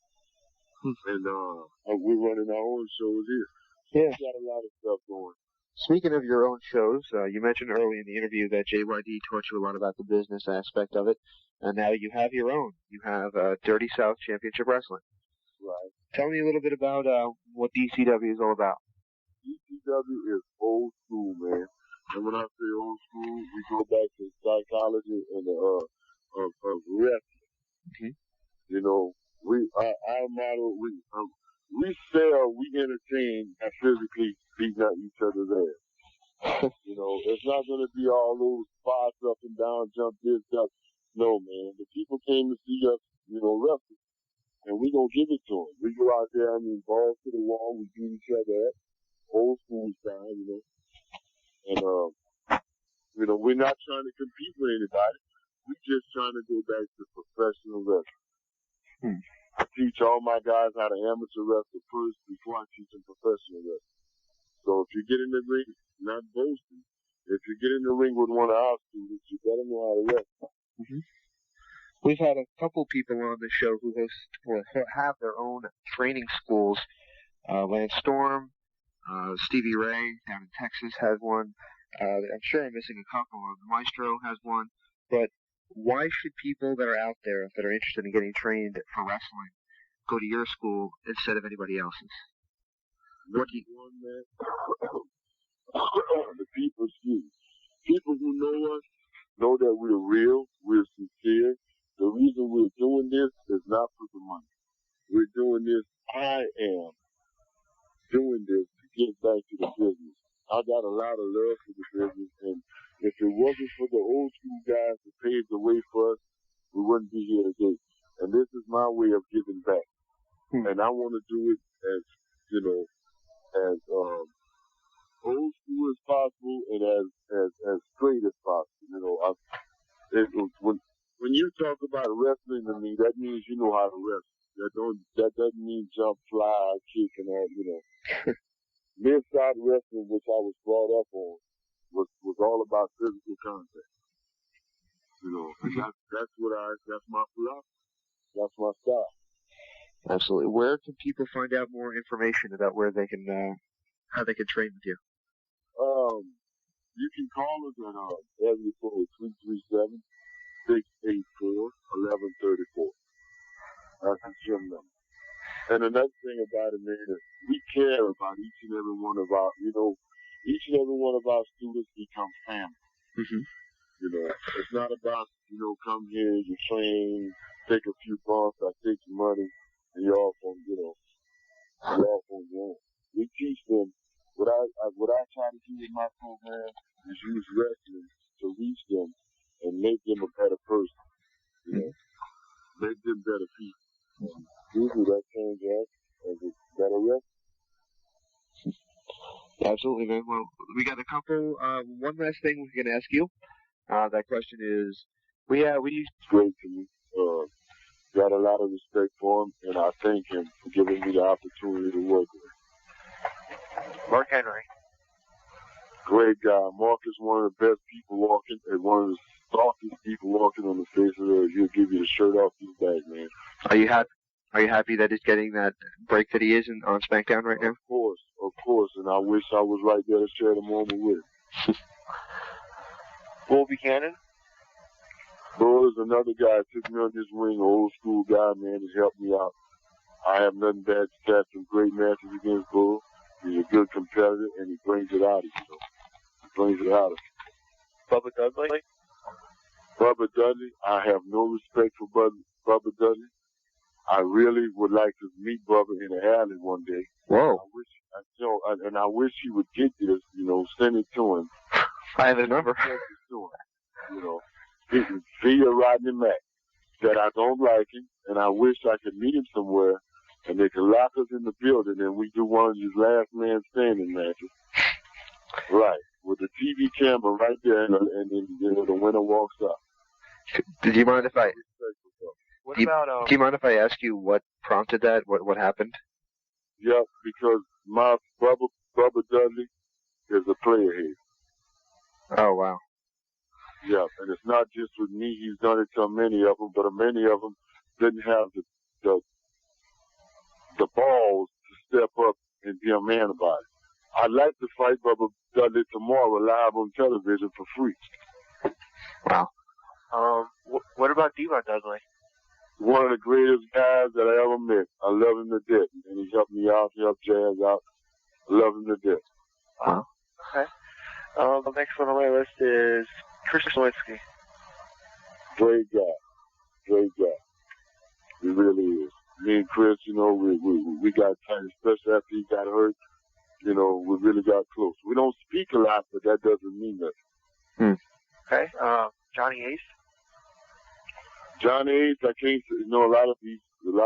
And we're running our own shows here. Yeah. We got a lot of stuff going. Speaking of your own shows, you mentioned early in the interview that JYD taught you a lot about the business aspect of it, and now you have your own. You have Dirty South Championship Wrestling. Right. Tell me a little bit about what DCW is all about. DCW is old school, man. And when I say old school, we go back to psychology and of wrestling. Mm-hmm. You know, our motto, we sell, we entertain, and physically beating at each other's ass. You know, it's not going to be all those spots up and down, jump this, jump. No, man. The people came to see us, wrestle. And we going to give it to them. We go out there, balls to the wall, we beat each other up. Old school style, And, we're not trying to compete with anybody. We're just trying to go back to professional wrestling. I teach all my guys how to amateur wrestle first before I teach them professional wrestling. So if you get in the ring, not boasting, if you get in the ring with one of our students, you better know how to wrestle. Mm-hmm. We've had a couple people on the show who have their own training schools. Lance Storm, Stevie Ray down in Texas has one. I'm sure I'm missing a couple. Maestro has one. But why should people that are out there that are interested in getting trained for wrestling go to your school instead of anybody else's? What do you... The people who know us know that we're real, we're sincere. The reason we're doing this is not for the money. We're doing this, I am doing this to get back to the business. I got a lot of love for the business, and if it wasn't for the old school guys that paved the way for us, we wouldn't be here today. And this is my way of giving back. And I want to do it as, as old school as possible and as straight as possible. When you talk about wrestling to me, that means you know how to wrestle. That doesn't mean jump, fly, kick, and all. Mid-side wrestling, which I was brought up on, was all about physical contact. That's my philosophy. That's my style. Absolutely. Where can people find out more information about where they can, how they can train with you? You can call us at area code 337-684-1134. That's the gym number. And another thing about it, man, is we care about each and every one of our, each and every one of our students become family. Mm-hmm. It's not about, come here, you train, take a few bumps, I take your money, and you're off on, you're off on your own. We teach them, what I try to do with my program is use wrestling to reach them and make them a better person, make them better people. And usually that turns out as a better wrestler. Absolutely, man. Well, we got a couple. One last thing we're going to ask you. That question is, It's great to me. Got a lot of respect for him, and I thank him for giving me the opportunity to work with him. Mark Henry. Great guy. Mark is one of the best people walking, and one of the softest people walking on the face of the earth. He'll give you the shirt off his back, man. Are you happy that he's getting that break that he is on SmackDown right now? Of course, and I wish I was right there to share the moment with him. Bull Buchanan? Bull is another guy that took me on this ring, old school guy, man, has helped me out. I have nothing bad to say. Some great matches against Bull. He's a good competitor, and he brings it out of you. He brings it out of you. Bubba Dudley? Bubba Dudley, I have no respect for Bubba Dudley. I really would like to meet Bubba in the alley one day. Whoa. I wish he would get this, send it to him. I have his number. Via Rodney Mack. That I don't like him, and I wish I could meet him somewhere, and they could lock us in the building, and we do one of these last man standing matches. Right. With the TV camera right there, and the winner walks up. Do you mind if I... Do you mind if I ask you what prompted that? What happened? Yeah, because my Bubba Dudley is a player here. Oh, wow. Yeah, and it's not just with me. He's done it to many of them, but many of them didn't have the balls to step up and be a man about it. I'd like to fight Bubba Dudley tomorrow live on television for free. Wow. What about Devon Dudley? One of the greatest guys that I ever met. I love him to death, and he helped me out. He helped Jazz out. I love him to death. Wow. Okay. The next one on my list is Chris Nowinski. Great guy. Great guy. He really is. Me and Chris, you know, we got tight, especially after he got hurt. You know, we really got close. We don't speak a lot, but that doesn't mean nothing. Okay. Johnny Ace. Johnny Ace, I can't say, you know, a lot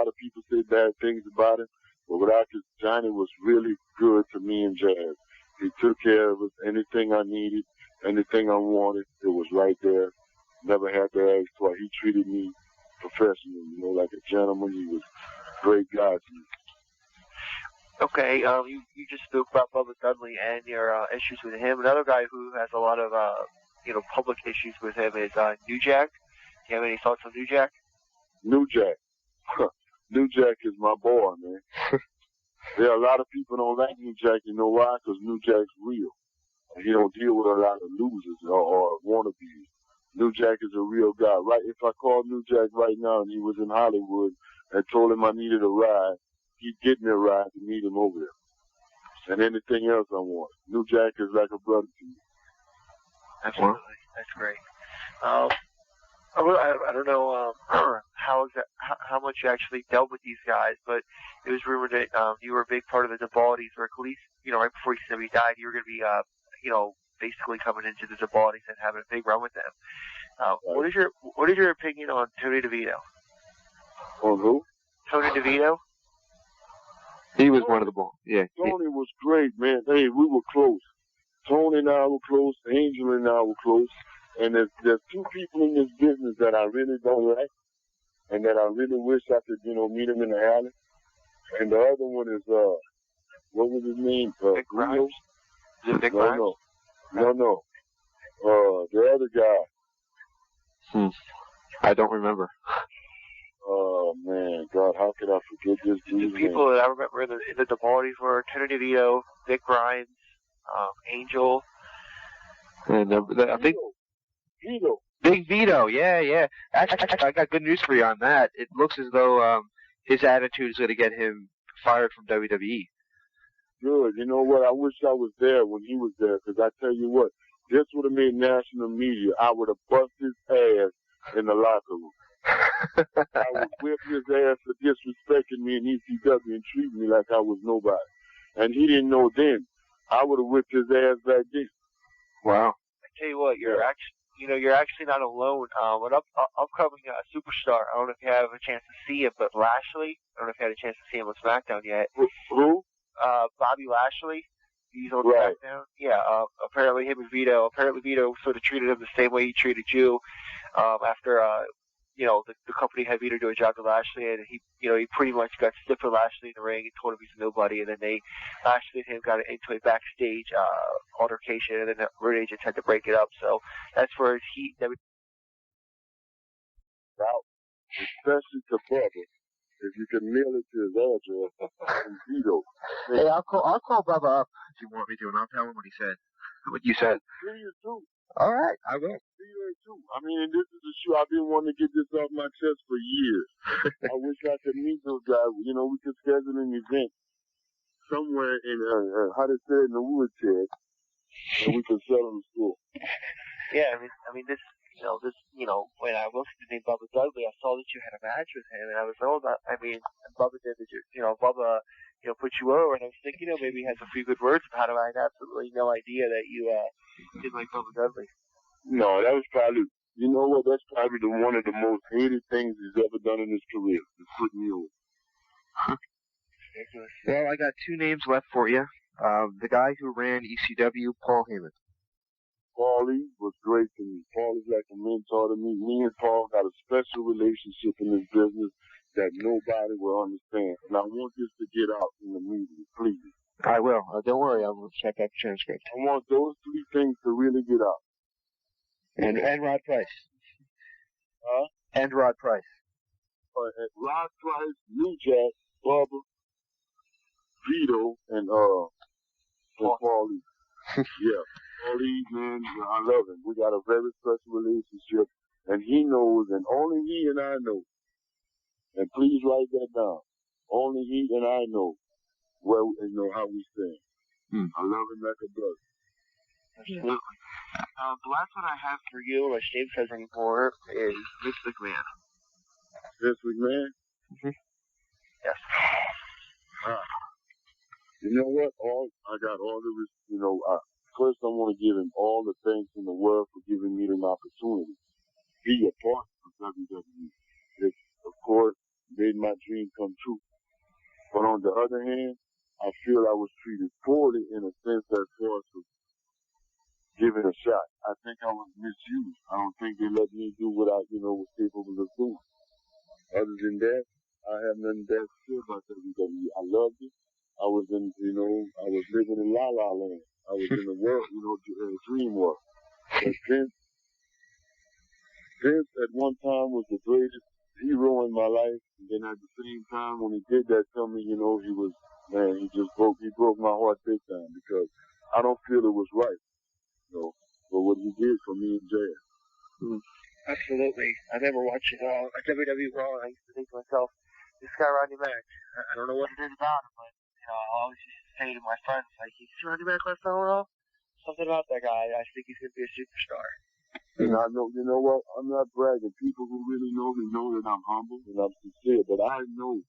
of people say bad things about him, but without this, Johnny was really good to me and Jazz. He took care of us. Anything I needed, anything I wanted, it was right there. Never had to ask twice. He treated me professionally, you know, like a gentleman. He was a great guy to me. Okay, you just spoke about Bubba Dudley and your issues with him. Another guy who has a lot of public issues with him is New Jack. Do you have any thoughts on New Jack? New Jack. New Jack is my boy, man. There are a lot of people don't like New Jack. You know why? Because New Jack's real. He don't deal with a lot of losers or wannabes. New Jack is a real guy. Right? If I called New Jack right now and he was in Hollywood and told him I needed a ride, he'd get me a ride to meet him over there. And anything else I want. New Jack is like a brother to me. Absolutely. That's great. I don't know how much you actually dealt with these guys, but it was rumored that you were a big part of the Dubalities, or at least, right before he died, you were going to be, basically coming into the Dubalities and having a big run with them. What is your opinion on Tony DeVito? On who? Tony DeVito. He was one of the balls. Yeah. Tony was great, man. Hey, we were close. Tony and I were close. Angel and I were close. And there's two people in this business that I really don't like, and that I really wish I could, meet them in the alley. And the other one is, what was his name? Dick Grimes? Is it Dick Grimes? No. The other guy. I don't remember. Oh, man, God, how could I forget this dude's The people that I remember in the Dubalities were Tony DeVito, Dick Grimes, Angel. And I think... Vito. Big Vito, yeah. Actually, I got good news for you on that. It looks as though his attitude is going to get him fired from WWE. Good. You know what? I wish I was there when he was there, because I tell you what, this would have made national media. I would have busted his ass in the locker room. I would whip his ass for disrespecting me in ECW and treating me like I was nobody. And he didn't know then. I would have whipped his ass back then. Wow. I tell you what, you're actually not alone. An upcoming superstar. I don't know if you have a chance to see it, but Lashley. I don't know if you had a chance to see him on SmackDown yet. Who? Bobby Lashley. He's on SmackDown. Yeah. Apparently him and Vito. Apparently Vito sort of treated him the same way he treated you. After the company had Vito do a job to Lashley, and he pretty much got stiff for Lashley in the ring and told him he's a nobody, and then Lashley and him got into a backstage altercation, and then the road agents had to break it up. So that's where his heat. Especially to Bubba, if you can mail it to his address, and Vito. Hey, I'll call Bubba up if you want me to, and I'll tell him what you said. See you too. All right, I will. See you too. I mean, and this is a show I've been wanting to get this off my chest for years. I wish I could meet those guys. We could schedule an event somewhere in how to say it, in the woodshed, and we could sell them school. Yeah, I mean this. When I looked at the name Bubba Dudley, I saw that you had a match with him, and I was told that, Bubba did Bubba, put you over, and I was thinking, maybe he has a few good words about him. I had absolutely no idea that you didn't like Bubba Dudley. No, that was probably, that's probably one of the most hated things he's ever done in his career, is put me over. Well, I got two names left for you. The guy who ran ECW, Paul Heyman. Paulie was great to me. Paul is like a mentor to me. Me and Paul got a special relationship in this business that nobody will understand. And I want this to get out in the media, please. I will. Don't worry, I will check out the transcript. I want those three things to really get out. And Rod Price. Huh? And Rod Price. Rod Price, New Jack, Bubba, Vito, and Paulie. Yeah. Paulie, man, I love him. We got a very special relationship, and he knows, and only he and I know. And please write that down. Only he and I know where and know how we stand. I love him like a brother. Absolutely. The last one I have for you, or James has anymore, is Vince McMahon. Vince McMahon? Mm-hmm. Yes. You know what? I got all the, first I want to give him all the thanks in the world for giving me an opportunity. Be a part of WWE. It, of course, made my dream come true. But on the other hand, I feel I was treated poorly in a sense as far as giving a shot. I think I was misused. I don't think they let me do what I, was capable of doing. Other than that, I have nothing bad to say about WWE. I loved it. I was in, I was living in La La Land. I was in the world, dream world. But Vince at one time was the greatest hero in my life. And then at the same time, when he did that to me, he broke my heart big time because I don't feel it was right, for what he did for me and Jay. Absolutely. I remember watching a WWE Raw, and I used to think to myself, this guy Rodney Mack, I don't know what it is about him, but I always used to say to my friends, like, you see Rodney Mack last time Raw? Something about that guy. I think he's gonna be a superstar. And I know, you know what? I'm not bragging. People who really know me know that I'm humble and I'm sincere, but I know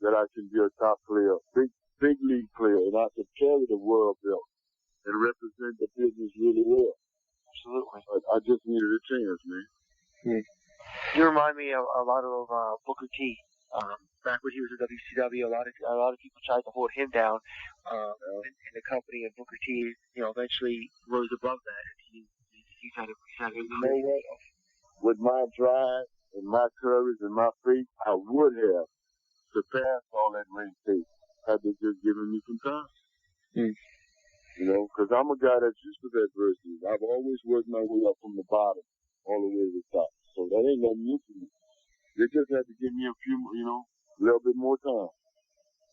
that I can be a top player, big league player, and I can carry the world belt and represent the business really well. Absolutely. I just needed a chance, man. You remind me of a lot of Booker T. Back when he was at WCW, a lot of people tried to hold him down in the company, and Booker T, eventually rose above that, and he kind of you know what? With my drive and my courage and my faith, I would have surpassed all that ring tape had they just given me some time. Because I'm a guy that's used to adversity. I've always worked my way up from the bottom all the way to the top. So that ain't nothing new to me. They just had to give me a few, a little bit more time.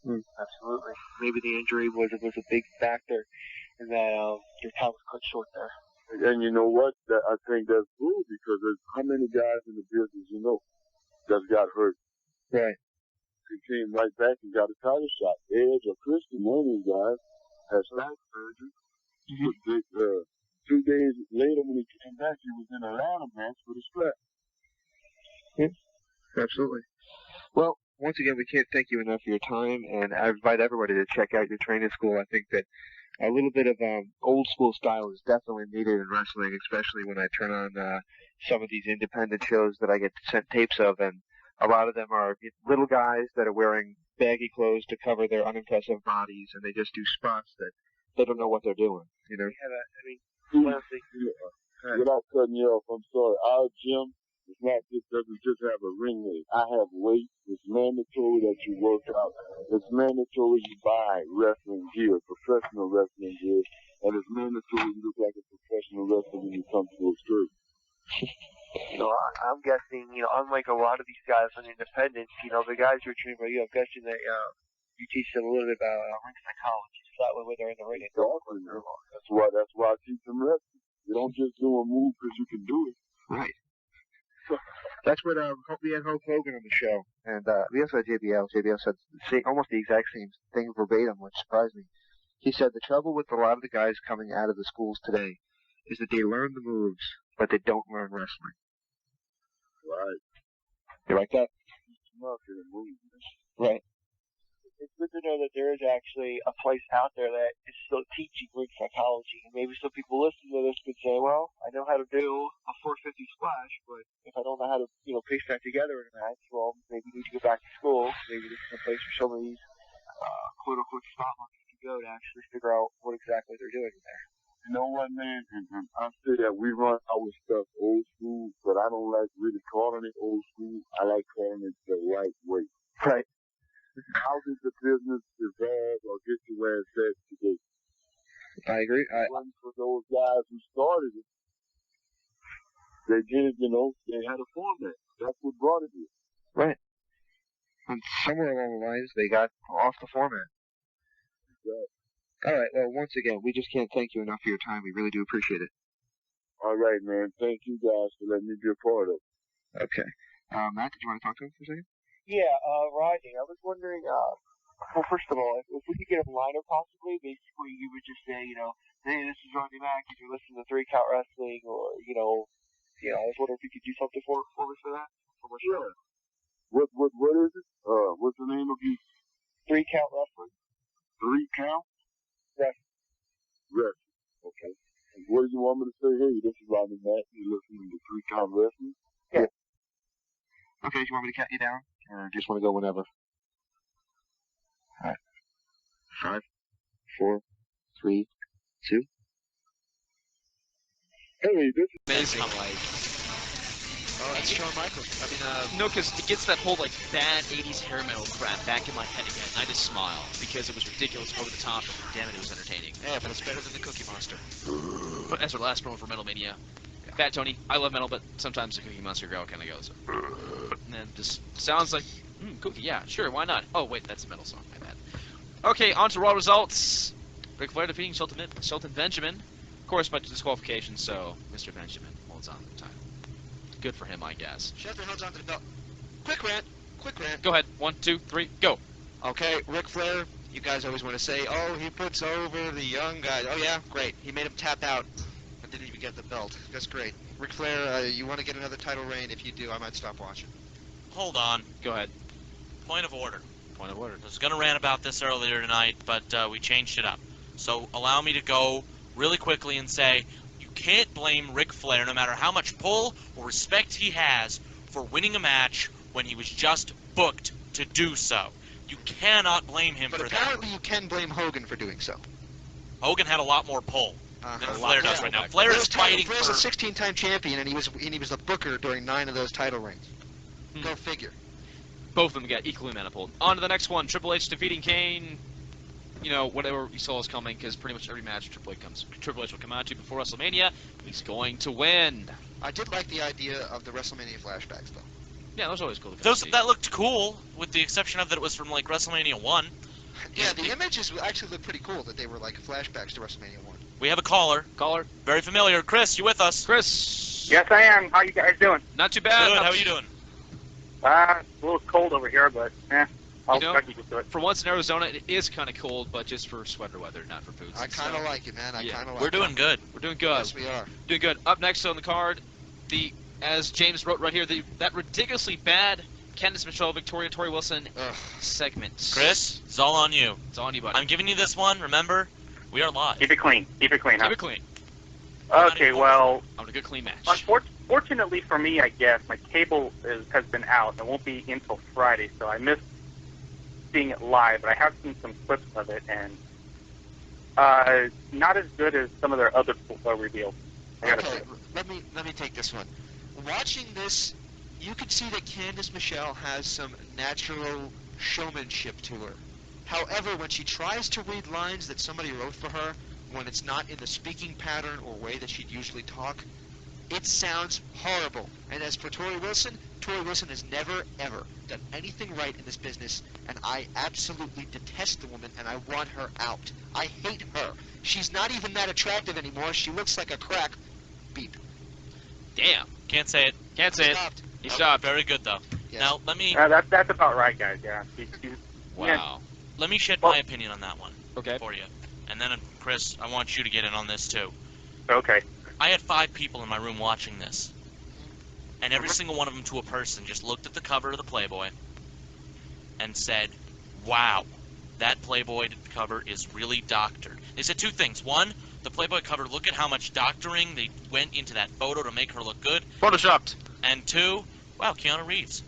Absolutely. Maybe the injury was a big factor in that your time was cut short there. And you know what? I think that's cool because there's how many guys in the business that got hurt. Right. He came right back and got a title shot. Edge or Christian, one of these guys, had back surgery. 2 days later when he came back, he was in a ladder match with a strap. Absolutely. Well, once again, we can't thank you enough for your time, and I invite everybody to check out your training school. I think that a little bit of old school style is definitely needed in wrestling, especially when I turn on some of these independent shows that I get sent tapes of, and a lot of them are little guys that are wearing baggy clothes to cover their unimpressive bodies, and they just do spots that they don't know what they're doing. Without cutting you off, I'm sorry. Our gym doesn't just have a ring rate. I have weight. It's mandatory that you work out. It's mandatory you buy wrestling gear, professional wrestling gear, and it's mandatory you look like a professional wrestler when you come to a street. I'm guessing, unlike a lot of these guys on independents, the guys who are trained by you, I'm guessing that you teach them a little bit about ring psychology, so that way when they're in the ring, they don't That's why I teach them wrestling. You don't just do a move because you can do it. Right. That's what we had Hulk Hogan on the show, and we also had JBL. JBL said almost the exact same thing verbatim, which surprised me. He said the trouble with a lot of the guys coming out of the schools today is that they learn the moves, but they don't learn wrestling. Right. You like that? Right. It's good to know that there is actually a place out there that is still teaching ring psychology. And maybe some people listening to this could say, well, I know how to do a 450 splash, but if I don't know how to, piece that together in a match, well, maybe we need to go back to school. Maybe this is a place for some of these quote-unquote spot monkeys to go to actually figure out what exactly they're doing in there. You know what, man? And I say that we run our stuff old school, but I don't like really calling it old school. I like calling it the right way. Right. How did the business evolve or get to where it's at today? I agree. It wasn't for those guys who started it. They did it, they had a format. That's what brought it here. Right. And somewhere along the lines, they got off the format. Exactly. All right. Well, once again, we just can't thank you enough for your time. We really do appreciate it. All right, man. Thank you guys for letting me be a part of it. Okay. Matt, did you want to talk to him for a second? Yeah, Rodney, I was wondering, well, first of all, if we could get a liner possibly, basically you would just say, hey, this is Rodney Mack, if you're listening to 3 Count Wrestling, or, I was wondering if you could do something for us for that? Sure. What is it? What's the name of you? 3 Count Wrestling. 3 Count? Wrestling. Wrestling. Okay. And what do you want me to say? Hey, this is Rodney Mack. You're listening to 3 Count Wrestling? Yeah. Okay, do you want me to count you down? Or just want to go whenever? Alright. 5, 4, 3, 2. Hey, this is amazing. Oh, that's Shawn Michaels. No, because it gets that whole, like, bad 80s hair metal crap back in my head again. And I just smile because it was ridiculous, over the top, and damn it was entertaining. Yeah, but it's better than the Cookie Monster. But that's our last promo for Metal Mania. Fat Tony, I love metal, but sometimes the Cookie Monster girl kind of goes. And then just sounds like, Cookie, yeah, sure, why not? Oh, wait, that's a metal song, my bad. Okay, on to Raw results. Ric Flair defeating Shelton Benjamin. Of course, by disqualification, so Mr. Benjamin holds on to the title. Good for him, I guess. Shelton holds on to the belt. Quick rant. Go ahead. 1, 2, 3, go. Okay, Ric Flair, you guys always want to say, oh, he puts over the young guys. Oh, yeah, great. He made him tap out and didn't even get the belt. That's great. Ric Flair, you want to get another title reign? If you do, I might stop watching. Hold on. Go ahead. Point of order. Point of order. I was going to rant about this earlier tonight, but we changed it up. So allow me to go really quickly and say, you can't blame Ric Flair, no matter how much pull or respect he has, for winning a match when he was just booked to do so. You cannot blame him for that. But apparently you can blame Hogan for doing so. Hogan had a lot more pull than Flair does right now. Flair is fighting for... Flair's a 16-time champion, and he was the booker during 9 of those title reigns. Go figure. Both of them got equally manifold. On to the next one. Triple H defeating Kane. You know, whatever you saw is coming, because pretty much every match Triple H will come out to before WrestleMania, he's going to win. I did like the idea of the WrestleMania flashbacks, though. Yeah, that was always cool. That looked cool, with the exception of that it was from, like, WrestleMania 1. Yeah, the images actually looked pretty cool, that they were, like, flashbacks to WrestleMania 1. We have a caller. Very familiar. Chris, you with us? Chris. Yes, I am. How you guys doing? Not too bad. Good. How are you doing? A little cold over here, but, I'll you know, get to it. for once in Arizona, it is kind of cold, but just for sweater weather, not for boots. I kind of like it, man. I kind of like it. We're doing good. We're doing good. Yes, we are. Doing good. Up next on the card, as James wrote right here, that ridiculously bad Candice Michelle, Victoria, Tori Wilson segment. Chris, it's all on you. It's all on you, buddy. I'm giving you this one. Remember, we are live. Keep it clean. Keep it clean, Keep it clean. Okay, well... I want a good clean match. Fortunately for me, I guess, my cable has been out. It won't be until Friday, so I missed seeing it live, but I have seen some clips of it, and not as good as some of their other reveals. Okay, let me take this one. Watching this, you can see that Candice Michelle has some natural showmanship to her. However, when she tries to read lines that somebody wrote for her, when it's not in the speaking pattern or way that she'd usually talk, it sounds horrible. And as for Tori Wilson has never, ever done anything right in this business, and I absolutely detest the woman, and I want her out. I hate her. She's not even that attractive anymore. She looks like a crack. Beep. Damn. Can't say it. Can't say Stopped. it. He stopped. Very good, though. Yes. Now, let me... that's about right, guys, yeah. Wow. Let me shed my opinion on that one for you. And then, Chris, I want you to get in on this, too. Okay. I had 5 people in my room watching this. And every single one of them, to a person, just looked at the cover of the Playboy and said, wow, that Playboy cover is really doctored. They said 2 things. 1, the Playboy cover, look at how much doctoring they went into that photo to make her look good. Photoshopped. And 2, wow, Keanu Reeves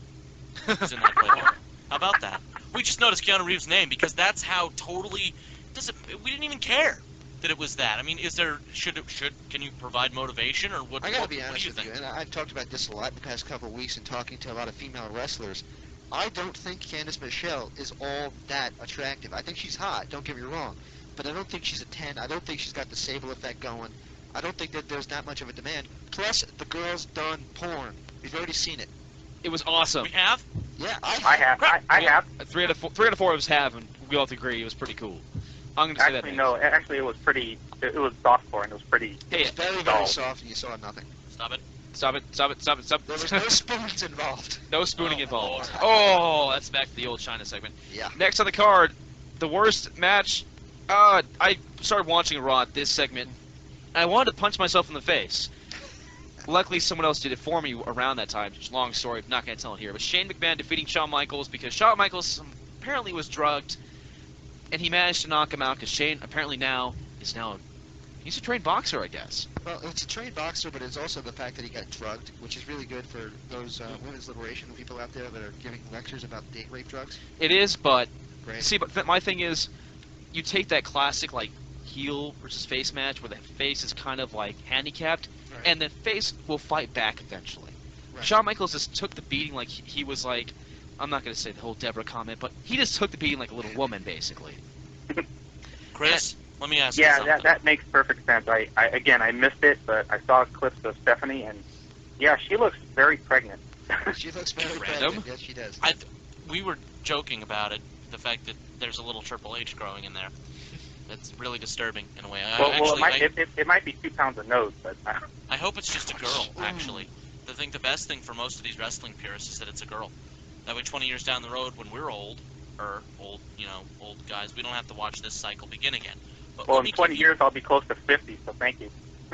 is in that Playboy. How about that? We just noticed Keanu Reeves' name because that's how totally... we didn't even care that it was that. I mean, can you provide motivation, or what? I gotta be what honest do you with think? you, and I've talked about this a lot the past couple of weeks in talking to a lot of female wrestlers. I don't think Candice Michelle is all that attractive. I think she's hot, don't get me wrong, but I don't think she's a 10. I don't think she's got the Sable effect going. I don't think that there's that much of a demand. Plus, the girl's done porn. We've already seen it. It was awesome. We have? Yeah, I have. 3 out of 4 of us have, and we all agree it was pretty cool. I'm going to say that. Actually, no. Actually, it was pretty. It was softcore, and it was pretty. Hey, It's very, dull. very soft, and you saw nothing. Stop it. Stop it. Stop it. Stop it. Stop it. There was no spoons involved. No spooning Oh, involved. Lord. Oh, that's back to the old China segment. Yeah. Next on the card, the worst match. I started watching Raw at this segment, and I wanted to punch myself in the face. Luckily, someone else did it for me around that time. It's a long story. I'm not going to tell it here. But Shane McMahon defeating Shawn Michaels because Shawn Michaels apparently was drugged, and he managed to knock him out because Shane apparently he's a trained boxer, I guess. Well, it's a trained boxer, but it's also the fact that he got drugged, which is really good for those women's liberation people out there that are giving lectures about date rape drugs. It is, but Great. see, but my thing is, you take that classic like heel versus face match where the face is kind of like handicapped, Right. and the face will fight back eventually. Right. Shawn Michaels just took the beating like he was like, I'm not going to say the whole Deborah comment, but he just took the beating like a little woman, basically. Chris, let me ask you Yeah, something. that makes perfect sense. I missed it, but I saw clips of Stephanie, and yeah, she looks very pregnant. She looks very Random? pregnant. Yes, she does. We were joking about it, the fact that there's a little Triple H growing in there. That's really disturbing in a way. It might be 2 pounds of nose, but I hope it's just a girl, actually. I think the best thing for most of these wrestling purists is that it's a girl. That way 20 years down the road, when we're old guys, we don't have to watch this cycle begin again. But well, let me in 20 give you- years I'll be close to 50, so thank you.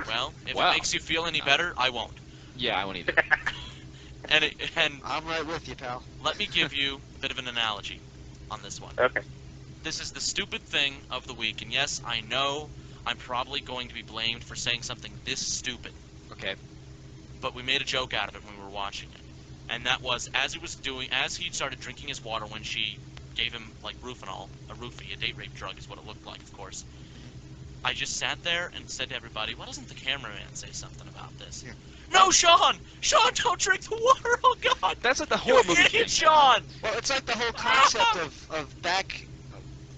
Well, if Wow. it makes you feel any better, I won't. Yeah, I won't either. And I'm right with you, pal. let me give you a bit of an analogy on this one. Okay. This is the stupid thing of the week, and yes, I know I'm probably going to be blamed for saying something this stupid. Okay. But we made a joke out of it when we were watching it. And that was, as he started drinking his water when she gave him, like, Rufinol, a roofie, a date rape drug is what it looked like, of course. I just sat there and said to everybody, why doesn't the cameraman say something about this? Yeah. No, Sean! Sean, don't drink the water! Oh, God! That's like the horror You movie idiot, thing. Sean! Well, it's like the whole concept of back.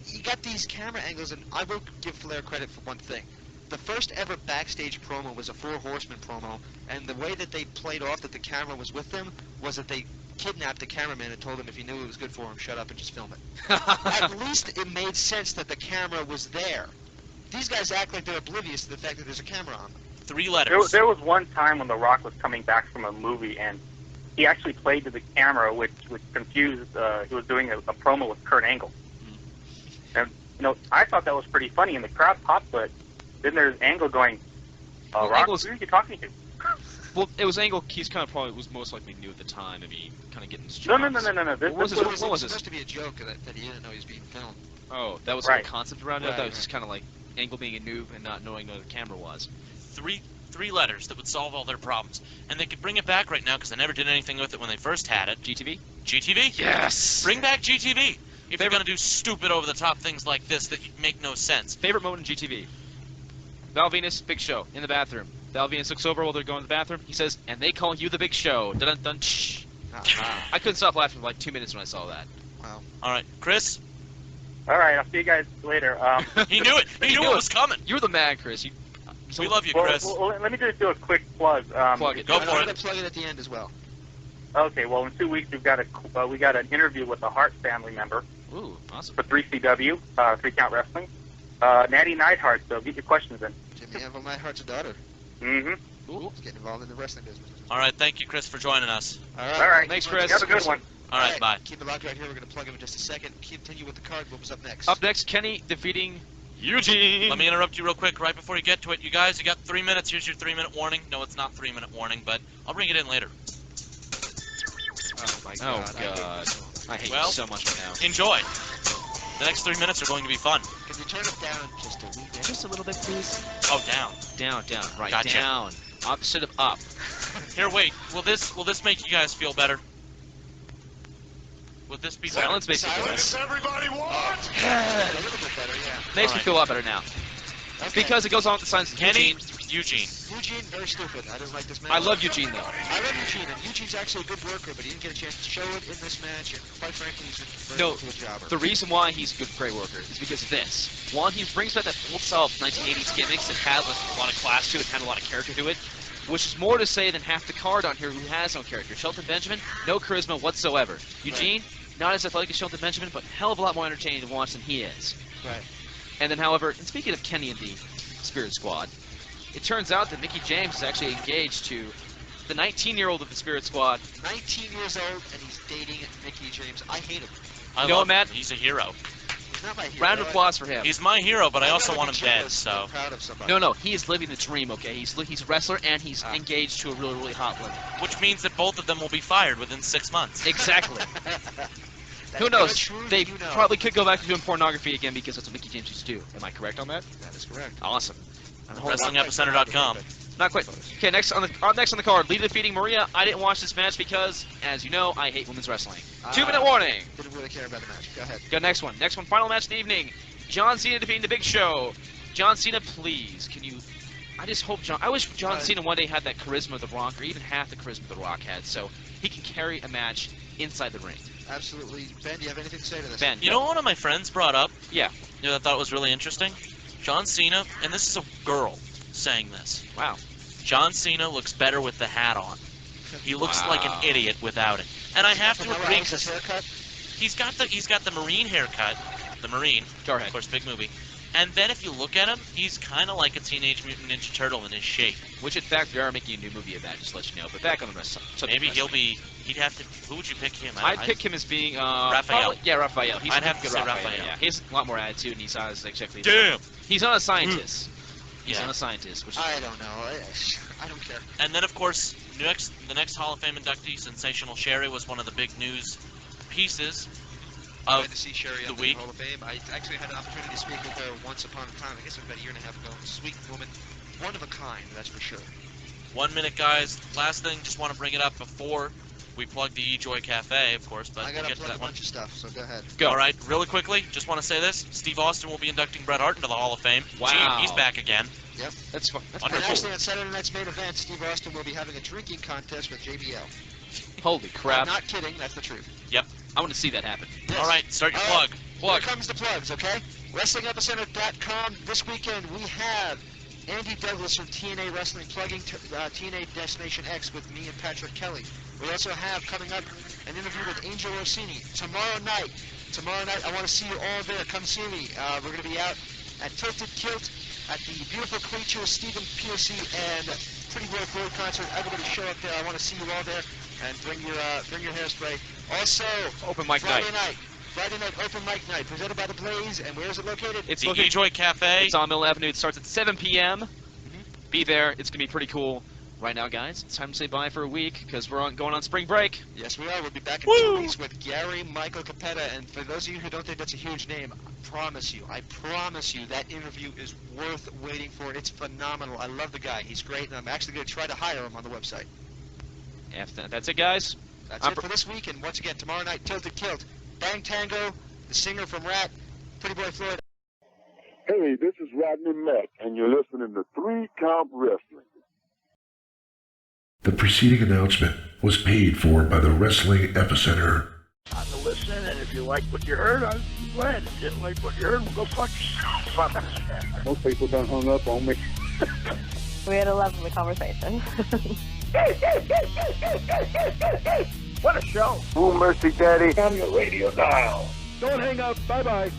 You got these camera angles, and I will give Flair credit for one thing. The first ever backstage promo was a Four Horsemen promo, and the way that they played off that the camera was with them was that they kidnapped the cameraman and told him if he knew it was good for him, shut up and just film it. At least it made sense that the camera was there. These guys act like they're oblivious to the fact that there's a camera on them. 3 letters. There was one time when The Rock was coming back from a movie, and he actually played to the camera, which confused. He was doing a promo with Kurt Angle, and I thought that was pretty funny, and the crowd popped. But then there's Angle going, "Rock, who are you talking to?" Well, it was Angle. He's kind of probably was most likely new at the time. I mean, kind of getting his No. chops. This What was It this? was supposed to be a joke that he didn't know he was being filmed. Oh, that was Right. the concept around it. I Right, thought it was right. just kind of like Angle being a noob and not knowing where the camera was. Three letters that would solve all their problems. And they could bring it back right now because they never did anything with it when they first had it. GTV? GTV? Yes! Bring back GTV! If you're going to do stupid over-the-top things like this that make no sense. Favorite moment in GTV? Val Venus, Big Show, in the bathroom. Val Venus looks over while they're going to the bathroom. He says, and they call you the Big Show. Dun dun dun. Shh. I couldn't stop laughing for like 2 minutes when I saw that. Wow. All right, Chris? All right, I'll see you guys later. He knew it. He knew it was coming. You're the man, Chris. We love you, well, Chris. well, let me just do a quick plug. Plug it. Go I'm for going it. to plug it at the end as well. Okay, well, in 2 weeks we got an interview with a Hart family member Ooh, awesome. for 3CW, 3 Count Wrestling. Natty Neidhart, so get your questions in. Jimmy Anvil Neidhart's daughter. Mm-hmm. Ooh. He's getting involved in the wrestling business. All right, thank you, Chris, for joining us. All right. All right. Thanks, Chris. Have a good one. All right, bye. Keep it locked right here. We're going to plug him in just a second. Continue with the card. What was up next? Up next, Kenny defeating Eugene. Let me interrupt you real quick right before you get to it. You guys, you got 3 minutes. Here's your 3-minute warning. No, it's not 3-minute warning, but I'll bring it in later. Oh, my Oh, God. God. I hate Well, you so much right now. Enjoy. The next 3 minutes are going to be fun. Can you turn it down just a wee bit? Just a little bit, please. Oh, down. Down, down, right, Gotcha. down. Opposite of up. Here, wait. Will this make you guys feel better? Would this be Silence makes me feel better. Everybody what? A little bit better, yeah. Makes me feel a lot better now. Okay. Because it goes on with the signs of Kenny? Eugene. Eugene, very stupid. I didn't like this match. I love Eugene, though. I love Eugene, and Eugene's actually a good worker, but he didn't get a chance to show it in this match, and quite frankly, he's a very good jobber. The reason why he's a good, great worker is because of this. One, he brings back that old style of 1980s gimmicks that had a lot of class to it, had a lot of character to it, which is more to say than half the card on here who has no character. Shelton Benjamin, no charisma whatsoever. Eugene, not as athletic as Shelton Benjamin, but hell of a lot more entertaining to watch than he is. Right. And then, however, and speaking of Kenny and the Spirit Squad, it turns out that Mickie James is actually engaged to the 19-year-old of the Spirit Squad. 19 years old, and he's dating Mickie James. I hate him. I love him. He's a hero. He's not my hero. Round of applause for him. He's my hero, but I also want him dead, so. Proud of somebody. No, he is living the dream, okay? He's a wrestler, and he's engaged to a really, really hot woman. Which means that both of them will be fired within 6 months. Exactly. Who knows? They probably could go back to doing pornography again because that's what Mickie James used to do. Am I correct on that? That is correct. Awesome. WrestlingEpicenter.com. Not quite. Okay, next on the card, Lita defeating Maria. I didn't watch this match because, as you know, I hate women's wrestling. 2-minute warning. Didn't really care about the match. Go ahead. Go next one. Next one, final match of the evening. John Cena defeating The Big Show. John Cena, please, can you... I wish John Cena one day had that charisma of The Rock, or even half the charisma The Rock had, so he can carry a match inside the ring. Absolutely. Ben, do you have anything to say to this? Ben, you know what one of my friends brought up? Yeah. You know, I thought it was really interesting? John Cena, and this is a girl saying this. Wow. John Cena looks better with the hat on. He looks like an idiot without it. And I have to agree, because he's got the Marine haircut. The Marine. Jarhead. Of course, big movie. And then if you look at him, he's kind of like a Teenage Mutant Ninja Turtle in his shape. Which, in fact, we are making a new movie of that, just to let you know. But back on the rest. Maybe he'd have to, who would you pick him? I'd pick him as being, Raphael. Yeah, Raphael. He's I'd have to say Raphael. Yeah, he has a lot more attitude, and he's not as exactly... Damn! He's not a scientist. He's not a scientist, which is... I don't know. I don't care. And then, of course, the next Hall of Fame inductee, Sensational Sherry, was one of the big news pieces of to see Sherry the up week. In the Hall of Fame. I actually had an opportunity to speak with her once upon a time. I guess it was about a year and a half ago. Sweet woman. One of a kind, that's for sure. 1 minute, guys. Last thing, just want to bring it up before we plug the eJoy Cafe, of course, but I we'll gotta get to plug that a one. bunch of stuff, so go ahead. All right, really quickly, just want to say this. Steve Austin will be inducting Bret Hart into the Hall of Fame. Wow. Gee, he's back again. Yep. That's fun. That's And pretty actually, cool. on Saturday night's main event, Steve Austin will be having a drinking contest with JBL. Holy crap. I'm not kidding, that's the truth. Yep. I want to see that happen. Yes. All right, start your plug. Here comes the plugs, okay? WrestlingEpicenter.com. This weekend we have Andy Douglas from TNA Wrestling plugging TNA Destination X with me and Patrick Kelly. We also have coming up an interview with Angel Orsini tomorrow night. I want to see you all there. Come see me. We're going to be out at Tilted Kilt at the Beautiful Creature, Stephen Piercy, and Pretty Boy Floyd concert. Everybody show up there. I want to see you all there. And bring your hairspray. Also, Open mic Friday night. night. Friday night, open mic night, presented by The Blaze. And where is it located? It's the located- eJoy Cafe. It's on Mill Avenue. It starts at 7 p.m. Be there. It's going to be pretty cool. Right now, guys, it's time to say bye for a week because we're going on spring break. Yes, we are. We'll be back in 2 weeks with Gary Michael Capetta. And for those of you who don't think that's a huge name, I promise you, that interview is worth waiting for. It's phenomenal. I love the guy. He's great, and I'm actually going to try to hire him on the website. That's it, guys. That's it for this week. And once again, tomorrow night, Tilted Kilt. Bang Tango, the singer from Rat, Pretty Boy Floyd. Hey, this is Rodney Mack, and you're listening to 3 Count Wrestling. The preceding announcement was paid for by the Wrestling Epicenter. I'm to listen, and if you like what you heard, I'm glad. If you didn't like what you heard, well, go fuck yourself. Most people done hung up on me. We had a lovely conversation. What a show. Oh, mercy, Daddy. On your radio dial. Don't hang up. Bye-bye.